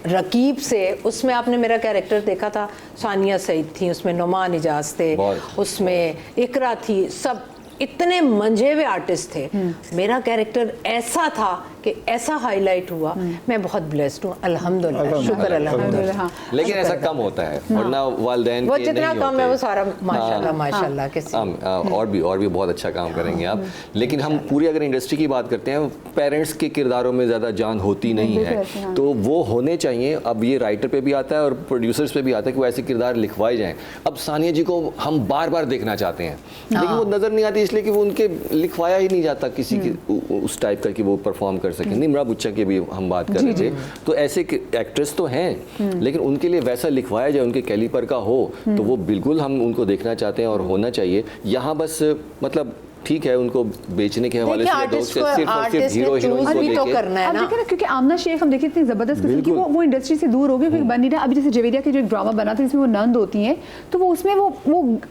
रकीब से, उसमें आपने मेरा कैरेक्टर देखा था, सानिया सईद थी उसमें, नुमान एजाज थे उसमें, इकरा थी, सब इतने मंझे हुए आर्टिस्ट थे। मेरा कैरेक्टर ऐसा था कि ऐसा हाईलाइट हुआ। मैं बहुत ब्लेस्ड हूँ, अल्हम्दुलिल्लाह, शुक्र अल्हम्दुलिल्लाह। लेकिन ऐसा कम होता है, वरना वालिदैन वो जितना कम है वो सारा माशाल्लाह माशाल्लाह के और भी बहुत अच्छा काम करेंगे आप। लेकिन हम पूरी अगर इंडस्ट्री की बात करते हैं, पेरेंट्स के किरदारों में ज़्यादा जान होती नहीं है, तो वो होने चाहिए। अब ये राइटर पे भी आता है और प्रोड्यूसर्स पे भी आता है कि वो ऐसे किरदार लिखवाए जाएँ। अब सानिया जी को हम बार बार देखना चाहते हैं, लेकिन वो नज़र नहीं आती, इसलिए कि वो उनके लिखवाया ही नहीं जाता किसी की उस टाइप का कि वो परफॉर्म कर सकें। निम्रा बुच्चा की भी हम बात कर रहे थे, तो ऐसे एक्ट्रेस तो हैं, लेकिन उनके लिए वैसा लिखवाया जाए, उनके कैलिपर का हो, तो वो बिल्कुल हम उनको देखना चाहते हैं और होना चाहिए। यहाँ बस मतलब ठीक है उनको बेचने के हवाले देखिए, से लोग आर्टिस्ट को सिर्फ और सिर्फ आर्टिस्ट हीरो ने हीरोइन चूज को भी तो लेके करना है अब ना। देखिए ना, क्योंकि आमना शेख हम देखी इतनी जबरदस्त किस्म की वो इंडस्ट्री से दूर हो गई, फिर बन नहीं रहा। अभी जैसे जवेरिया के जो एक ड्रामा बना था जिसमें वो नंद होती हैं, तो वो उसमें वो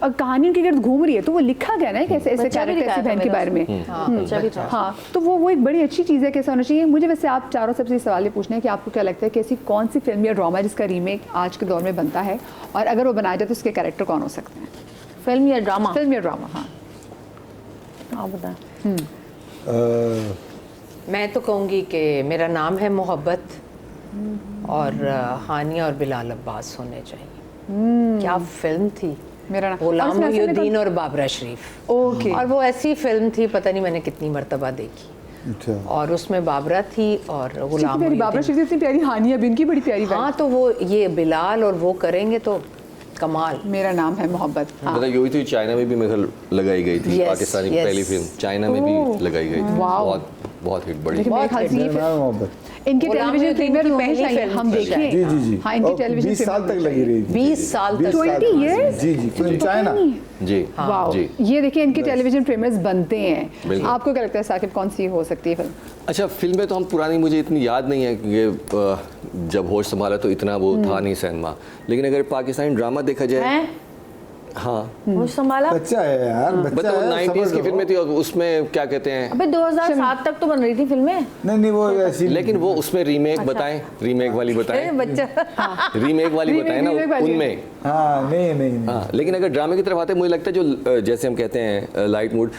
कहानी उनके गिर्द घूम रही है, तो वो लिखा गया ना कैसे ऐसे बच्चा भी कैरेक्टर ऐसी दिखाया था बहन के मेरा बारे में। बच्चा भी था। हाँ, तो वो एक बड़ी अच्छी चीज़ है, कैसा होना चाहिए। मुझे वैसे आप चारों सबसे सवाल ये पूछना है कि आपको क्या लगता है कि ऐसी कौन सी फिल्म या ड्रामा जिसका रीमेक आज के दौर में बनता है, और अगर वो बनाया जाए तो उसके कैरेक्टर कौन हो सकते हैं? फिल्म या ड्रामा? फिल्म या ड्रामा। हाँ, आप बताएं। मैं तो कहूँगी कि मेरा नाम है मोहब्बत, और हानिया और बिलाल अब्बास होने चाहिए। क्या फिल्म थी, मेरा नाम गुलाम उसमें ऐसे मोहिउद्दीन और बाबरा शरीफ। ओके। और वो ऐसी फिल्म थी, पता नहीं मैंने कितनी मर्तबा देखी। अच्छा। और उसमें बाबरा थी और गुलाम प्यारी बाबरा मोहिउद्दीन। शरीफ इतनी प्यारी, हानिया भी उनकी बड़ी प्यारी। हाँ, तो वो ये बिलाल और वो करेंगे तो कमाल। मेरा नाम है मोहब्बत। हाँ। मतलब यही थी, चाइना में भी मेरे ख्याल लगाई गई थी, Yes, पाकिस्तानी yes. पहली फिल्म चाइना में भी लगाई गई थी। वाओ। बहुत बहुत हिट बड़ी। लेकिन मेरे ख्याल से ये मेरा नाम मोहब्बत। इनके गुलाम टेलीविजन मोहिउद्दीन प्रीमियर की होनी पहली चाहिए, फिल्म हम थी देखिए। जी जी जी। हाँ, इनकी और टेलीविजन 20 साल तक लगी रही थी। 20 साल तक। 20 years? जी जी, फिल्म चाइना। जी वाओ, जी। ये देखिए इनके टेलीविजन प्रीमियर्स बनते हैं। बिल्कुल। आपको क्या लगता है साकिब, कौन सी हो सकती है फिल्म? अच्छा, फिल्में तो हम पुरानी मुझे इतनी याद नहीं है कि जब होश संभाला तो इतना वो था नहीं सिनेमा, लेकिन अगर पाकिस्तानी ड्रामा देखा जाए, हैं? हाँ वो संभाला? बच्चा है यार, बच्चा मतलब है, 90s सब्र की फिल्में करो। थी, उसमें क्या कहते हैं, अबे 2007 तक तो बन रही थी फिल्में। नहीं नहीं, वो ऐसी लेकिन वो उसमें रीमेक अच्छा। बताएं, रीमेक वाली बताएं, बच्चा रीमेक वाली Remake- बताएं ना remake वाली। उनमें। हाँ, नहीं नहीं नहीं। हाँ, लेकिन अगर ड्रामे की तरफ आते हैं, मुझे लगता है जो जैसे हम कहते हैं लाइट मूड,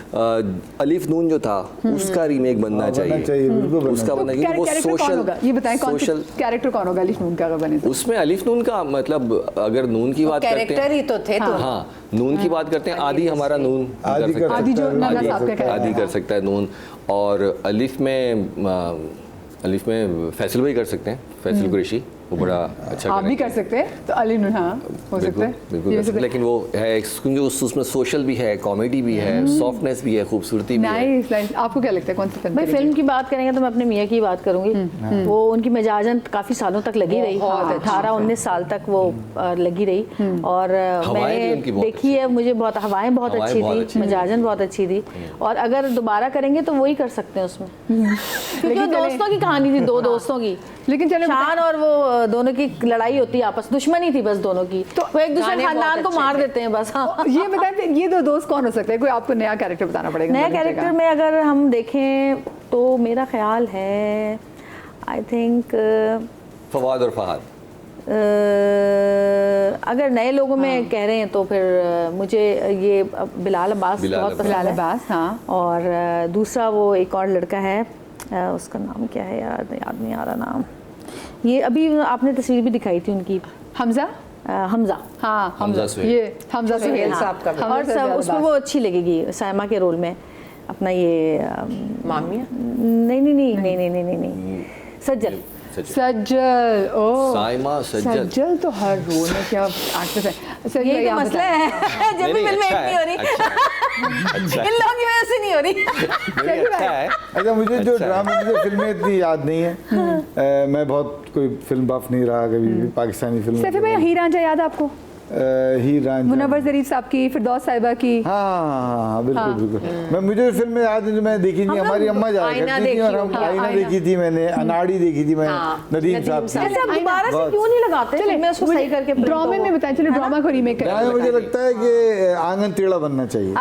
अलीफ नून जो था उसका रीमेक बनना बनना चाहिए, बिल्कुल बनना उसका चाहिए। बनना चाहिए। वो कैरेक्टर कौन सोशल होगा ये बताएं, कौन सोशल कैरेक्टर कौन होगा अलीफ नून का अगर बने तो? उसमें अलीफ नून का मतलब अगर नून की बात करते कैरेक्टर हैं, ही तो थे तो। हाँ नून की बात करते हैं, आदि हमारा नून आदि कर सकता है। आदि जो है, नाना आदि साहब का कर सकता है। कैरेक्टर। आदि कर सकता है नून, और अलिफ में फैसल भाई कर सकते हैं, फैसल कुरैशी, वो बड़ा अच्छा आप भी करेंगे। कर सकते हैं, तो अली नून हाँ हो सकता बिल्कुल है। बिल्कुल ये कर हो सकते सकता हैं, है। लेकिन वो है क्योंकि उसमें सोशल भी है, कॉमेडी भी है, सॉफ्टनेस भी है, खूबसूरती भी है। Nice nice. आपको क्या लगता है कौन सी फिल्म? भाई फिल्म की बात करेंगे तो मैं अपने मियाँ की बात करूंगी। वो उनकी मिजाजन काफ़ी सालों तक लगी रही, बहुत अच्छी 18-19 साल तक वो लगी रही। और हवाएं भी उनकी मैंने बहुत देखी है, मुझे बहुत हवाएं बहुत हवाएं अच्छी बहुत थी, अच्छी थी। मिजाजन बहुत अच्छी थी। और अगर दोबारा करेंगे तो वही कर सकते हैं उसमें, क्योंकि वो लेकिन चले- दोस्तों की कहानी थी, दो दोस्तों की। लेकिन चलो शान और वो दोनों की लड़ाई होती है, आपस दुश्मनी थी बस दोनों की, तो वो एक दूसरे गाने बहुत खानदान को अच्छे मार थे। देते हैं बस। हाँ, ये बताएं फिर ये दो दोस्त कौन हो सकते हैं? कोई आपको नया कैरेक्टर बताना पड़ेगा। नया दोनों कैरेक्टर जगह। में अगर हम देखें तो मेरा ख्याल है आई थिंक फवाद और फहाद। अगर नए लोगों में कह रहे हैं तो फिर मुझे ये बिलाल अब्बास बिलाल बहुत अब्बास। पसंद बिलाल है। अब्बास, हाँ। और दूसरा वो एक और लड़का है, उसका नाम क्या है यार, याद नहीं आ रहा नाम। ये अभी आपने तस्वीर भी दिखाई थी उनकी, हमजा। हमजा। हाँ हमजा सुहेल। ये हमजा सुहेल हाँ। साहब का भी। और सब उसमें वो अच्छी लगेगी साइमा के रोल में, अपना ये मामिया। नहीं सज्जल। सज्जल। ओ साइमा सज्जल। सज्जल तो हर रोल में क्या एक्ट्रेस है। सज्जल, यही तो आप मसला बताएं। है, जब भी फिल्में अच्छा नहीं हो रही, अच्छा इन लोगों की वजह से नहीं हो रही। नहीं, अच्छा है। अच्छा, मुझे जो अच्छा है। ड्रामा, मुझे फिल्में इतनी याद नहीं है। मैं बहुत कोई फिल्म बफ नहीं रहा कभी भी, पाकिस्तानी फिल्म। सैफी भाई हीर रांझा याद है आपको? हीर रांझा। मुनव्वर ज़रीफ साहब की, फिरदौस साहिबा की। हाँ, बिल्कुल बिल्कुल। मैं मुझे फिल्म याद है जो मैं देखी थी, हमारी अम्मा जाया आईना करती थी, और हम देखी होगी। आईना आईना। देखी थी मैंने, अनाड़ी देखी थी मैंने, हाँ, नदीम साहब नदीम की। ऐसे आप दोबारा से क्यों नहीं लगाते? चले मैं उसको सही करके print ड्रामे करूँ। में बताएं, चलो ड्रामा को रीमेक करें। ड्रामे मुझे लगता है कि आंगन टेढ़ा बनना चाहिए।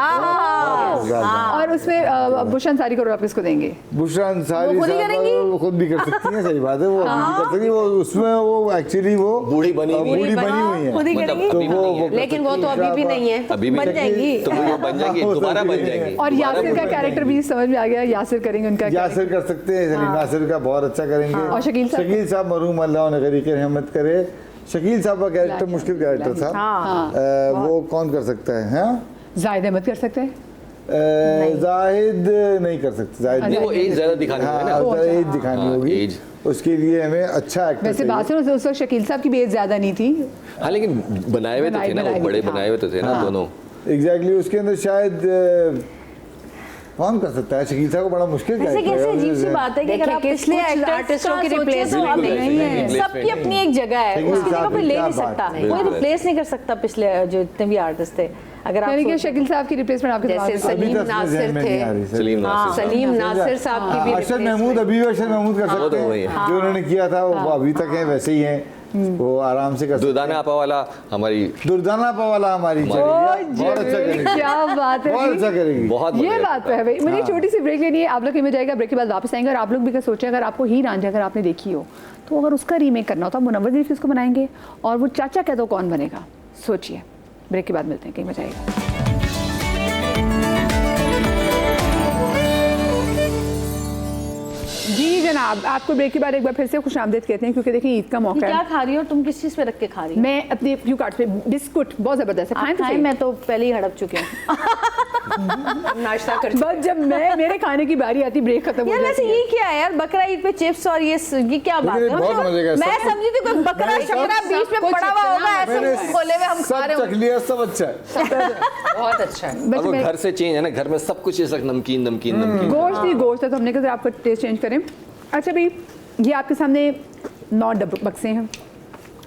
और उसमें बुशा अंसारी को रोल आप किसको देंगे? बुशरा अंसारी वो खुद ही साहब करेंगी? वो खुद भी कर सकती हैं, सही बात है, वो खुद भी कर सकती हैं। वो उसमें वो एक्चुअली वो बूढ़ी बनी हुई बूढ़ी है। बनी हुई है। खुद ही मतलब करेंगी। अभी भी नहीं है। लेकिन वो तो अभी भी नहीं है। अभी भी बन नहीं। जाएंगी। तो वो बन जाएंगी, हो दोबारा बन सकती है। जाएंगी। और दोबारा यासिर बन का जाएंगी। कैरेक्टर भी समझ में आ गया, यासिर करेंगे उनका यासिर कर सकते हैं, सलीम नासिर का बहुत अच्छा करेंगे। और शकील साहब? शकील साहब मरहूम अल्लाह उन्हें गरीब की रहमत करे। शकील साहब का कैरेक्टर मुश्किल कैरेक्टर था। वो कौन कर सकता है? हाँ, जाहिद अहमद कर सकते हैं। जाहिद नहीं कर सकते, जाहिद नहीं, वो एज ज्यादा दिखानी है ना। हाँ, एज दिखानी हाँ, होगी, एज। उसके लिए हमें अच्छा एक्टर वैसे बात चाहिए। सुनो, उस वक्त शकील साहब की भी एज ज्यादा नहीं थी। हाँ, लेकिन बनाए हुए तो थे ना, वो बड़े बनाए हुए तो थे ना दोनों। एग्जैक्टली, उसके अंदर शायद कौन कर सकता है? शकील साहब को बड़ा मुश्किल वैसे कैसे अजीब सी बात है कि अगर देखिए, आप किस लिए कुछ आर्टिस्टों की सोचें replace तो आप बिल्कुल नहीं ऐसे है, नहीं, सबकी अपनी एक जगह है, शकील उसकी जगह साहब कोई की ले क्या नहीं बात सकता, है। कोई रिप्लेस नहीं कर सकता पिछले जो जितने भी आर्टिस्ट थे। अगर आप यानी कि सोचें- शकील साहब की रिप्लेसमें आपके दिमाग जैसे में अभी सलीम तक नासिर ज़हन में नहीं आ रही। सलीम नासिर सलीम नासिर साहब की भी अरशद महमूद, अभी भी अरशद महमूद कर वो सकते तो वही हैं, है। जो उन्होंने किया था वो अभी तक है वैसे ही हैं, वो आराम से कर सकते दुर्दाना आपा वाला हमारी हैं। दुर्दाना पवाला हमारी चलेगी, बहुत अच्छा करेगी, क्या बात है बहुत जी। अच्छा करेगी। बहुत ये बढ़िया। बात तो है भाई। मुझे एक छोटी सी ब्रेक लेनी है, आप लोग की मिल जाएगा, ब्रेक के बाद वापस आएंगे। और आप लोग भी क्या सोचें, अगर आपको हीर रांझा अगर आपने देखी हो तो अगर उसका रीमेक करना हो तो आप मुनव्वर ज़रीफ़ उसको बनाएंगे, और वो चाचा कह दो कौन बनेगा, सोचिए। ब्रेक के बाद मिलते हैं, कहीं मजा आएगा। जी जनाब, आपको ब्रेक के बाद एक बार फिर से खुशामदीद कहते हैं, क्योंकि देखिए ईद का ये मौका क्या है। खा रही हो तुम, किस चीज पे रख के खा रही हो? मैं अपने व्यू कार्ड पे बिस्कुट बहुत ज़बरदस्त है, खाएं आप तो खाएं, सही। मैं तो पहले ही हड़प चुकी हूँ। नाश्ता कर बस जब मेरे खाने की बारी आती, ब्रेक खत्म हो यार वैसे जाती है। ये क्या है यार, बकरा ईद पे चिप्स और ये क्या बात लेकिन है? बहुत मजे का है, मैं सब- समझी थी कोई बकरा शकरा बीच में पड़ा हुआ होगा, मैंने ऐसे खोले हुए हम खा सब रहे चख हो। लिया, सब अच्छा है। बहुत अच्छा है। बस और वो मैं- घर से चेंज है ना, घर में सब कुछ ऐसा नमकीन नमकीन नमकीन। गोश्त ही गोश्त है, तो हमने कहा जरा आपका टेस्ट चेंज करें। अच्छा भाई, ये आपके सामने 9 डब्बे बक्से हैं,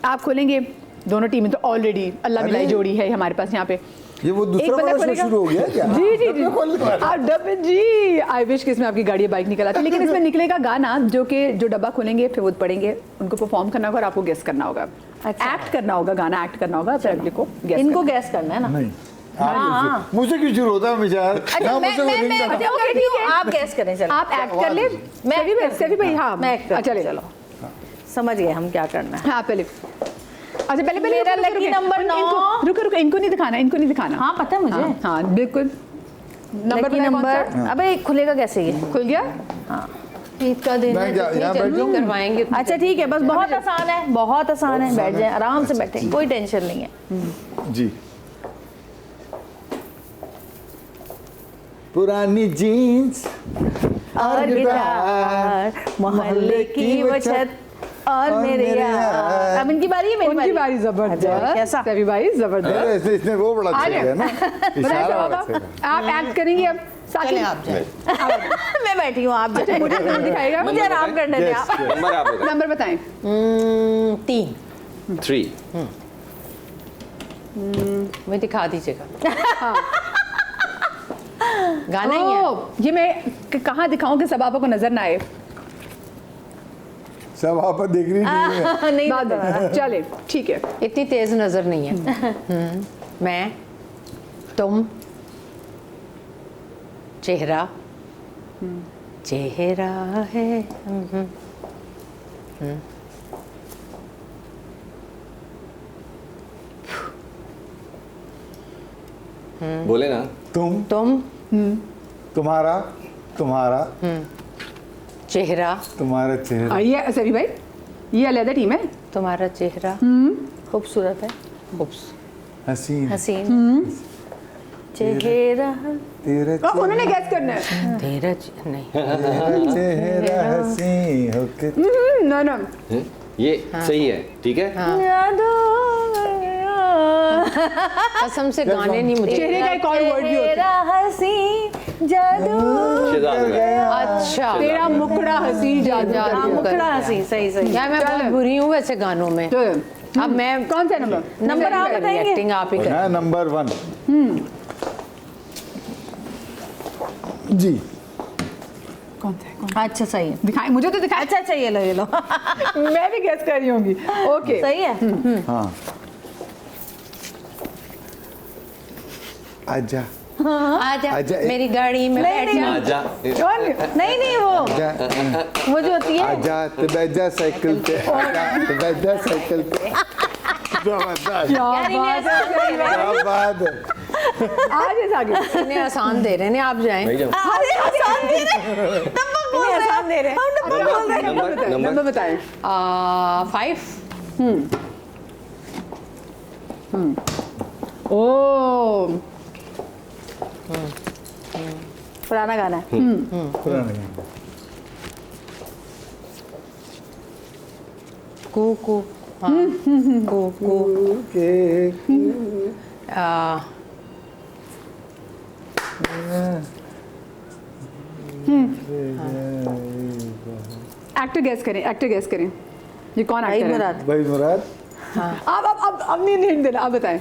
आप खोलेंगे। दोनों टीमें तो ऑलरेडी अल्लाह मिलाई जोड़ी है हमारे पास यहाँ पे। ये वो एक दूसरा बंदा वाला शो खोलेगा। शुरू हो गया क्या? जी जी जी, आप डब्बे जी, आई विश कि इसमें आपकी गाड़ी या बाइक निकल आती, लेकिन इसमें निकलेगा गाना जो डब्बा खोलेंगे फिर वो पढ़ेंगे, उनको परफॉर्म करना होगा और आपको गेस करना होगा, अच्छा। एक्ट करना होगा, गाना एक्ट करना होगा, फिर अगले को guess इनको करना गैस करना है ना? नहीं, मुझे क्यों शुरू होता है हमेशा यार? अच्छा ना मैं मुझे मैं वो मैं रिंग अच्छा, करना। ओके, ठीक है, आप गैस करें, चलो आप एक्ट कर ले। मैं सभी भाई, सभी भाई, हाँ मैं एक्ट करती हूँ, चले चलो समझ गए हम क्या करना है। हाँ पहले, अच्छा पहले मेरा lucky number 9। रुको, इनको नहीं दिखाना, इनको नहीं दिखाना। हाँ पता है मुझे। हाँ, हाँ बिल्कुल। नंबर बताया कौन सा? नंबर अबे खुलेगा कैसे ये? खुल गया। ईद का दिन मैं है, क्या- जितनी यहाँ बैठ जल्दी जाऊँ? करवाएंगे उतनी अच्छा ठीक है, बस बहुत आसान है, बहुत आसान है, बैठ जाए आराम से बैठे, अच्छा। कोई टेंशन नहीं है। जी, पुरानी जीन्स और गिटार मोहल्ले की वो छत और मेरे यार। अब इनकी बारी है, मेरी उनकी बारी अच्छा, जबरदस्त, कैसा? सभी भाई जबरदस्त। अरे ऐसे इसने वो बड़ा अच्छा किया ना, इशारा बड़ा अच्छा बताइए किया। आप एक्ट करेंगे अब, साथ चले ही आप जाए। मैं बैठी हूँ, आप अच्छा, मुझे नंबर दिखाएगा, मुझे आराम करने दें Yes, आप। yes. नंबर आप बताएं। नंबर बताएं। 3 3 मैं दिखा दीजिएगा। गाना ही है। ओह, ये मैं कहाँ दिखाऊं कि सब आपको नजर ना आए। सब आप देख रही है। नहीं बाद में। चले ठीक है। इतनी तेज नजर नहीं है। मैं, तुम, चेहरा, चेहरा है। बोले ना। तुम, तुम्हारा, तुम्हारा, चेहरा, तुम्हारा चेहरा, आइए सभी भाई, ये अलग टीम है। तुम्हारा चेहरा खूबसूरत है, हसीन, हसीन चेहरा। तेरा और उन्होंने गैस करना है। तेरा नहीं, चेहरा हसीन होके। ना ना, ये सही है, ठीक है। कसम से गाने नहीं मुझे। चेहरे का एक और वर्ड भी होता है। तेरा हसी जादू। शेजाद में गए। अच्छा, तेरा मुखड़ा हसी जादू। हाँ, मुखड़ा हसी, सही सही। यार मैं बहुत बुरी हूँ वैसे गानों में। चलो, अब मैं कौन सा नंबर? नंबर आप बताएंगे? एक्टिंग आप ही कर। हाँ, नंबर 1 जी। कौन सा है? कौन सा? अच्छा सही है। दिखाएं, मुझे तो दिखाएं। अच्छा अच्छा, ये लो ये लो। मैं भी गैस कर रही होंगी। ओके सही है। हाँ, आजा, आजा आजा, मेरी गाड़ी में बैठ जा। आजा। नहीं नहीं, वो आजा, वो जो होती है आजा, तो बैठ जा साइकिल पे, आजा, तो बैठ जा साइकिल पे। जबरदस्त, क्या यार, इन्हें बात है। आसान दे रहे हैं। क्या बात है। आगे आगे। इन्हें आसान दे रहे हैं, आप जाएं। भाई जाओ। अरे आसान दे रहे हैं। नंबर बोल रहे हैं। आसान दे रहे हैं। हम नंबर बोल रहे हैं। नंबर नंबर नंबर बताएं। 5 ओ, पुराना गाना है। पुराना गाना। कू हाँ कू के एक्टर गैस करें ये कौन भाई एक्टर है? मुराद। भाई मुराद। अब नहीं हिंट देना, आप बताएं।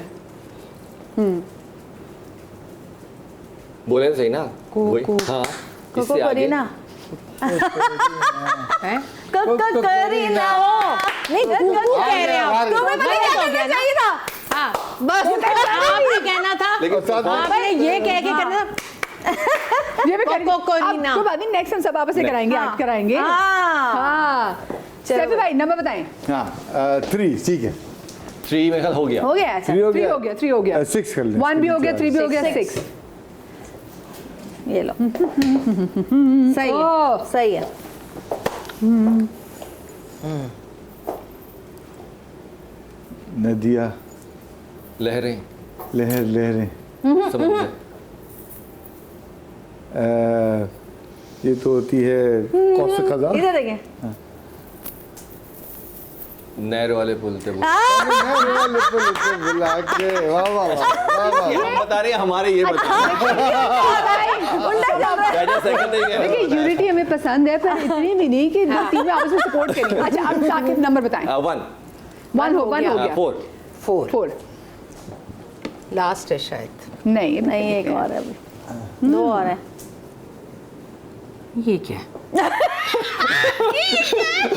बोले तो सही ना वही हाँ कोको इससे आगे करीना कोको करीना नहीं कोको कह रहे हो तुम्हें कहना चाहिए था। हाँ बस आपने कहना था लेकिन आपने ये कह के करना ये भी करेंगे। कोको करीना। अब कोई बात नहीं, नेक्स्ट हम सब आपस में कराएंगे, एक्ट कराएंगे। हाँ सैफी भाई नंबर बताएं। हाँ 3 ठीक है। 3 में ख्याल हो गया हो गया अच्छा 3 हो 3 हो गया, 3 हो गया, 6 कर लें। 1 भी हो गया, 3 भी हो गया, Six. 6। ये लो सही है ओह। सही है नदिया लहरें लहरें समझ ये तो होती है कौन सा खजान। इधर देखें नहर वाले पुल थे वो बुला के वाह वाह वाह वाह। हम बता रहे हैं हमारे ये बता उल्टा चल रहा है सेकंड देखिए यूनिटी हमें पसंद है पर इतनी भी नहीं कि टीम में आपस में सपोर्ट करें। अच्छा अब साकिब नंबर बताएं। 1 1 हो गया, 4 4 लास्ट है शायद। नहीं नहीं एक और है अभी 2 और है ये क्या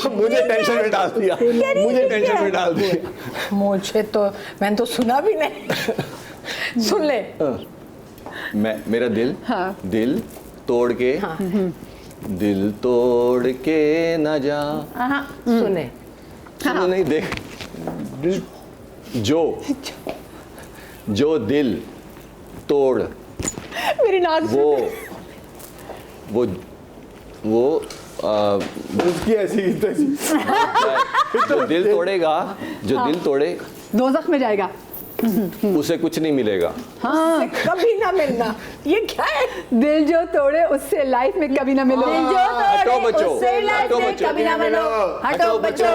मुझे टेंशन में डाल दिया मुझे टेंशन में डाल दिया मुझे तो मैंने तो सुना भी नहीं। सुन ले। मैं मेरा दिल हाँ। दिल तोड़ के दिल तोड़ के न जा सुने सुनो नहीं देख जो दिल तोड़ मेरी नाक वो उसकी ऐसी की तैसी। जो दिल तोड़ेगा जो दिल तोड़े दोज़ख में जाएगा। उसे कुछ नहीं मिलेगा। हाँ कभी ना मिलना ये क्या है। दिल जो तोड़े उससे लाइफ में कभी ना मिलो। दिल जो हटो तोड़े बच्चों, उससे लाइफ हटो में बच्चों, कभी ना मिलो हटो बच्चों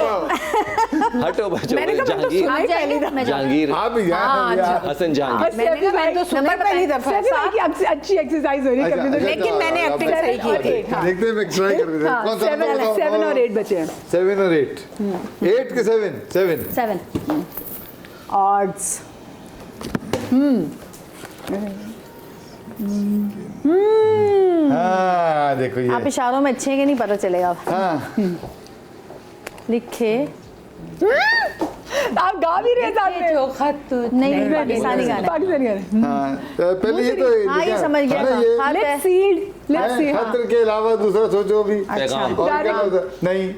हटो बच्चों मैंने कहा मैं तो सुना ही पहली दफा। मैं जाऊंगी। जहांगीर आप भी यार हसन जहांगीर मैंने कहा मैं तो सुना ही पहली दफा है। सैफी भाई की अच्छी एक्सरसाइज हो रही है, करने दो। लेकिन मैंने acting सही की थी। हाँ। देखते हैं मैं ट्राई कर देता हूं। कौन सा नंबर? 7 और 8 बचे हैं। 7 और 8 8 के 7 7 ऑड्स हाँ देखो आप ये इशारों में अच्छे हैं कि नहीं पता चलेगा हाँ लिखे आप गा भी रहे साथ में। जो खत नहीं पाकिस्तानी गाना है। पाकिस्तानी गाने। हाँ तो पहले ये तो हाँ ये लिखा समझ गया है ना था ये हाथ है Let's see, let's see, हाँ। खतर के अलावा दूसरा सोचो भी। पैगाम और क्या होता नहीं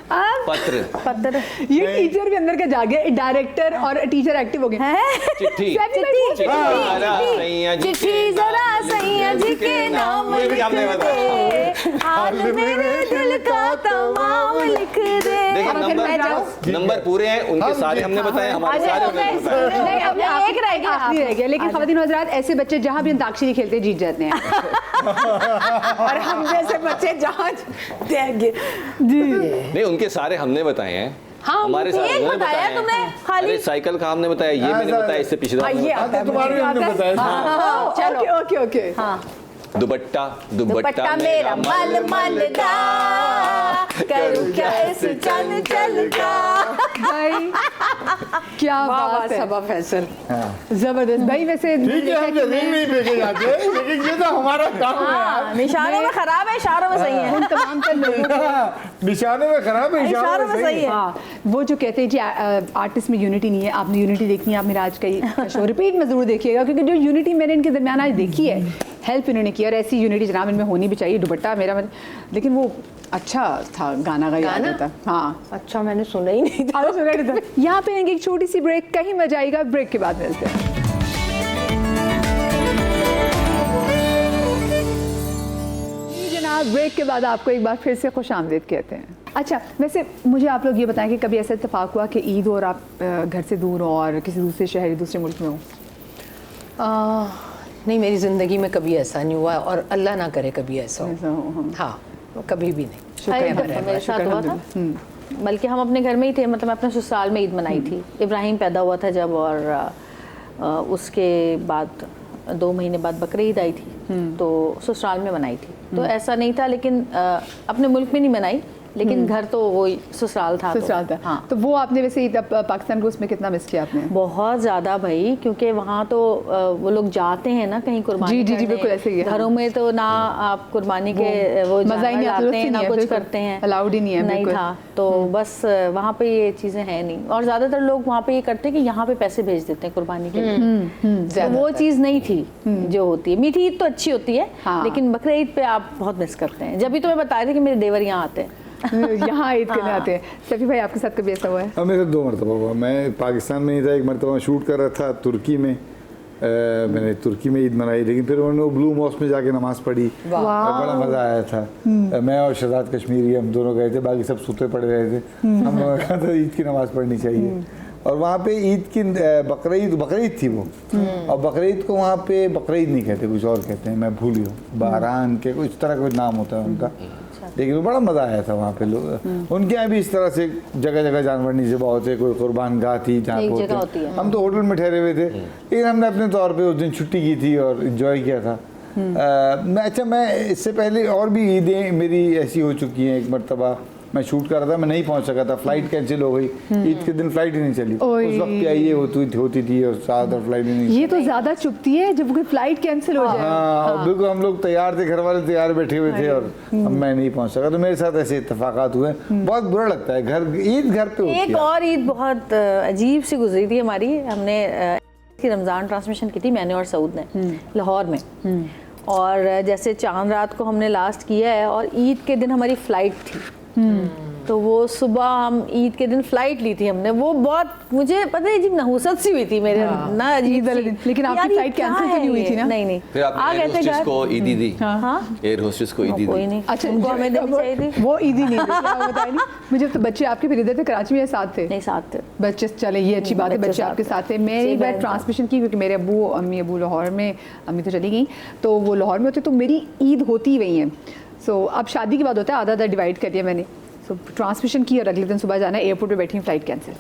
पत्र पत्थर ये टीचर भी अंदर का जागे, डायरेक्टर और टीचर एक्टिव हो गए। है चिट्ठी सैफी भाई चिट्ठी जरा सैया जी चिट्ठी जरा सैया जी के नाम ये भी लिख हमने दे हाल मेरे दिल का तमाम लिख दे देखिए अब फिर मैं जाऊं नंबर पूरे हैं उनके सारे हमने बताए हमारे सारे हमने बताए। नहीं अब एक रह गया आखिरी रह गया, लेकिन खवातीन हज़रात ऐसे बच्चे जहाँ भी अंताक्षरी खेलते जीत जाते हैं। और हम जैसे बच्चे जहाँ देंगे नहीं उनके सारे हमने बताए हैं। हाँ, हमारे सारे एक उन्होंने बताया बताए हैं। तुमने, खाली। अरे साइकिल का हमने बताया, ये हाँ, मैंने सर। बताया, इससे पिछले हाँ, ये हाँ तो तुम्हारे भी हमने बताया चलो ओके ओके ओके। हाँ दुपट्टा दुपट्टा मेरा मल मल का करूं क्या इस चल चल का भाई क्या वाह वाह बात है, सबा फैसल। जबरदस्त भाई। वैसे ठीक है हम जल्दी नहीं लेके जाते लेकिन ये तो हमारा काम है हाँ निशानों में खराब है इशारों में सही है उन तमाम तर लोगों को निशाने में खराब है इशारों में सही है हाँ वो जो कहते हैं जी आर्टिस्ट में यूनिटी नहीं है, आपने यूनिटी देखनी है, आप मेरा आज का ये शो रिपीट में जरूर देखिएगा, क्योंकि जो यूनिटी मैंने इनके दरमियान आज देखी है, हेल्प इन्होंने की, और ऐसी यूनिटी जनाब इनमें होनी भी चाहिए। दुपट्टा मेरा लेकिन वो अच्छा था गाना का याद आता। हाँ अच्छा मैंने सुना ही नहीं था। आज सुना नहीं था। यहाँ पे लेंगे एक छोटी सी ब्रेक, कहीं मजा आएगा, ब्रेक के बाद मिलते हैं। जनाब ब्रेक के बाद आपको एक बार फिर से खुश आमदीद कहते हैं। अच्छा वैसे मुझे आप लोग ये बताएं कि कभी ऐसा इत्तेफाक हुआ कि ईद और आप घर से दूर हो और किसी दूसरे शहर दूसरे मुल्क में हो? नहीं मेरी ज़िंदगी में कभी ऐसा नहीं हुआ और अल्लाह ना करे कभी ऐसा हो। ऐसा हो, हाँ। हाँ कभी भी नहीं। अरे, शुक्र है मेरे साथ हुआ था बल्कि हम अपने घर में ही थे, मतलब मैं अपने ससुराल में ईद मनाई थी। इब्राहिम पैदा हुआ था जब, और उसके बाद 2 महीने बाद बकरीद आई थी, तो ससुराल में मनाई थी। तो ऐसा नहीं था, लेकिन अपने मुल्क में नहीं मनाई, लेकिन घर तो वही ससुराल था। ससुराल था। हाँ। तो वो आपने वैसे ईद पाकिस्तान को उसमें कितना मिस किया आपने? बहुत ज़्यादा भाई, क्योंकि वहाँ तो वो लोग जाते हैं ना कहीं कुर्बानी जी, करने। बिल्कुल ऐसे ही है। घरों में तो ना आप कुर्बानी के वो मज़ा ही नहीं आता, जाते हैं, लुत्फ़ ना नहीं है, कुछ बिल्कुल। करते हैं, अलाउड ही नहीं है, नहीं बिल्कुल। था। तो बस वहाँ पे ये चीज़ें हैं नहीं, और ज़्यादातर लोग वहाँ पे ये करते हैं कि यहाँ पे पैसे भेज देते हैं कुर्बानी के लिए। तो वो चीज़ नहीं थी जो होती है। मीठी ईद तो अच्छी होती है, हाँ। लेकिन बकरा ईद पे आप बहुत मिस करते हैं। जब भी तो मैं बता रही थी कि मेरे देवर यहाँ आते हैं। यहाँ ईद करने आते हैं। सफ़ी भाई, आपके साथ कभी ऐसा हुआ है? हाँ, मेरे साथ 2 मरतबा हुआ। मैं पाकिस्तान में नहीं था, एक मरतबा मैं शूट कर रहा था तुर्की में। मैंने तुर्की में ईद मनाई, लेकिन फिर उन्होंने वो ब्लू मॉस्क में जाके नमाज़ पढ़ी, बड़ा मज़ा आया था। मैं और शहजाद कश्मीरी हम दोनों गए थे, बाकी सब सोते पड़े रहे थे। हम लोगों ने कहा था ईद की नमाज़ पढ़नी चाहिए। और वहाँ पे ईद की बकरीद थी वो, और बकरीद को वहाँ पे बकरीद नहीं कहते, कुछ और कहते हैं, मैं भूल गया, बारान के कुछ तरह का नाम होता है उनका। लेकिन वो बड़ा मज़ा आया था वहाँ पे। लोग उनके यहाँ भी इस तरह से जगह जगह जानवर नीचे बहुत है, कोई कुर्बान गाह थी जहाँ एक पे जगह होती है। हम तो होटल में ठहरे हुए थे, लेकिन हमने अपने तौर पे उस दिन छुट्टी की थी और इन्जॉय किया था। मैं इससे पहले और भी ईदें मेरी ऐसी हो चुकी हैं। एक मरतबा मैं शूट कर रहा था, मैं नहीं पहुंच सका था, फ्लाइट कैंसिल हो गई, ईद के दिन फ्लाइट ही नहीं चली। उस वक्त क्या ये होती थी और साथ और फ्लाइट ही नहीं। ये तो ज़्यादा चुभती है जब कोई फ्लाइट कैंसिल हो जाए। हाँ, बिल्कुल। हम लोग तैयार थे, घर वाले तैयार बैठे हुए थे, और मैं नहीं पहुंच सका। तो मेरे साथ ऐसे इत्तेफाकात हुए, बहुत बुरा लगता है। ईद घर पे होती है। एक और ईद बहुत अजीब सी गुजरी थी हमारी। हमने रमज़ान ट्रांसमिशन की थी, मैंने और सऊद ने, लाहौर में। और जैसे चांद रात को हमने लास्ट किया है, और ईद के दिन हमारी फ़्लाइट थी। तो वो सुबह हम ईद के दिन फ्लाइट ली थी हमने। वो बहुत, मुझे पता है, अजीब नहुसत सी हुई थी मेरे ना, अजीब वाले सी। दिन। लेकिन आपकी यार, ये फ्लाइट क्या कैंसिल तो है नहीं हुई थी ये? ना? नहीं। फिर आ आपने गए एयर थे होस्टेस घर। को ईदी दी? हाँ, एयर होस्टेस को ईदी कोई दी? नहीं। अच्छा, उनको हमें देनी चाहिए थी। वो ईदी नहीं थी, क्या बताया नहीं मुझे। तो बच्चे आपके फिर इधर थे, कराची में, या साथ थे? नहीं, साथ थे। बच्चे, चले ये अच्छी बात है, बच्चे बच्चे आपके साथ साथ थे। थे। मैं सही एक बार बात है। ट्रांसमिशन की, क्योंकि मेरे अम्मी अबू लाहौर में, अम्मी तो चली गई, तो वो लाहौर में होते, तो मेरी ईद होती ही वही है। सो अब शादी के बाद होता है, आधा डिवाइड कर दिया मैंने। सो ट्रांसमिशन की, और अगले दिन सुबह जाना, एयरपोर्ट पे बैठी, फ्लाइट कैंसिल।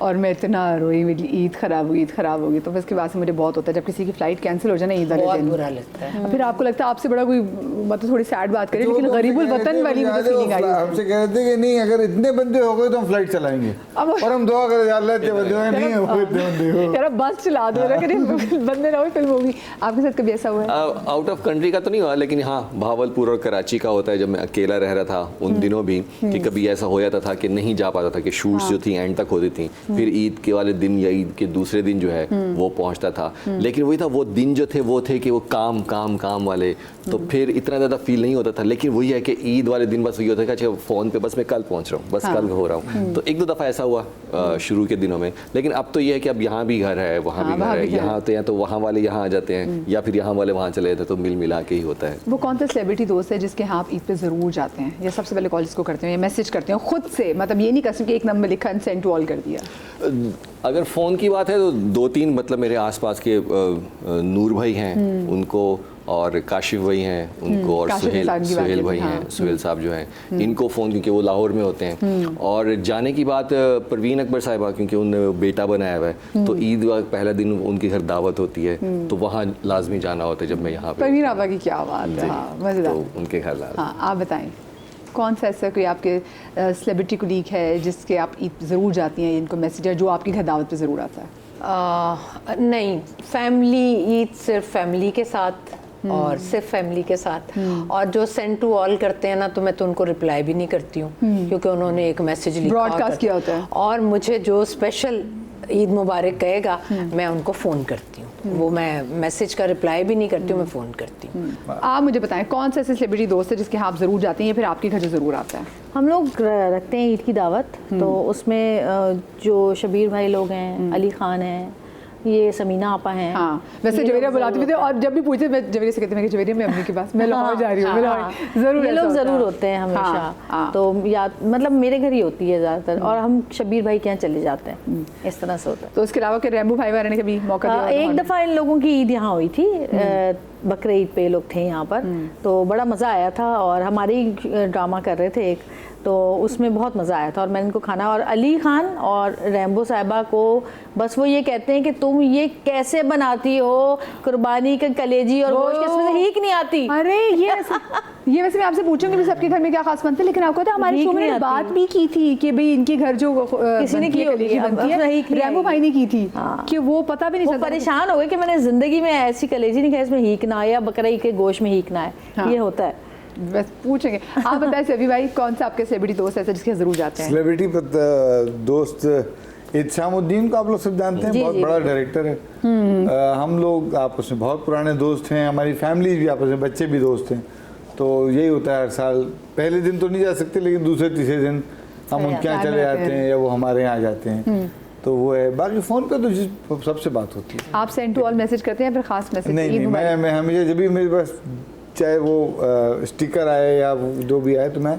और मैं इतना रोई, मेरी ईद ख़राब हो गई। तो फिर उसके बाद से मुझे बहुत होता है जब किसी की फ़्लाइट कैंसिल हो जाए ना ईद वाले बहुत दिन। बुरा लगता है। फिर आपको लगता है आपसे बड़ा कोई, मतलब थोड़ी सैड बात करें, लेकिन गरीबुल वतन वाली मुझे फीलिंग आई। हमसे कह रहे थे कि नहीं, अगर इतने बंदे हो गए तो हम फ्लाइट चलाएंगे, और हम दुआ करें अल्लाह इतने बंदे हो, नहीं हो इतने बंदे हो। यार बस चला दो, बंदे ना हो, फिल्म होगी। आपके साथ कभी ऐसा हुआ है? आउट ऑफ कंट्री का तो नहीं हुआ, लेकिन हाँ, भावलपुर और कराची का होता है। जब मैं अकेला रह रहा था उन दिनों भी, कि कभी ऐसा हो जाता था कि नहीं जा पाता था, कि शूट्स जो थी एंड तक होती थी। फिर ईद के वाले दिन या ईद के दूसरे दिन जो है वो पहुंचता था। लेकिन वही था, वो दिन जो थे वो थे कि वो काम वाले, तो फिर इतना ज़्यादा फील नहीं होता था। लेकिन वही है कि ईद वाले दिन बस वही होता है कि अच्छा फ़ोन पे बस मैं कल पहुंच रहा हूँ, बस कल हो रहा हूँ। तो एक दो दफ़ा ऐसा हुआ शुरू के दिनों में। लेकिन अब तो ये है कि अब यहाँ भी घर है, वहाँ भी घर है, यहाँ तो या तो वहाँ वाले यहाँ आ जाते हैं, या फिर यहाँ वाले वहाँ चले जाते हैं, तो मिल मिला के ही होता है। वो कौन सा सेलिब्रिटी दोस्त है जिसके यहाँ आप ईद पे ज़रूर जाते हैं, या सबसे पहले कॉल जिसको करते हैं, या मैसेज करते हैं खुद से? मतलब ये नहीं कर सकते कि एक नंबर लिखा, सेंड टू ऑल कर दिया। अगर फ़ोन की बात है तो 2-3, मतलब मेरे आसपास के नूर भाई हैं उनको, और काशिफ भाई हैं उनको, और सुहेल भाई हैं, सुहेल साहब जो हैं, इनको फ़ोन, क्योंकि वो लाहौर में होते हैं। और जाने की बात परवीन अकबर साहिबा, क्योंकि उन्होंने बेटा बनाया हुआ है, तो ईद का पहला दिन उनके घर दावत होती है, तो वहाँ लाजमी जाना होता है जब मैं यहाँ पे। परवीन आपा की क्या बात है, हाँ, मज़ेदार। तो उनके घर लाजमी। हाँ, आप बताएं, कौन सा ऐसा कोई आपके सेलिब्रिटी कोलीग है जिसके आप ईद ज़रूर जाती हैं, इनको मैसेज है जो आपके घर दावत पे ज़रूर आता है? नहीं, फैमिली ईद सिर्फ फैमिली के साथ, और सिर्फ फैमिली के साथ। और जो सेंड टू ऑल करते हैं ना, तो मैं तो उनको रिप्लाई भी नहीं करती हूँ, क्योंकि उन्होंने एक मैसेज लिखा ब्रॉडकास्ट किया होता है। और मुझे जो स्पेशल ईद मुबारक कहेगा, मैं उनको फ़ोन करती हूँ। वो मैं मैसेज का रिप्लाई भी नहीं करती हूँ, मैं फ़ोन करती हूँ। आप मुझे बताएं, कौन सा ऐसे सेलिब्रिटी दोस्त है जिसके यहाँ आप ज़रूर जाते हैं, या फिर आपके घर जो ज़रूर आता है? हम लोग रखते हैं ईद की दावत, तो उसमें जो शबीर भाई लोग हैं, अली खान हैं, ये समीना आपा हैं। हाँ, वैसे जवेरिया बुलाती भी थे, और जब भी पूछते मैं जवेरिया से कहती, मैं जवेरिया में अम्मी के पास, मैं लाहौर जा रही हूँ, मैं लाहौर ज़रूर। ये लोग ज़रूर होते हैं हमेशा। तो या मतलब मेरे घर ही होती है ज़्यादातर, और हम शबीर भाई के यहाँ चले जाते हैं, इस तरह से होता है। तो उसके अलावा रैम्बो भाई वाले ने कभी मौका दिया? एक दफ़ा इन लोगों की ईद यहाँ हुई थी, बकरे ईद पे ये लोग थे यहाँ पर, तो बड़ा मज़ा आया था। और हमारे ही ड्रामा कर रहे थे एक, तो उसमें बहुत मज़ा आया था। और मैंने इनको खाना, और अली खान और रैम्बो साहिबा को बस वो ये कहते हैं कि तुम ये कैसे बनाती हो कुर्बानी के कलेजी और गोश्त, इसमें से हीक नहीं आती। अरे ये वैसे मैं आपसे पूछूंगी भी सबके घर में क्या खास बनता है, लेकिन आपको पता है हमारे हीक शो में नहीं ने आती। बात भी की थी कि भाई इनके घर जो किसी ने बनती की है, होगी, कलेजी अब बनती है, हीक नहीं रैम्बो आएगी। भाई ने की थी हाँ। कि वो पता भी नहीं वो चलता। परेशान हो गए कि मैंने ज़िंदगी में ऐसी कलेजी नहीं खाई इसमें हीक ना आए, या बकरे के गोश्त में हीक ना आए। हाँ। ये होता है। बस पूछेंगे। आप बताएं सभी भाई, कौन सा आपके सेलिब्रिटी दोस्त ऐसा जिसके जरूर जाते हैं? सेलिब्रिटी दोस्त इत्शामुद्दीन को आप लोग सब जानते हैं, जी, बहुत जी, बड़ा डायरेक्टर है। हम लोग आपस में बहुत पुराने दोस्त हैं, हमारी फैमिली भी आपस में, बच्चे भी दोस्त हैं। तो यही होता है हर साल, पहले दिन तो नहीं जा सकते, लेकिन दूसरे तीसरे दिन हम उनके यहाँ चले जाते हैं या वो हमारे यहाँ जाते हैं। तो वो है, बाकी फ़ोन पे तो सबसे बात होती है। आप सेंड टू ऑल मैसेज करते हैं या फिर खास मैसेज? नहीं, मैं हमेशा जब भी मेरे पास चाहे वो स्टिकर आए या जो भी आए, तो मैं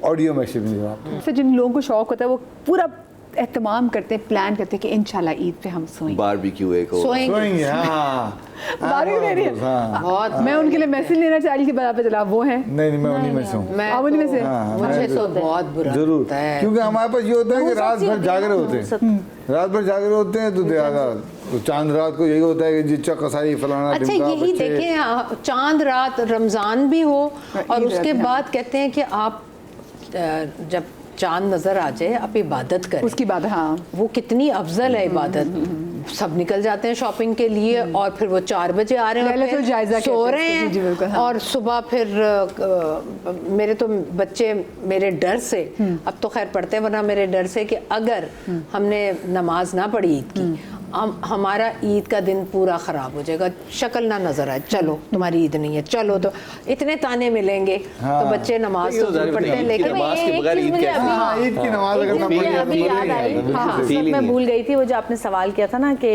ऑडियो मैसेज में जवाब दूँ। से जिन लोगों को शौक होता है वो पूरा एहतमाम करते हैं, प्लान करते हैं कि इंशाल्लाह ईद पे हम सोएंगे। बारबेक्यू एक हो, सोएंगे, हाँ। बारबेक्यू नहीं रही है। हाँ। बहुत मैं उनके लिए मैसेज लेना चाह रही थी, बता पे चला वो है। नहीं, मैं उन्हीं में से हूँ। मैं आप उन्हीं में से? हाँ, मुझे मैं तो बहुत बुरा जरूर, लगता है। क्योंकि हमारे पास ये होता है कि रात भर जाग रहे होते हैं, रात भर जाग रहे होते हैं, तो तो चांद रात को यही होता है कि जिच्चा कसाई फलाना अच्छा, ढिमका, यही बच्चे। देखें, चांद रात रमज़ान भी हो और ईद उसके रहती है। बाद कहते हैं कि आप जब चांद नज़र आ जाए आप इबादत करें। उसकी बात, हाँ। वो कितनी अफजल है इबादत। सब निकल जाते हैं शॉपिंग के लिए और फिर वो 4 बजे आ रहे लैलतुल होते जायज़ा हैं, सो कहते हैं रहे इसको। जी, जी, बिल्कुल, हैं। हाँ। और सुबह फिर मेरे तो बच्चे मेरे डर से, अब तो खैर पढ़ते हैं, वरना मेरे डर से कि अगर हमने नमाज ना पढ़ी ईद की, हमारा ईद का दिन पूरा ख़राब हो जाएगा, शक्ल ना नज़र आए, चलो तुम्हारी ईद नहीं है, चलो, तो इतने ताने मिलेंगे। तो बच्चे नमाज तो जरूर पढ़ते हैं, लेकिन नमाज के बगैर ईद कैसे? हाँ, ईद की नमाज अगर ना मुझे पढ़ी अभी याद आई, हाँ, सब feeling मैं है। भूल गई थी वो जो आपने सवाल किया था ना कि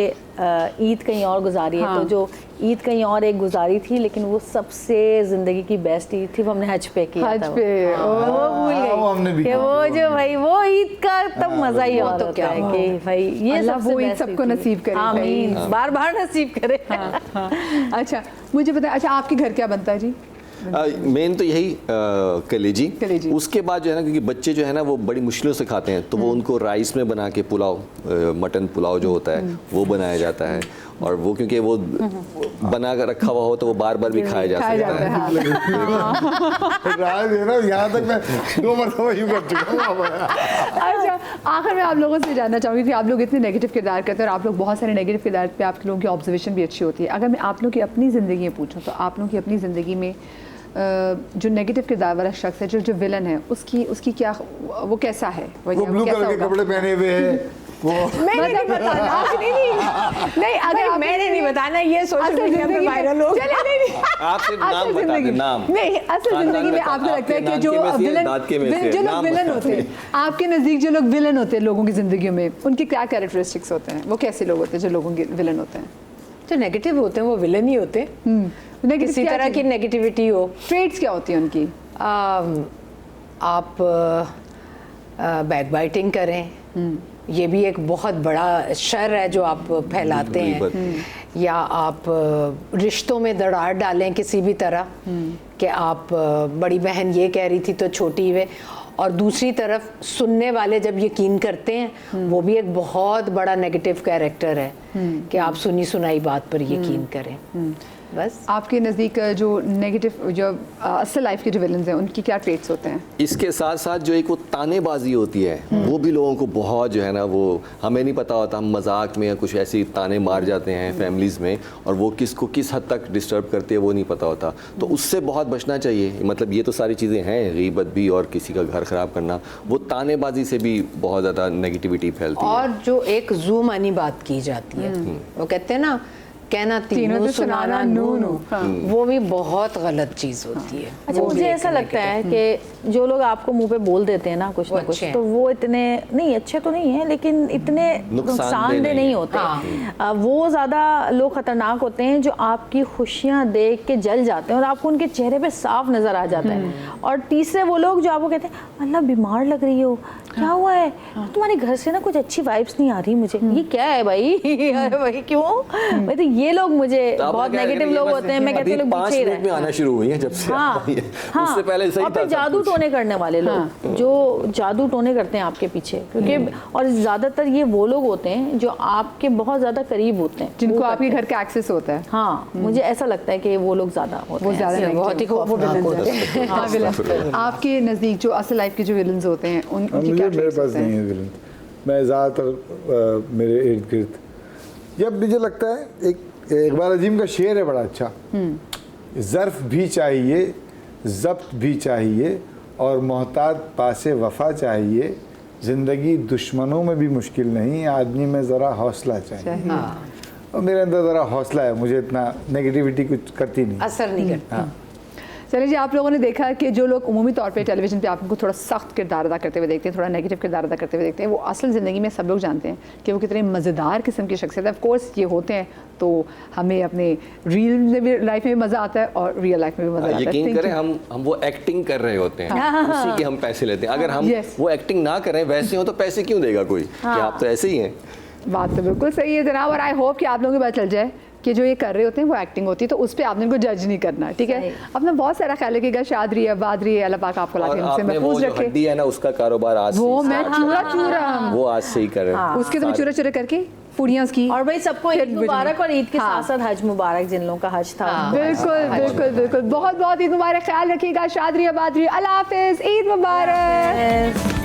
ईद कहीं और गुजारी है। हाँ। तो जो ईद कहीं और एक गुजारी थी, लेकिन वो सबसे जिंदगी की बेस्ट ईद थी, वो हमने हज पे किया हज था। पे, वो भूल हाँ, वो हमने भी गई कि की वो जो भाई वो ईद का तब मजा ही वो और तो होता क्या है हो। कि भाई ये अल्लाह सबसे वो ईद best सबको ईद थी। नसीब करे भाई। आमीन, बार बार नसीब करे। अच्छा, मुझे बताएं, अच्छा आपके घर क्या बनता है जी? मेन तो यही कलेजी। कलेजी। उसके बाद जो है ना, क्योंकि बच्चे जो है ना वो बड़ी मुश्किलों से खाते हैं, तो वो उनको राइस में बना के पुलाव, मटन पुलाव जो होता है वो बनाया जाता है। और वो क्योंकि वो बना कर रखा हुआ हो तो वो बार बार भी खाया जा खाया सकता जाता है। है, हाँ। राज है ना, यहाँ तक मैं 2 मरतबा यूँ कर चुका हूँ। अच्छा, आखिर में आप लोगों से जानना चाहूँगी कि आप लोग इतने नेगेटिव किरदार करते हैं और आप लोग बहुत सारे नेगेटिव किरदार पे आप लोगों की ऑब्जर्वेशन भी अच्छी होती है। अगर मैं आप लोग की अपनी ज़िंदगी में पूछूँ तो आप लोगों की अपनी ज़िंदगी में जो नेगेटिव किरदार वाला शख्स है, जो विलन है, उसकी क्या, वो कैसा है? वो ब्लू कैसा कलर के होगा? कपड़े पहने हुए हैं वो। मैंने नहीं बताना, नहीं, अगर आप मैंने नहीं बताना, ये सोशल असल मीडिया पे जिंदगी में- वायरल हो। चलिए, नहीं, आप सिर्फ नाम असल बता दें, जिंदगी- नाम। नहीं, असल खानदान जिंदगी में में आपको लगता है कि आपके जो नाम के में से, विलन, दांत के में से, जो लोग नाम विलन बता होते हैं, दें। आपके नज़दीक जो लोग विलन होते हैं लोगों की ज़िंदगी में, उनके क्या कैरेक्टरिस्टिक्स होते हैं? वो कैसे लोग होते हैं जो लोगों के विलन होते हैं? जो नेगेटिव होते हैं वो विलन ही होते हैं। Negative किसी क्या तरह की चीज़? नेगेटिविटी हो। ट्रेड्स क्या होती है उनकी? आप बैक बाइटिंग करें, ये भी एक बहुत बड़ा शर है जो आप फैलाते हैं। या आप रिश्तों में दरार डालें किसी भी तरह कि आप बड़ी बहन ये कह रही थी तो छोटी वे, और दूसरी तरफ सुनने वाले जब यकीन करते हैं, वो भी एक बहुत बड़ा नेगेटिव कैरेक्टर है कि आप सुनी सुनाई बात पर यकीन करें। बस आपके नज़दीक जो नेगेटिव, जो असल लाइफ के जो विलन्स हैं, उनकी क्या ट्रेड्स होते हैं? इसके साथ साथ जो एक वो तानेबाजी होती है, वो भी लोगों को बहुत जो है ना, वो हमें नहीं पता होता, हम मजाक में या कुछ ऐसी ताने मार जाते हैं फैमिलीज़ में, और वो किसको किस हद तक डिस्टर्ब करती है वो नहीं पता होता। तो उससे बहुत बचना चाहिए। मतलब ये तो सारी चीज़ें हैं, गीबत भी और किसी का घर ख़राब करना, वो तानेबाजी से भी बहुत ज़्यादा नेगेटिविटी फैलती है। और जो एक जू मानी बात की जाती है, वो कहते हैं ना, कहना तीनों तो सुनाना नूनू, हाँ। वो भी बहुत गलत चीज़ होती है। अच्छा, वो भी मुझे एक ऐसा लगता है कि जो लोग आपको मुंह पे बोल देते हैं ना कुछ वो ना कुछ, अच्छे हैं। तो वो इतने नहीं अच्छे तो नहीं है, लेकिन इतने नुकसानदेह नहीं होते। वो ज़्यादा लोग खतरनाक होते हैं जो आपकी खुशियाँ देख के जल जाते हैं और आपको उनके चेहरे पे साफ नज़र आ जाता है। और तीसरे वो लोग जो आपको कहते हैं अल्लाह बीमार लग रही हो, क्या हुआ है, तुम्हारे घर से ना कुछ अच्छी वाइब्स नहीं आ रही मुझे, ये क्या है भाई? अरे भाई क्यों भाई? तो ये लोग मुझे तो आप बहुत क्या करेंगे, नेगेटिव लोग बस होते हैं, मैं कहती हूँ लोग 5 पीछे ही मिनट में रहे। आना शुरू हुई है जब से हाँ, आप आई हैं। हाँ, उससे पहले सही और फिर था सब जादू कुछ। टोने करने वाले लोग जो जादू टोने करते हैं आपके पीछे, क्योंकि और ज्यादातर ये वो लोग होते हैं जो आपके बहुत ज्यादा करीब होते हैं, जिनको वो आपके करते घर का एक्सेस होता है। हैं। हाँ, मुझे ऐसा लगता है कि वो लोग ज्यादा होते वो हैं। ज्यादा ये बहुत ही खौफनाक होते हैं। हाँ, villain। आपके नजदीक जो असल लाइफ के जो विलन्स होते हैं उनकी मुझे क्या मेरे traits पास होते हैं? नहीं है विलन। मैं ज़्यादातर मेरे इर्द गिर्द जब मुझे लगता है एक इकबाल अजीम का शेर है बड़ा अच्छा, ज़र्फ भी चाहिए, ज़ब्त भी चाहिए और मोहताज पासे वफा चाहिए, ज़िंदगी दुश्मनों में भी मुश्किल नहीं, आदमी में ज़रा हौसला चाहिए। और मेरे अंदर ज़रा हौसला है, मुझे इतना नेगेटिविटी कुछ करती नहीं। असर नहीं करता। हाँ। चलिए जी, आप लोगों ने देखा कि जो लोग उमूमी तौर पे टेलीविज़न पे आपको थोड़ा सख्त किरदार अदा करते हुए देखते हैं, थोड़ा नेगेटिव किरदार अदा करते हुए देखते हैं, वो असल ज़िंदगी में सब लोग जानते हैं कि वो कितने मज़ेदार किस्म की शख्सियत है। ऑफ कोर्स ये होते हैं, तो हमें अपने रियल में भी लाइफ में भी मज़ा आता है और रियल लाइफ में भी मज़ा आता है। यकीन Thank करें, you. हम वो एक्टिंग कर रहे होते हैं, उसी के हम पैसे लेते हैं। अगर हम Yes. वो एक्टिंग ना करें, वैसे हो तो पैसे क्यों देगा कोई, कि आप तो ऐसे ही हैं। बात तो बिल्कुल सही है जनाब, और आई होप कि आप लोगों को पता चल जाए कि जो ये कर रहे होते हैं वो एक्टिंग होती है, तो उस पर आपने उनको जज नहीं करना, ठीक है। अपना बहुत सारा ख्याल रखिएगा, शाद रही है, आबाद रही है, अल्लाह पाक आपको और लाके हमसे आपने वो महफूज जो रखे। हड्डी है ना, उसका कारोबार आज से वो ही मैं start चूरा करें। चूरा वो आज से ही करें। उसके तो मैं चूरा चूरा करके पुड़ियाँ की। और भाई सबको ईद मुबारक, और ईद के हाँ। साथ साथ हज मुबारक जिन लोगों का हज था। बिल्कुल बिल्कुल बिल्कुल, बहुत बहुत ईद मुबारक, ख्याल रखिएगा, शाद रही, आबाद रही, अल्लाह हाफिज़, ईद मुबारक।